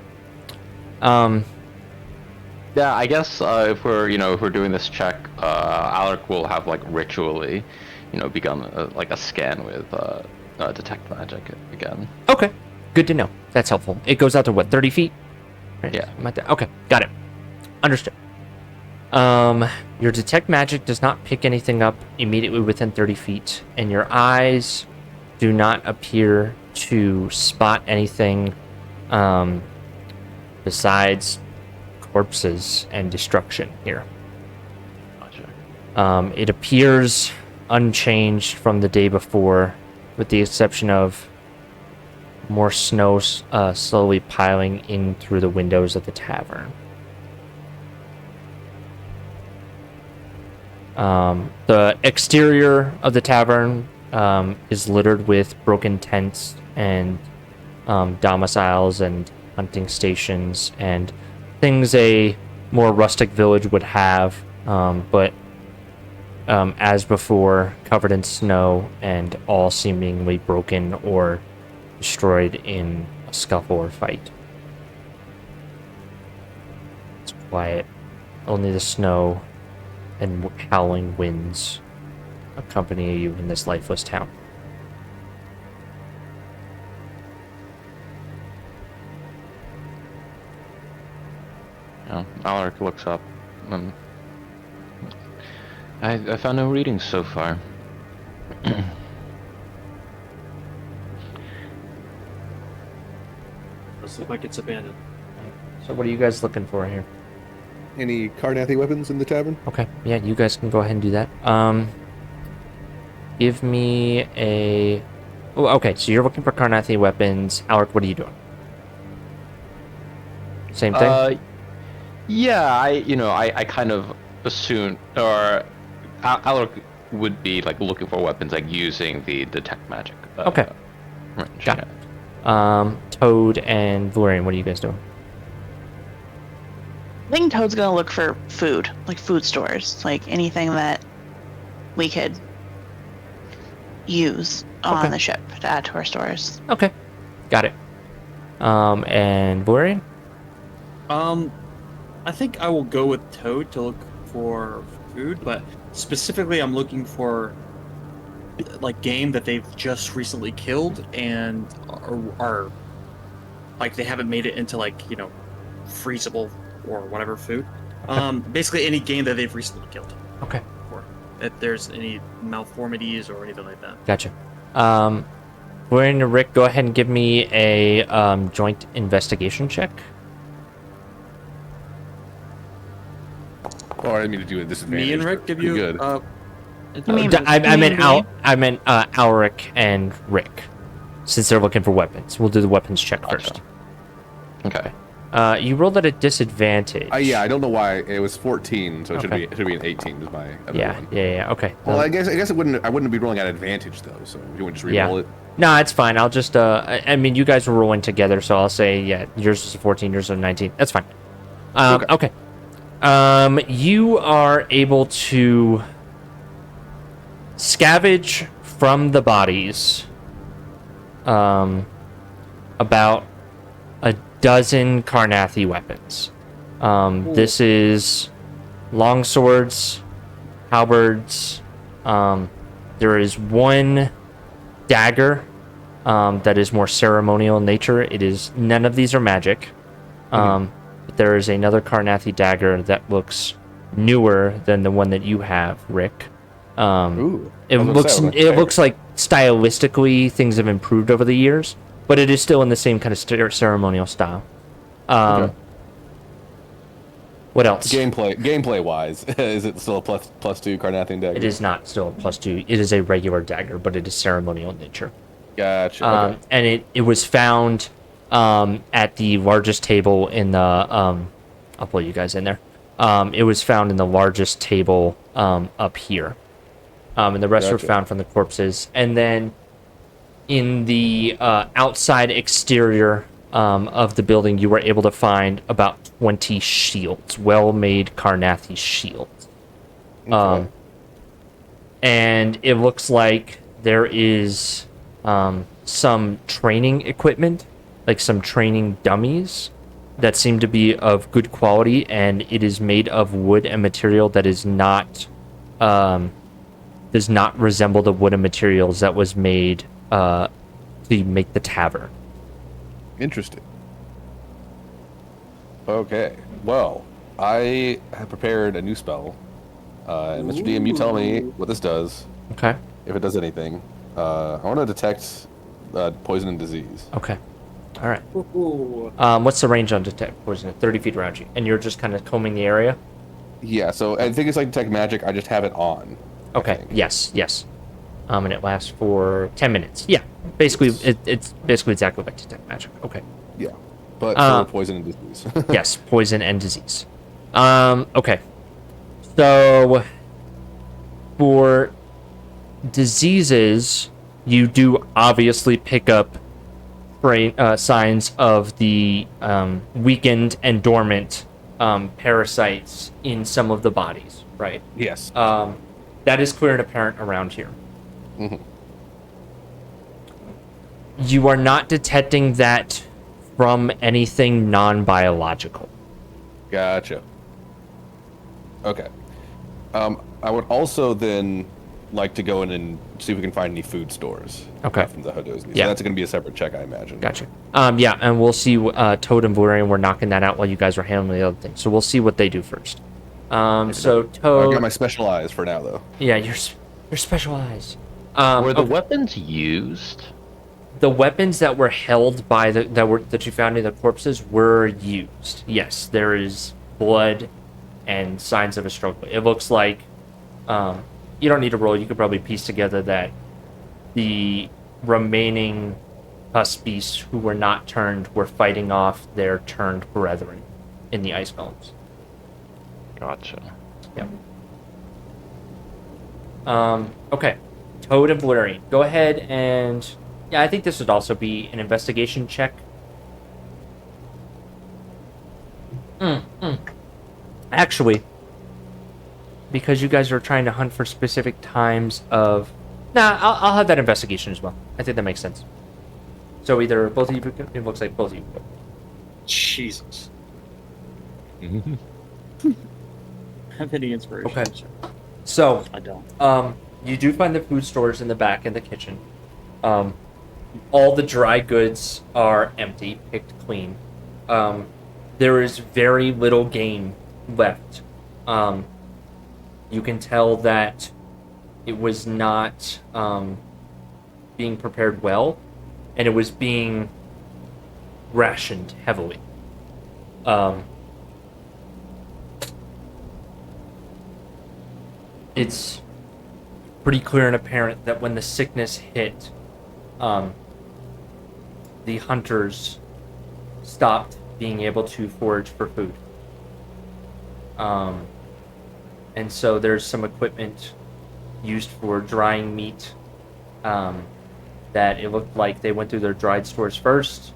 Yeah, I guess if we're doing this check, Alec will have like ritually, begun like a scan with detect magic again. Okay. Good to know. That's helpful. It goes out to what, 30 feet? Right. Yeah. Okay. Got it. Understood. Your detect magic does not pick anything up immediately within 30 feet, and your eyes do not appear to spot anything besides corpses and destruction here. Gotcha. It appears unchanged from the day before, with the exception of more snow slowly piling in through the windows of the tavern. The exterior of the tavern is littered with broken tents and domiciles and hunting stations and things a more rustic village would have, but as before, covered in snow and all seemingly broken or destroyed in a scuffle or fight. It's quiet. Only the snow and howling winds accompany you in this lifeless town. Yeah, Alaric looks up. I found no readings so far. Looks like it's abandoned. So what are you guys looking for here? Any Carnathy weapons in the tavern? Okay, yeah, you guys can go ahead and do that. Give me a... Oh, okay, so you're looking for Carnathy weapons. Alaric, what are you doing? Same thing? Yeah, I kind of assumed, or Alaric would be like looking for weapons, like using the detect magic. Okay. Range, Got it. Toad and Valerian, what are you guys doing? I think Toad's gonna look for food, like food stores, like anything that we could use on Okay. the ship to add to our stores. Okay, got it. And Valerian? I think I will go with Toad to look for food, but specifically I'm looking for like game that they've just recently killed and are like they haven't made it into like, freezable or whatever food. Okay. Basically any game that they've recently killed. Okay, Or if there's any malformities or anything like that. gotcha. Valerian and Rick, go ahead and give me a joint investigation check. Oh, I didn't mean to do a disadvantage. Me and Rick but give pretty you good. I mean, I meant me? Alaric and Rick, since they're looking for weapons. We'll do the weapons check first. Okay. You rolled at a disadvantage. Yeah, I don't know why it was 14, so it Okay. should be an 18. Is my other Yeah, one. yeah. Okay. Well, I guess I wouldn't be rolling at advantage though. So if you want to just Yeah. re-roll it. No, it's fine. I'll just I mean, you guys were rolling together, so I'll say yours is a 14, yours is a 19. That's fine. Okay. You are able to scavenge from the bodies about a dozen Carnathy weapons. This is long swords, halberds. There is one dagger that is more ceremonial in nature. None of these are magic. But there is another Carnathy dagger that looks newer than the one that you have, Rick. Ooh. It I was gonna say, looks it looks like stylistically things have improved over the years, but it is still in the same kind of ceremonial style. Okay. What else? Gameplay wise, is it still a plus 2 Carnathian dagger? It is not still a +2. It is a regular dagger, but it is ceremonial in nature. Gotcha. Okay. And it was found at the largest table in the I'll pull you guys in there. It was found in the largest table up here. And the rest were Gotcha. found from the corpses. And then in the outside exterior of the building, you were able to find about 20 shields, well-made Carnathy shields. Um, and it looks like there is some training equipment, like some training dummies that seem to be of good quality, and it is made of wood and material that is not does not resemble the wooden materials that was made to make the tavern. Interesting. Okay. Well, I have prepared a new spell. And Mr. DM, you tell me what this does. Okay. If it does anything. I want to detect poison and disease. Okay. All right. Ooh. What's the range on detect poison? 30 feet around you, and you're just kind of combing the area. Yeah. So I think it's like detect magic. I just have it on. Okay. Yes. Yes. And it lasts for 10 minutes. Yeah. Basically, it's basically exactly like detect magic. Okay. Yeah. But for poison and disease. Yes, poison and disease. Okay. So for diseases, you do obviously pick up signs of the weakened and dormant parasites in some of the bodies, right? Yes. That is clear and apparent around here. Mm-hmm. You are not detecting that from anything non-biological. Gotcha. Okay. I would also then like to go in and see if we can find any food stores. Okay. From the Hadozni. So Yeah. that's going to be a separate check, I imagine. Gotcha. Yeah, and we'll see. Toad and Valerian were knocking that out while you guys were handling the other thing. So we'll see what they do first. So I've Toad. got my special eyes for now, though. Yeah, you're specialized. Were the Okay. weapons used? The weapons that were held by that you found in the corpses were used. Yes, there is blood and signs of a struggle. It looks like you don't need to roll. You could probably piece together that the remaining husk beasts who were not turned were fighting off their turned brethren in the ice golems. Gotcha. Yep. Okay. Toad and Valerian. Go ahead and... Yeah, I think this would also be an investigation check. Actually, because you guys are trying to hunt for specific times of... Nah, I'll have that investigation as well. I think that makes sense. So either both of you... It looks like both of you. Jesus. Have any inspiration? Okay. So... I don't. You do find the food stores in the back in the kitchen. All the dry goods are empty, picked clean. There is very little game left. You can tell that it was not being prepared well, and it was being rationed heavily. It's pretty clear and apparent that when the sickness hit, the hunters stopped being able to forage for food. And so there's some equipment used for drying meat that it looked like they went through their dried stores first.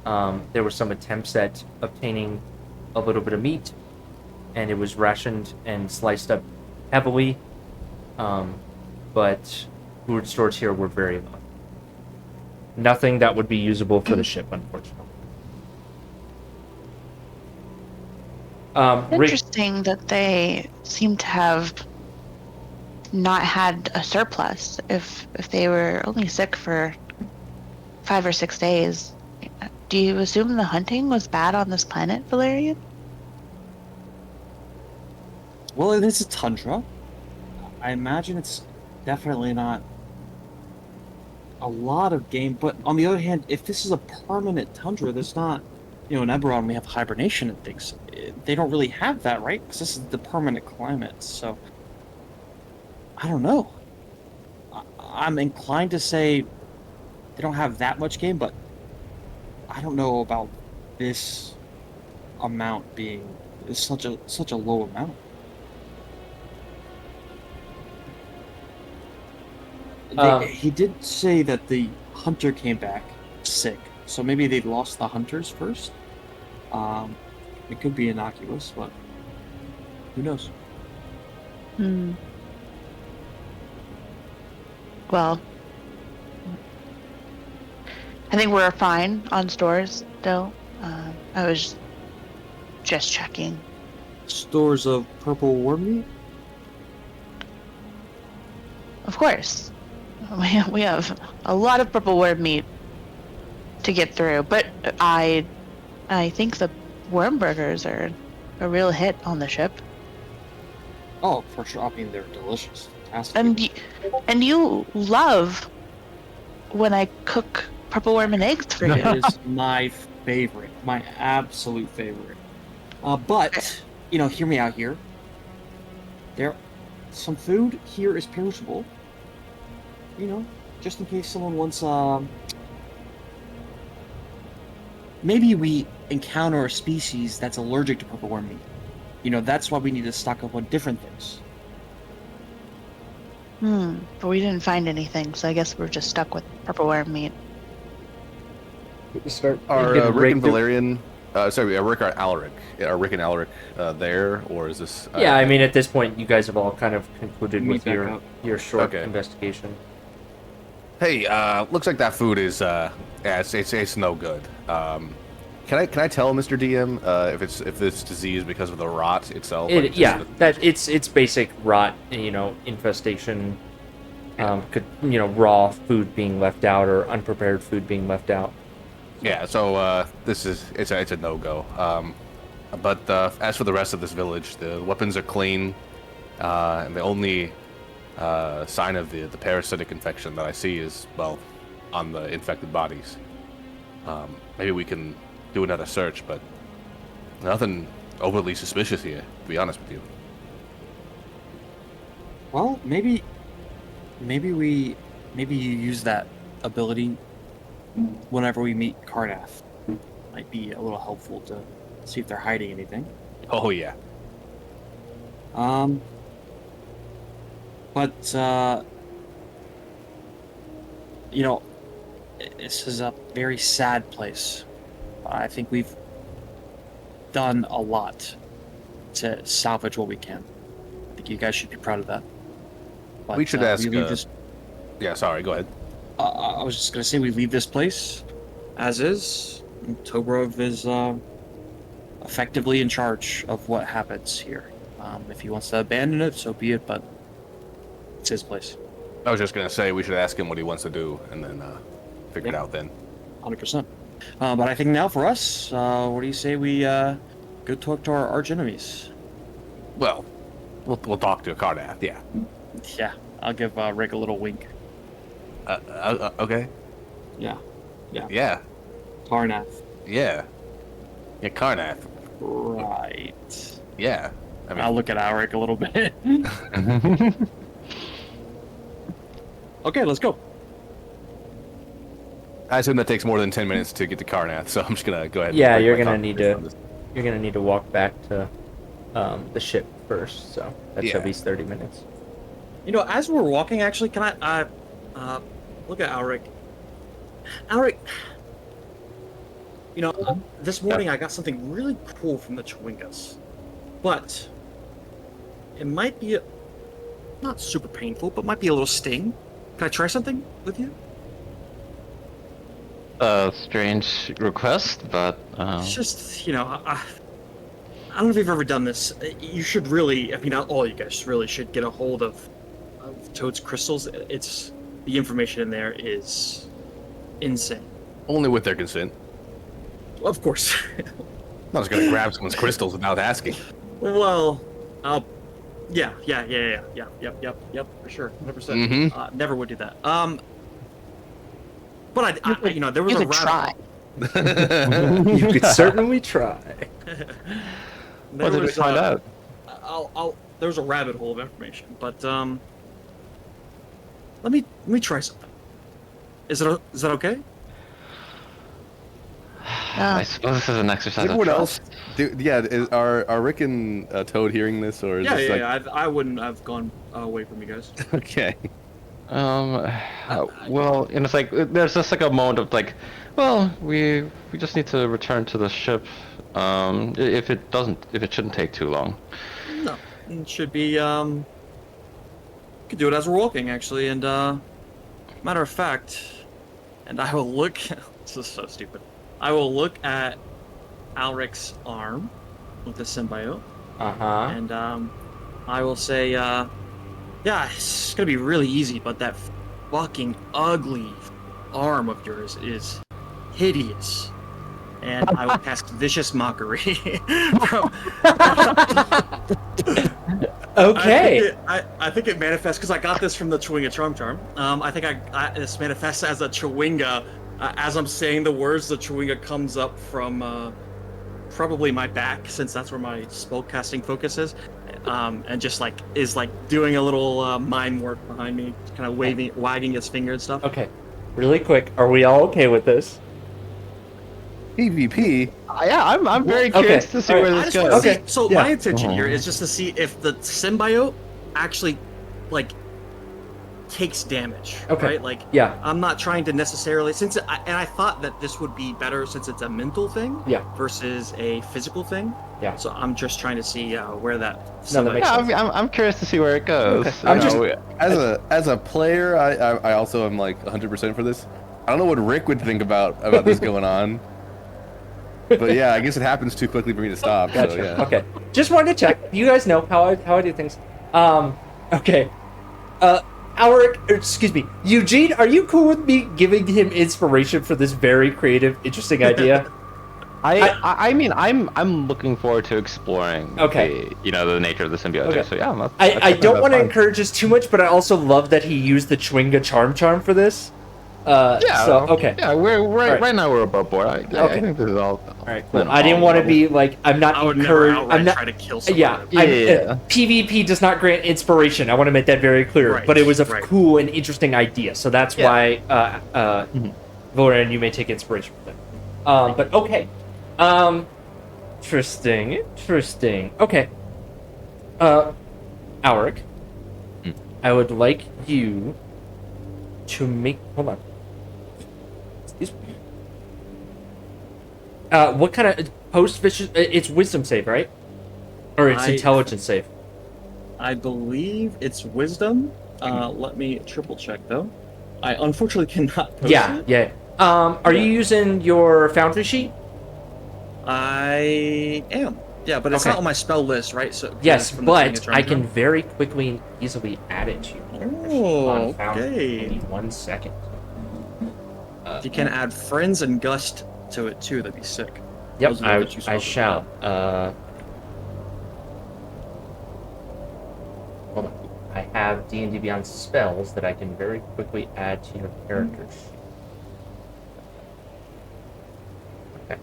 There were some attempts at obtaining a little bit of meat, and it was rationed and sliced up heavily. But food stores here were very low. Nothing that would be usable for the ship, unfortunately. Interesting that they seem to have not had a surplus if they were only sick for 5 or 6 days. Do you assume the hunting was bad on this planet, Valerian? Well, it is a tundra. I imagine it's definitely not a lot of game, but on the other hand, if this is a permanent tundra, there's not, in Eberron we have hibernation and things. They don't really have that, right? Because this is the permanent climate, so I don't know. I'm inclined to say they don't have that much game, but I don't know about this amount being such a low amount. He did say that the hunter came back sick, so maybe they lost the hunters first. It could be innocuous, but who knows? Hmm. Well, I think we're fine on stores still. I was just checking. Stores of purple worm meat? Of course, we have a lot of purple worm meat to get through, but I think the worm burgers are a real hit on the ship. Oh, for sure. I mean, they're delicious. Fantastic. And you love when I cook purple worm and eggs for you. It is my favorite. My absolute favorite. But, hear me out here. Some food here is perishable. Just in case someone wants, maybe we encounter a species that's allergic to purple worm meat. That's why we need to stock up on different things. But we didn't find anything, so I guess we're just stuck with purple worm meat. Are Rick and Valerian, Rick or Alaric? Are Rick and Alaric there, or is this? Yeah, I mean, at this point, you guys have all kind of concluded Meet with back your up. short Okay. investigation. Hey, looks like that food is it's no good. Can I tell Mr. DM if this disease because of the rot itself? Like, It's basic rot, infestation. Raw food being left out or unprepared food being left out. Yeah, so it's a no-go. But as for the rest of this village, the weapons are clean, and the only sign of the parasitic infection that I see is, well, on the infected bodies. Maybe we can do another search, but nothing overly suspicious here, to be honest with you. Well, maybe you use that ability whenever we meet Cardath. Might be a little helpful to see if they're hiding anything. Oh, yeah. But this is a very sad place. I think we've done a lot to salvage what we can. I think you guys should be proud of that. But, We should ask, leave this. Yeah, sorry, go ahead. I was just gonna say we leave this place as is. And Tobrov is effectively in charge of what happens here. If he wants to abandon it, so be it. But it's his place. I was just going to say we should ask him what he wants to do, and then figure it out then. 100%. But I think now for us, what do you say we go talk to our arch enemies? Well, we'll talk to Cardath, yeah. Yeah, I'll give Rick a little wink. Okay. Yeah, Yeah. Karnath. Yeah. Yeah, Carnath. Right. Yeah. I mean, I'll look at Alric a little bit. Okay, let's go. I assume that takes more than 10 minutes to get to Carnath, so I'm just gonna go ahead. Yeah, break you're my gonna need concentration to on this. you're gonna need to walk back to the ship first. So that's Yeah. at least 30 minutes. As we're walking, actually, can I look at Alric? Alric, this morning I got something really cool from the Chewingas, but it might be not super painful, but might be a little sting. Can I try something with you? Strange request, but It's just, I don't know if you've ever done this. You should really, not all you guys really should get a hold of Toad's crystals. The information in there is insane. Only with their consent. Of course. I'm not just gonna grab someone's crystals without asking. Well, yeah, for sure, 100%. Never would do that. But I there was You a could rabbit. try. You could certainly try. what did we find out? There was a rabbit hole of information, but let me try something. Is that okay? I suppose this is an exercise Is of everyone else? trust. Are Rick and Toad hearing this, or is Yeah, this I wouldn't have gone away from you guys. Okay. Well, and it's like there's just like a moment of like, well, we just need to return to the ship. If it shouldn't take too long. No, it should be could do it as we're walking, actually. And matter of fact, and I will look. This is so stupid. I will look at Alric's arm with the symbiote, and I will say, yeah, it's gonna be really easy, but that fucking ugly arm of yours is hideous. And I will cast Vicious Mockery. Okay. I think it manifests because I got this from the Chewinga Charm. I think this manifests as a Chewinga. As I'm saying the words, the Chewinga comes up from probably my back, since that's where my spellcasting focus is, and just is doing a little mime work behind me, kind of wagging his finger and stuff. Okay. Really quick, are we all okay with this? PvP. Yeah, I'm very curious to see where I this just want goes. to Okay. see. So Yeah. my intention here is just to see if the symbiote actually takes damage. Okay. Right? Yeah. I'm not trying to necessarily I thought that this would be better since it's a mental thing. Yeah. Versus a physical thing. Yeah. So I'm just trying to see where that. No, that makes Yeah, sense. I'm curious to see where it goes. Okay. I'm just- As a player, I also am 100% for this. I don't know what Rick would think about this going on. But yeah, I guess it happens too quickly for me to stop. Gotcha. So yeah. Okay. Just wanted to check. You guys know how I do things. Okay. Excuse me. Eugene, are you cool with me giving him inspiration for this very creative, interesting idea? I mean, I'm looking forward to exploring. Okay. The nature of the symbiote. Okay. So yeah, I don't want to fine. encourage this too much, but I also love that he used the Chewinga Charm for this. Yeah. So, okay. Yeah, we're Right. right now we're above board. I Okay. think this is all. All right. Cool. I didn't want to be I'm not I would never encouraged. outright I'm not. try to kill someone. Yeah. Yeah. PvP does not grant inspiration. I want to make that very clear. Right, But it was a right. cool and interesting idea, so that's why Voran, you may take inspiration from it. But okay. Interesting. Okay. Alric, I would like you to make. Hold on. Excuse me. What kind of post-vicious? It's wisdom save, right? Or it's intelligence save. I believe it's wisdom. Let me triple check though. I unfortunately cannot post it. Yeah. Are you using your foundry sheet? I am. Yeah, but it's Okay. not on my spell list, right? So Yes, from the but Chewinga Charm I can Charm? very quickly and easily add it to your character sheet Oh, on foundry. okay. Give me 1 second. If you can add friends and gust to it too, that'd be sick. Yep, Those are the other two I spells. shall. Hold on. I have D&D Beyond spells that I can very quickly add to your characters. Okay.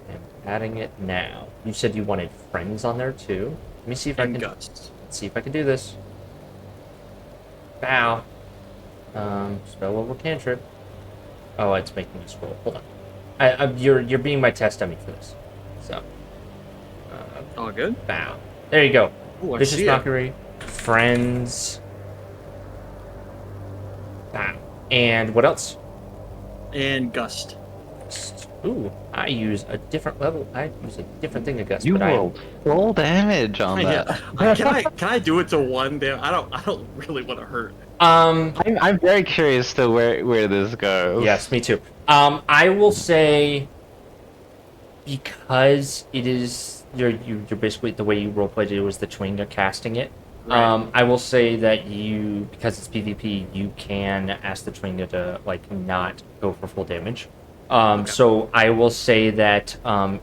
I'm adding it now. You said you wanted friends on there too. Let me see if I And can. gust. Let's see if I can do this. Bow. Spell level cantrip. Oh, it's making me scroll. Hold on. You're being my test dummy for this. So. All good. Bow. There you go. Ooh, I Vicious see it. Mockery. Friends. Bow. And what else? And gust. Ooh, I use a different level. I use a different thing to gust. You but I rolled full damage on that. Can I do it to one? Damn, I don't really want to hurt. I'm very curious to where this goes. Yes, me too. I will say, because it is you're basically the way you roleplayed it was the Chewinga casting it. Right. I will say that because it's PvP, you can ask the Chewinga to not go for full damage. So I will say that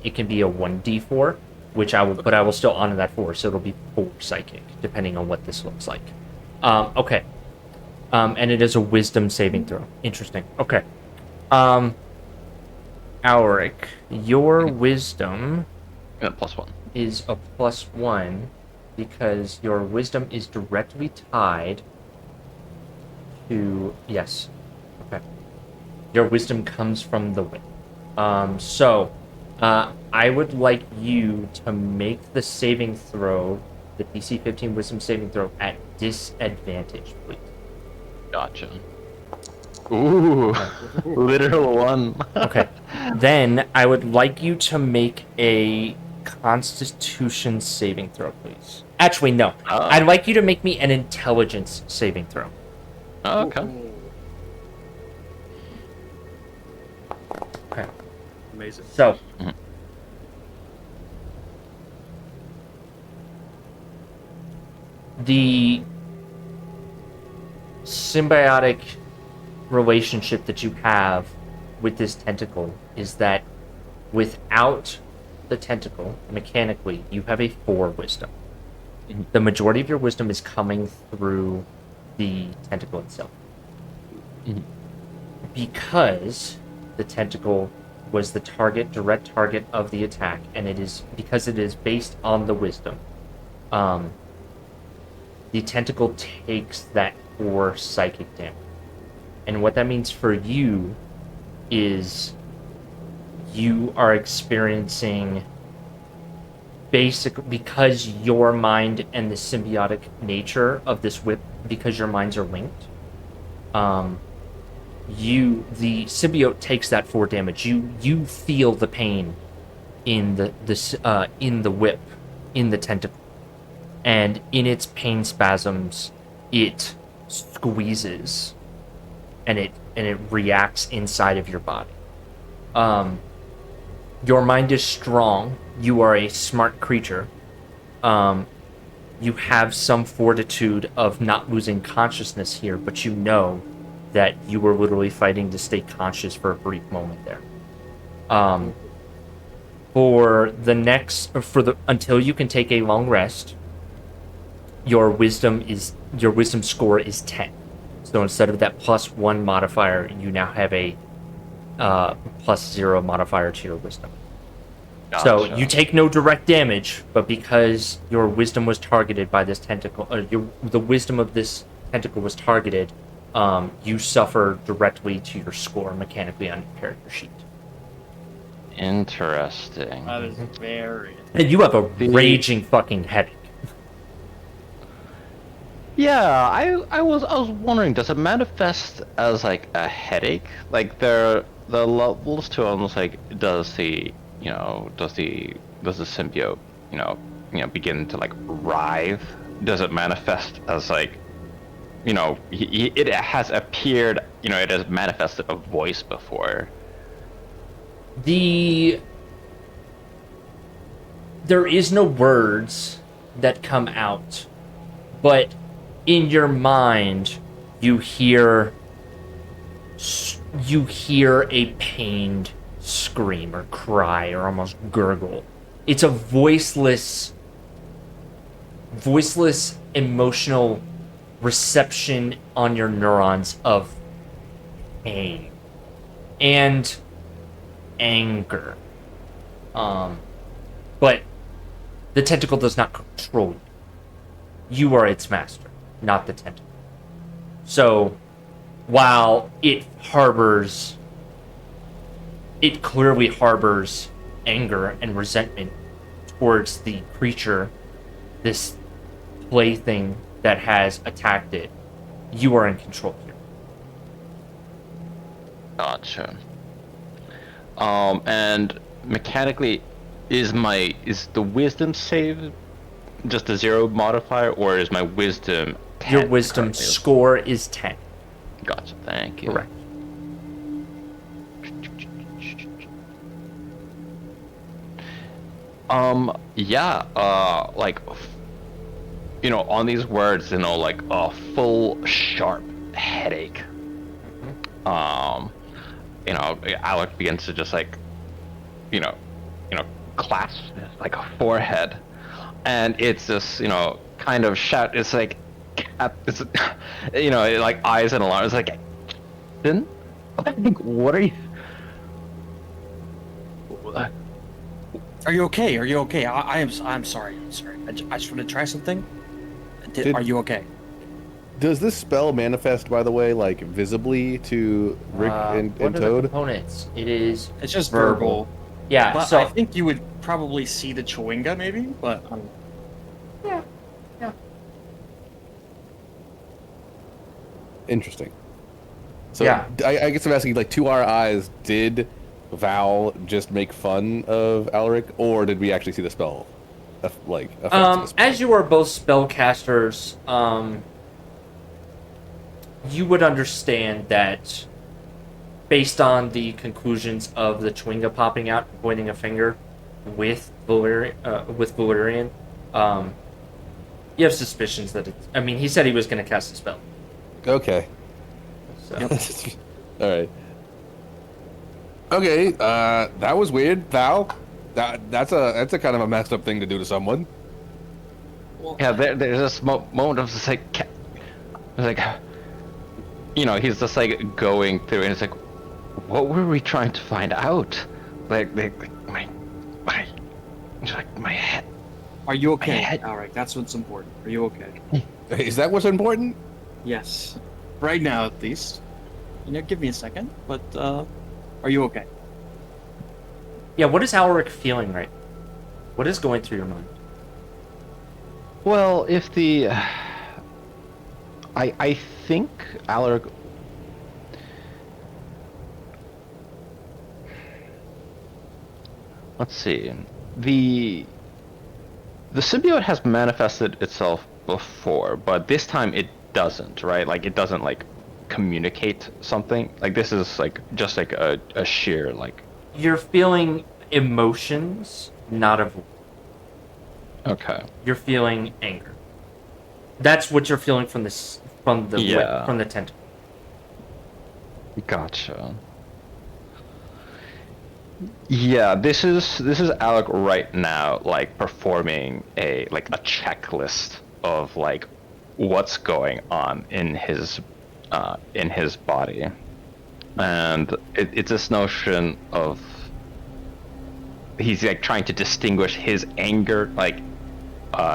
it can be a 1d4, which but I will still honor that 4, so it'll be 4 psychic, depending on what this looks like. Okay. And it is a wisdom saving throw. Interesting. Okay. Alric, your wisdom Yeah, +1. is a +1 because your wisdom is directly tied to... Yes. Okay. Your wisdom comes from the wind. So, I would like you to make the saving throw, the DC 15 wisdom saving throw, at disadvantage, please. Gotcha. Ooh, literal 1. Okay. Then I would like you to make a Constitution saving throw, please. Actually, no. Oh. I'd like you to make me an intelligence saving throw. Oh, okay. Okay. Amazing. So, Mhm. the symbiotic relationship that you have with this tentacle is that without the tentacle, mechanically, you have a 4 wisdom. Mhm. The majority of your wisdom is coming through the tentacle itself. Mhm. Because the tentacle was the direct target of the attack, and because it is based on the wisdom, the tentacle takes that 4 psychic damage. And what that means for you is you are experiencing because your mind and the symbiotic nature of this whip, because your minds are linked, the symbiote takes that 4 damage. You feel the pain in the whip, in the tentacle, and in its pain spasms, it squeezes, and it reacts inside of your body. Your mind is strong. You are a smart creature. You have some fortitude of not losing consciousness here, but you know that you were literally fighting to stay conscious for a brief moment there. Until you can take a long rest, your wisdom score is 10. So instead of that +1 modifier, you now have a +0 modifier to your wisdom. So Gotcha. you take no direct damage, but because your wisdom was targeted by this tentacle, the wisdom of this tentacle was targeted, you suffer directly to your score mechanically on your character sheet. Interesting. That is very. And you have a The- raging fucking headache. Yeah, I was wondering, does it manifest as like a headache? Like the levels to almost like does the symbiote begin to like writhe? Does it manifest as like it has appeared, it has manifested a voice before? There is no words that come out, but in your mind, you hear a pained scream or cry or almost gurgle. It's a voiceless emotional reception on your neurons of pain and anger. But the tentacle does not control you. You are its master, not the tentacle. So, while it clearly harbors anger and resentment towards the creature, this plaything that has attacked it, you are in control here. Gotcha. And mechanically, is the wisdom save just a 0 modifier, or is my wisdom 10 Your wisdom currently? score is 10. Gotcha, thank you. Correct. Yeah, like, on these words, like a full sharp headache. Alec begins to just like, clasp like a forehead, and it's this, kind of shout. It's like, it's, like eyes in alarm. It's like, then, what are you? Are you okay? Are you okay? I'm sorry. I'm sorry. I just want to try something. Are you okay? Does this spell manifest, by the way, like visibly to Rick and what are the Toad? components? It is It's just verbal. verbal. Yeah, But so I think you would probably see the chewinga, maybe. But yeah. Interesting. So Yeah. I guess I'm asking, like, to our eyes, did Val just make fun of Alaric, or did we actually see the spell? Effects of the spell? As you are both spellcasters, you would understand that based on the conclusions of the Chwinga popping out, pointing a finger with Valerian, you have suspicions that it's... I mean, he said he was going to cast a spell. Okay. So. All right. Okay, that was weird, Val. That's a kind of a messed up thing to do to someone. Yeah, there's this moment of just like, you know, he's just like going through, and it's like, what were we trying to find out? Like my head. Are you okay? My head. All right, that's what's important. Are you okay? Is that what's important? Yes. Right now, at least. You know, give me a second. But are you okay? Yeah, what is Alaric feeling right now? What is going through your mind? Well, if the, I think Alaric. Let's see. The symbiote has manifested itself before, but this time it doesn't, right? Like it doesn't like communicate something. Like this is like just like a sheer like. You're feeling emotions, not of... Okay. You're feeling anger. That's what you're feeling from this, from the tentacle. Gotcha. Yeah, this is Alec right now, like performing a checklist of like what's going on in his body, and it's this notion of he's like trying to distinguish his anger, like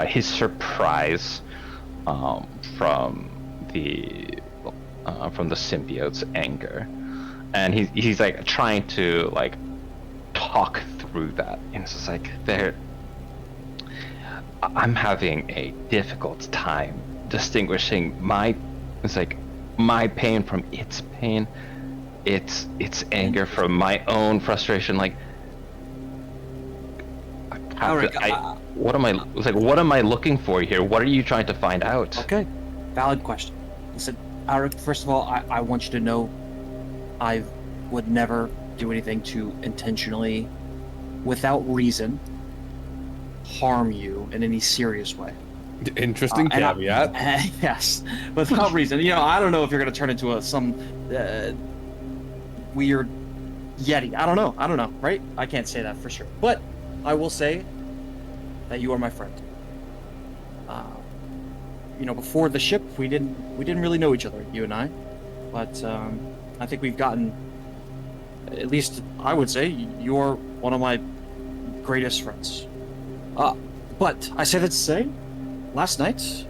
his surprise from the symbiote's anger, and he's like trying to like talk through that, and it's just like I'm having a difficult time distinguishing my pain from its pain, its anger from my own frustration. Like what am I looking for here? What are you trying to find out? Okay, valid question. Listen, Alaric, first of all, I want you to know I would never do anything to intentionally, without reason, harm you in any serious way. Interesting caveat. Yes, without reason. You know, I don't know if you're going to turn into some weird Yeti. I don't know, right? I can't say that for sure. But I will say that you are my friend. You know, before the ship, we didn't really know each other, you and I. But I think we've gotten, at least I would say, you're one of my greatest friends. But I say that to say, last night,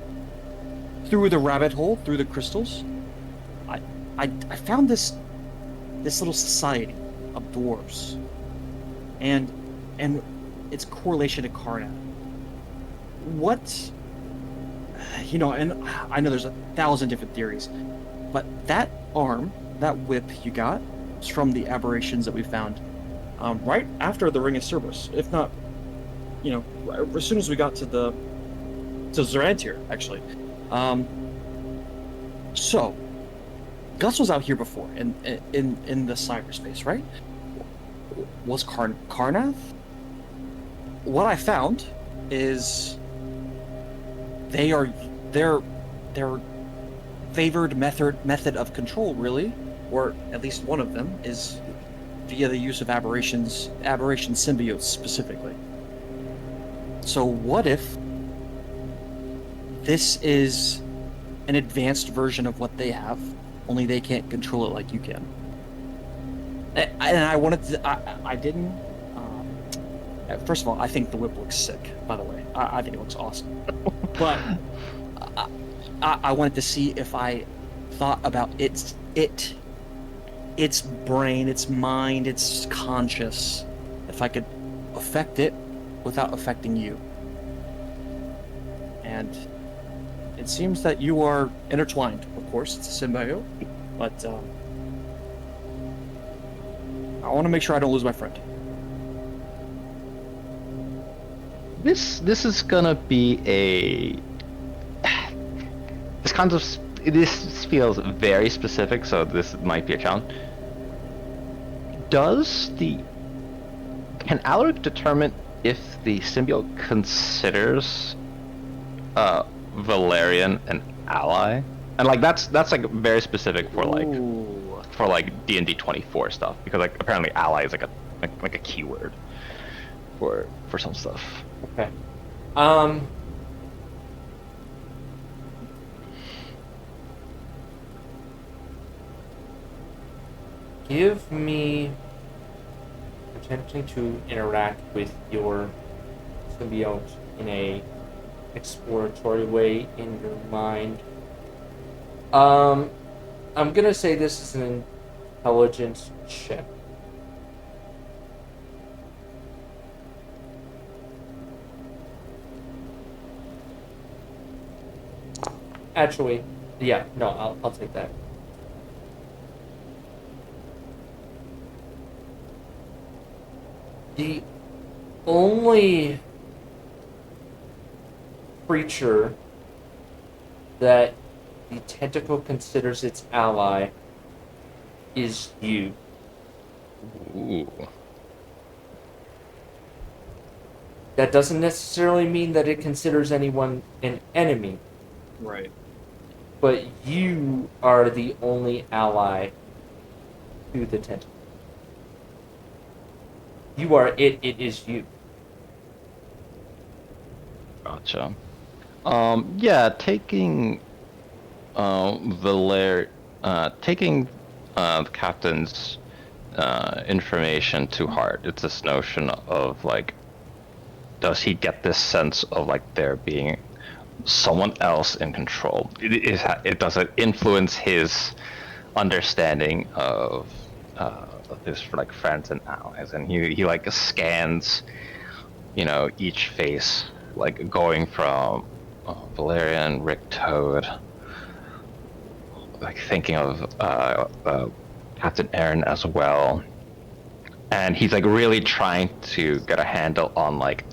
through the rabbit hole, through the crystals, I found this little society of dwarves, and its correlation to Karnak. What, you know, and I know there's 1,000 different theories, but that arm, that whip you got, is from the aberrations that we found right after the Ring of Cerberus, if not, you know, as soon as we got to Zorantir, actually. So, Gus was out here before in the cyberspace, right? Was Karnath? What I found is their favored method of control, really, or at least one of them, is via the use of aberration symbiotes specifically. So what if this is an advanced version of what they have, only they can't control it like you can? And I wanted to, I didn't, first of all, I think the whip looks sick, by the way. I think it looks awesome. But I wanted to see if I thought about its brain, its mind, its conscious, if I could affect it without affecting you. And it seems that you are intertwined. Of course, it's a symbiote, but I want to make sure I don't lose my friend. This is gonna be a this kind of this feels very specific, so this might be a challenge. Can Alaric determine if the symbiote considers Valerian an ally? And like that's like very specific for like D&D 24 stuff, because like apparently ally is like a keyword for some stuff. Okay. Give me attempting to interact with your symbiote in a exploratory way in your mind. I'm gonna say this is an intelligence check. Actually, yeah, no, I'll take that. The only creature that the tentacle considers its ally is you. Ooh. That doesn't necessarily mean that it considers anyone an enemy, Right. but you are the only ally to the tentacle. You are it, it is you. Gotcha. Yeah, taking taking the captain's information to heart. It's this notion of like, does he get this sense of like there being someone else in control? Does it influence his understanding of his like friends and allies? And he like scans, each face, like going from Valerian, Rick, Toad, like thinking of Captain Aaron as well, and he's like really trying to get a handle on like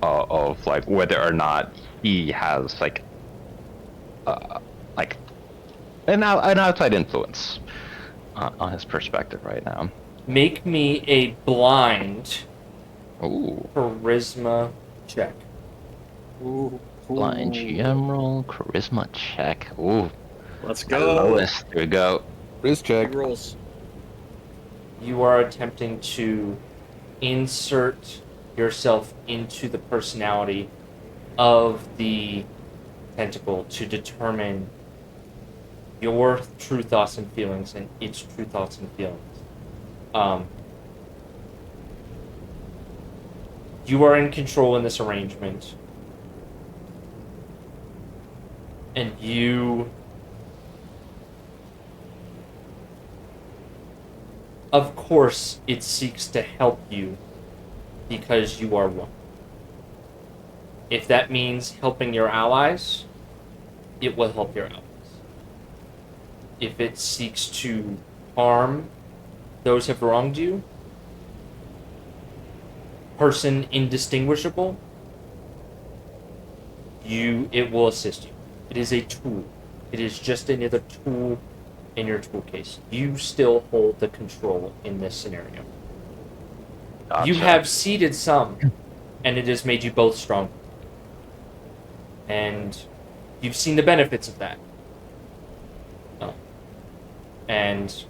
of like whether or not he has like an outside influence on his perspective right now. Make me a blind Ooh. charisma check. Ooh. Blind GM roll, charisma check. Ooh. Let's The go. lowest. Here we go. Riz check. Big rolls. You are attempting to insert yourself into the personality of the tentacle to determine your true thoughts and feelings and its true thoughts and feelings. You are in control in this arrangement, and you, of course, it seeks to help you because you are one. If that means helping your allies, it will help your allies. If it seeks to harm those who have wronged you, person indistinguishable, it will assist you. It is a tool. It is just another tool in your tool case. You still hold the control in this scenario. Gotcha. You have seeded some, and it has made you both stronger. And you've seen the benefits of that. And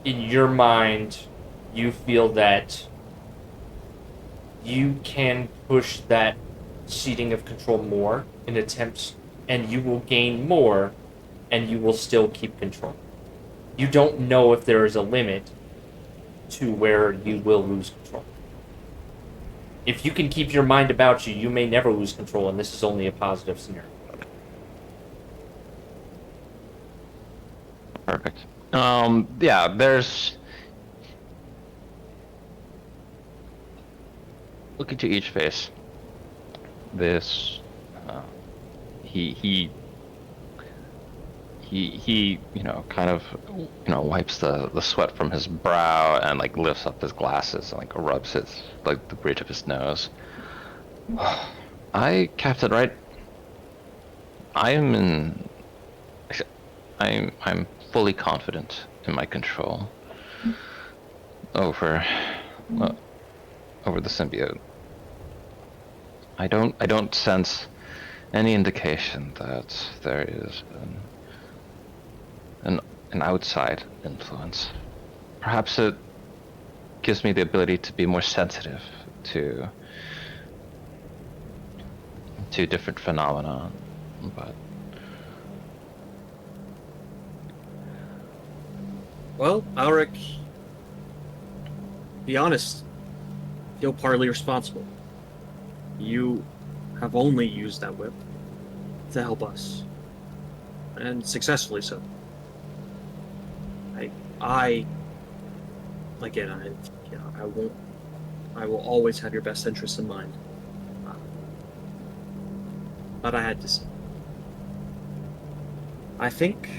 in your mind, you feel that you can push that seeding of control more in attempts, and you will gain more, and you will still keep control. You don't know if there is a limit to where you will lose control. If you can keep your mind about you, you may never lose control, and this is only a positive scenario. Perfect. Yeah, there's. Look into each face. This, he he kind of wipes the sweat from his brow and like lifts up his glasses and like rubs his like the bridge of his nose. Captain Wright, I'm fully confident in my control over the symbiote. I don't sense any indication that there is an outside influence. Perhaps it gives me the ability to be more sensitive to different phenomena, but Well, Alric, be honest, feel partly responsible. You have only used that whip to help us, and successfully so. I will always have your best interests in mind. But I had to say, I think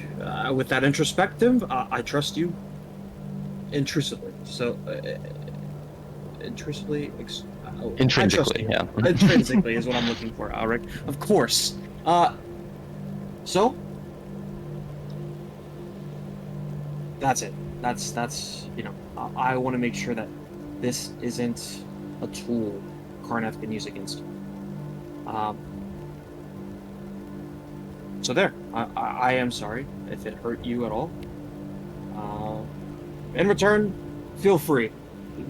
with that introspective, I trust you intrusively. So, intrinsically, intrinsically, yeah. Intrinsically is what I'm looking for, Alric. Of course. So that's it. That's I want to make sure that this isn't a tool Karnath can use against you. So there. I am sorry if it hurt you at all. In return, feel free.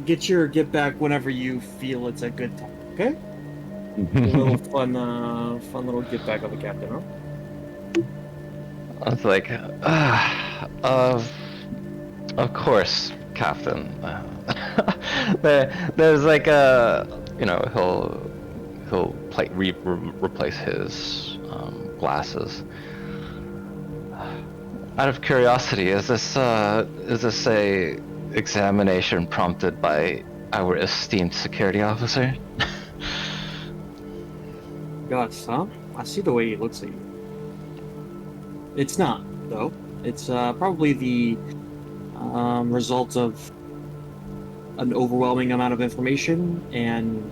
Get back whenever you feel it's a good time. Okay? A little fun little get back on the captain, huh? I was like, of course, Captain. There's like he'll replace his glasses. Out of curiosity, is this a examination prompted by our esteemed security officer? Gus, huh? I see the way he looks at you. It's not, though. It's probably the result of an overwhelming amount of information and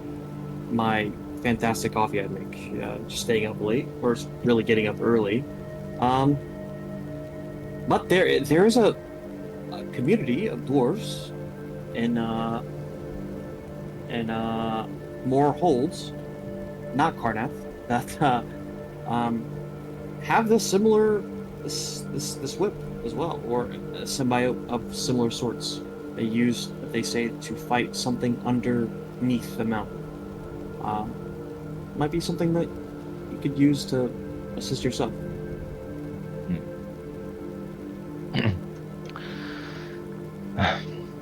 my fantastic coffee I make. Just staying up late, or really getting up early. But there is a community of dwarves in more holds, not Karnath, that have this similar this whip as well, or a symbiote of similar sorts. They say, to fight something underneath the mountain. Might be something that you could use to assist yourself.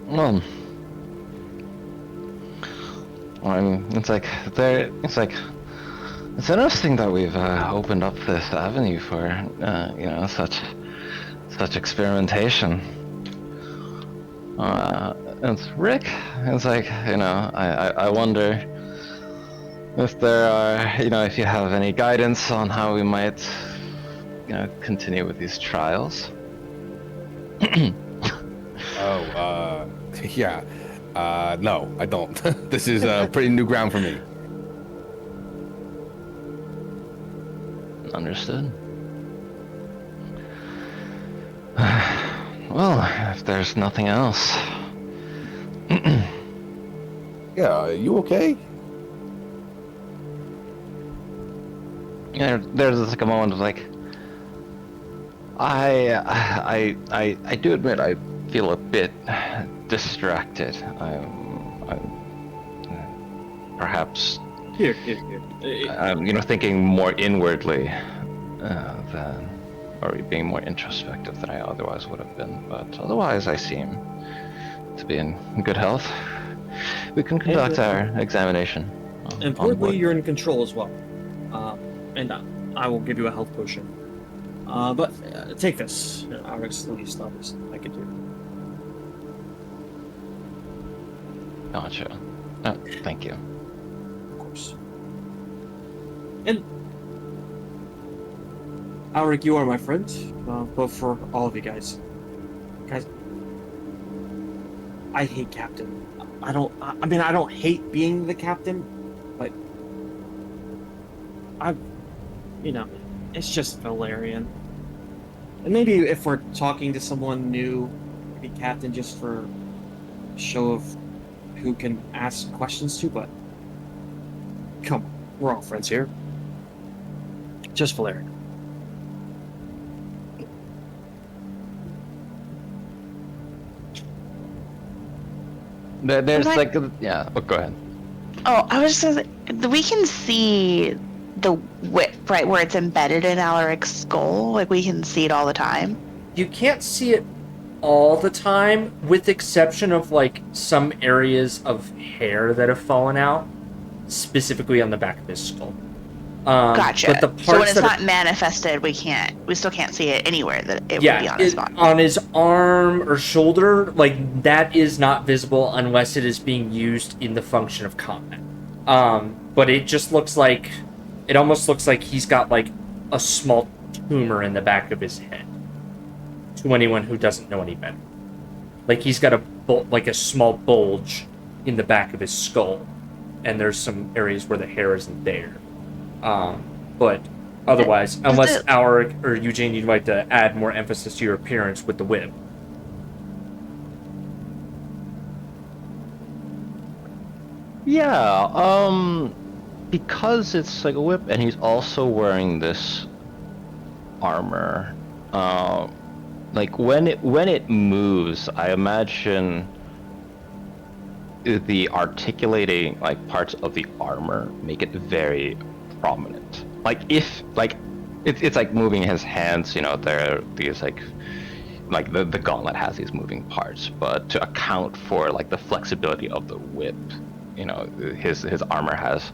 Well, it's interesting that we've opened up this avenue for such experimentation. It's Rick. It's like, I wonder if there are, if you have any guidance on how we might, continue with these trials. Yeah. No, I don't. This is pretty new ground for me. Understood. Well, if there's nothing else. Yeah, are you okay? Yeah, there's like a moment of like, I do admit I feel a bit distracted. I'm perhaps Here. thinking more inwardly or being more introspective than I otherwise would have been. But otherwise, I seem to be in good health. We can conduct our examination. Importantly, you're in control as well. And I will give you a health potion. But take this. Auric's the least obvious I could do. Gotcha. Oh, thank you. Of course. And Alric, you are my friend, but for all of you guys, I hate captain. I don't hate being the captain, but it's just Valerian. And maybe if we're talking to someone new, maybe captain just for a show of who can ask questions to, but come on, we're all friends here. Just Valerian. There's Like- yeah. Oh, go ahead. Oh, I was just we can see the whip right where it's embedded in Alaric's skull. Like we can see it all the time. You can't see it all the time, with exception of like some areas of hair that have fallen out, specifically on the back of his skull. Gotcha. But the parts So when it's that not manifested, we still can't see it anywhere that it would be on his body. on his arm or shoulder, like that is not visible unless it is being used in the function of combat. But it just looks like, it almost looks like he's got like a small tumor in the back of his head. To anyone who doesn't know any better, like he's got a small bulge in the back of his skull, and there's some areas where the hair isn't there. But otherwise, unless Alaric or Eugene, you'd like to add more emphasis to your appearance with the whip. Yeah, because it's like a whip, and he's also wearing this armor. Like when it moves, I imagine the articulating like parts of the armor make it very prominent. Like if like it's like moving his hands, there are these like the gauntlet has these moving parts, but to account for like the flexibility of the whip, his armor has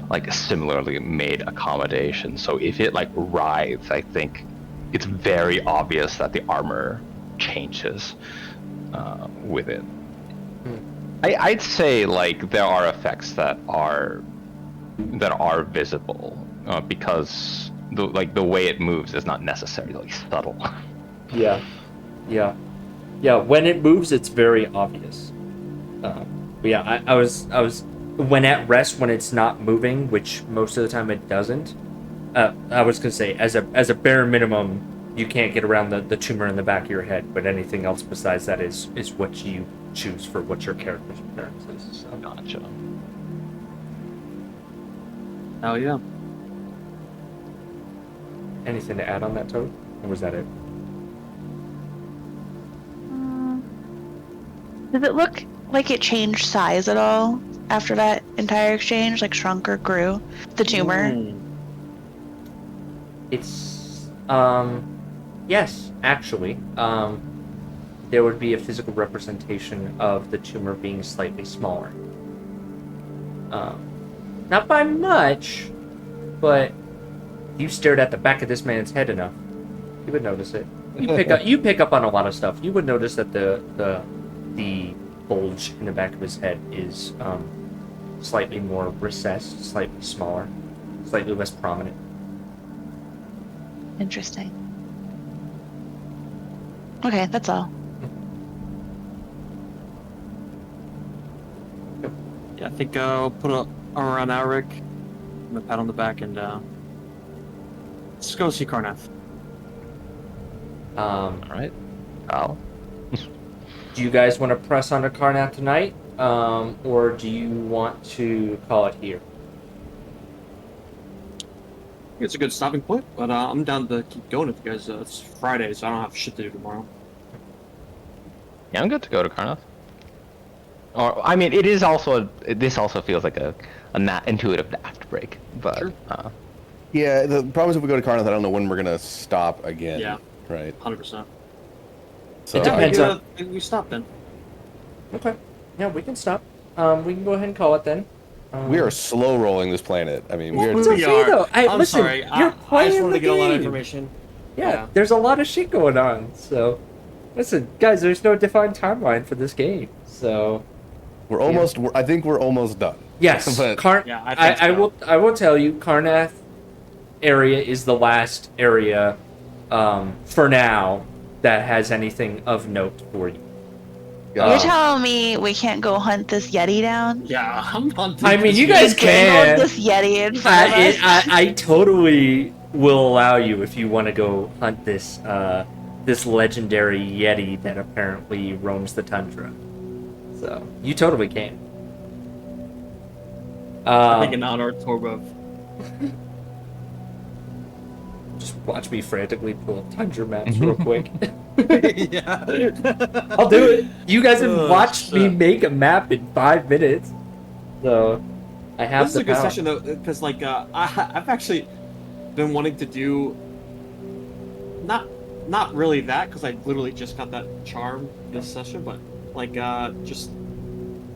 like similarly made accommodations. So if it like writhes, I think it's very obvious that the armor changes with it. I'd say like there are effects that are visible because the way it moves is not necessarily subtle. Yeah. When it moves, it's very obvious. But yeah, I was when at rest, when it's not moving, which most of the time it doesn't. I was gonna say, as a bare minimum, you can't get around the tumor in the back of your head, but anything else besides that is what you choose for what your character's appearance is. So. Gotcha. Oh yeah. Anything to add on that, Toad? Or was that it? Does it look like it changed size at all after that entire exchange? Like shrunk or grew? The tumor? It's yes, actually. There would be a physical representation of the tumor being slightly smaller. Not by much, but if you stared at the back of this man's head enough, you would notice it. You pick up on a lot of stuff. You would notice that the bulge in the back of his head is slightly more recessed, slightly smaller, slightly less prominent. Interesting. Okay, that's all. Yeah, I think I'll put an arm around Alric, and a pat on the back, and let's go see Karnath. All right. Al. Do you guys want to press on to Karnath tonight, or do you want to call it here? I think it's a good stopping point, but I'm down to keep going with you guys. It's Friday, so I don't have shit to do tomorrow. Yeah, I'm good to go to Karnath. Or I mean, this also feels like a intuitive daft break, but Sure. Yeah, the problem is if we go to Karnath, I don't know when we're gonna stop again. Yeah. Right. 100%. So It depends on- We stop then. Okay. Yeah, we can stop. We can go ahead and call it then. we are slow rolling this planet. I mean, we're It's okay though. I'm Listen, sorry. you're I playing just wanted the to get a lot of game. information. Yeah, there's a lot of shit going on. So, listen, guys, there's no defined timeline for this game. So, we're almost. I think we're almost done. yes, But- I will tell you, Karnath area is the last area for now, that has anything of note for you. You're telling me we can't go hunt this Yeti down? Yeah, I'm on. I mean, you guys Dangle can. this Yeti in front of us. I totally will allow you if you want to go hunt this this legendary Yeti that apparently roams the tundra. So you totally can. I think an honor Torov. Just watch me frantically pull up tundra maps real quick. Yeah. I'll do it. You guys have Oh, watched me shit. make a map in 5 minutes, so I have This is the a good power. session though, because like I've actually been wanting to do not really that, because I literally just got that charm this session, but like just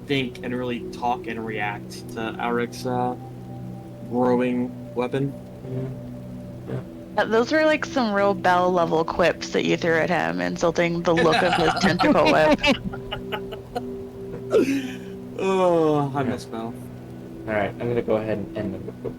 think and really talk and react to Auric's growing weapon. Those were like some real Bell level quips that you threw at him, insulting the look of his tentacle whip. Oh, I miss Bell. All right, I'm gonna go ahead and end the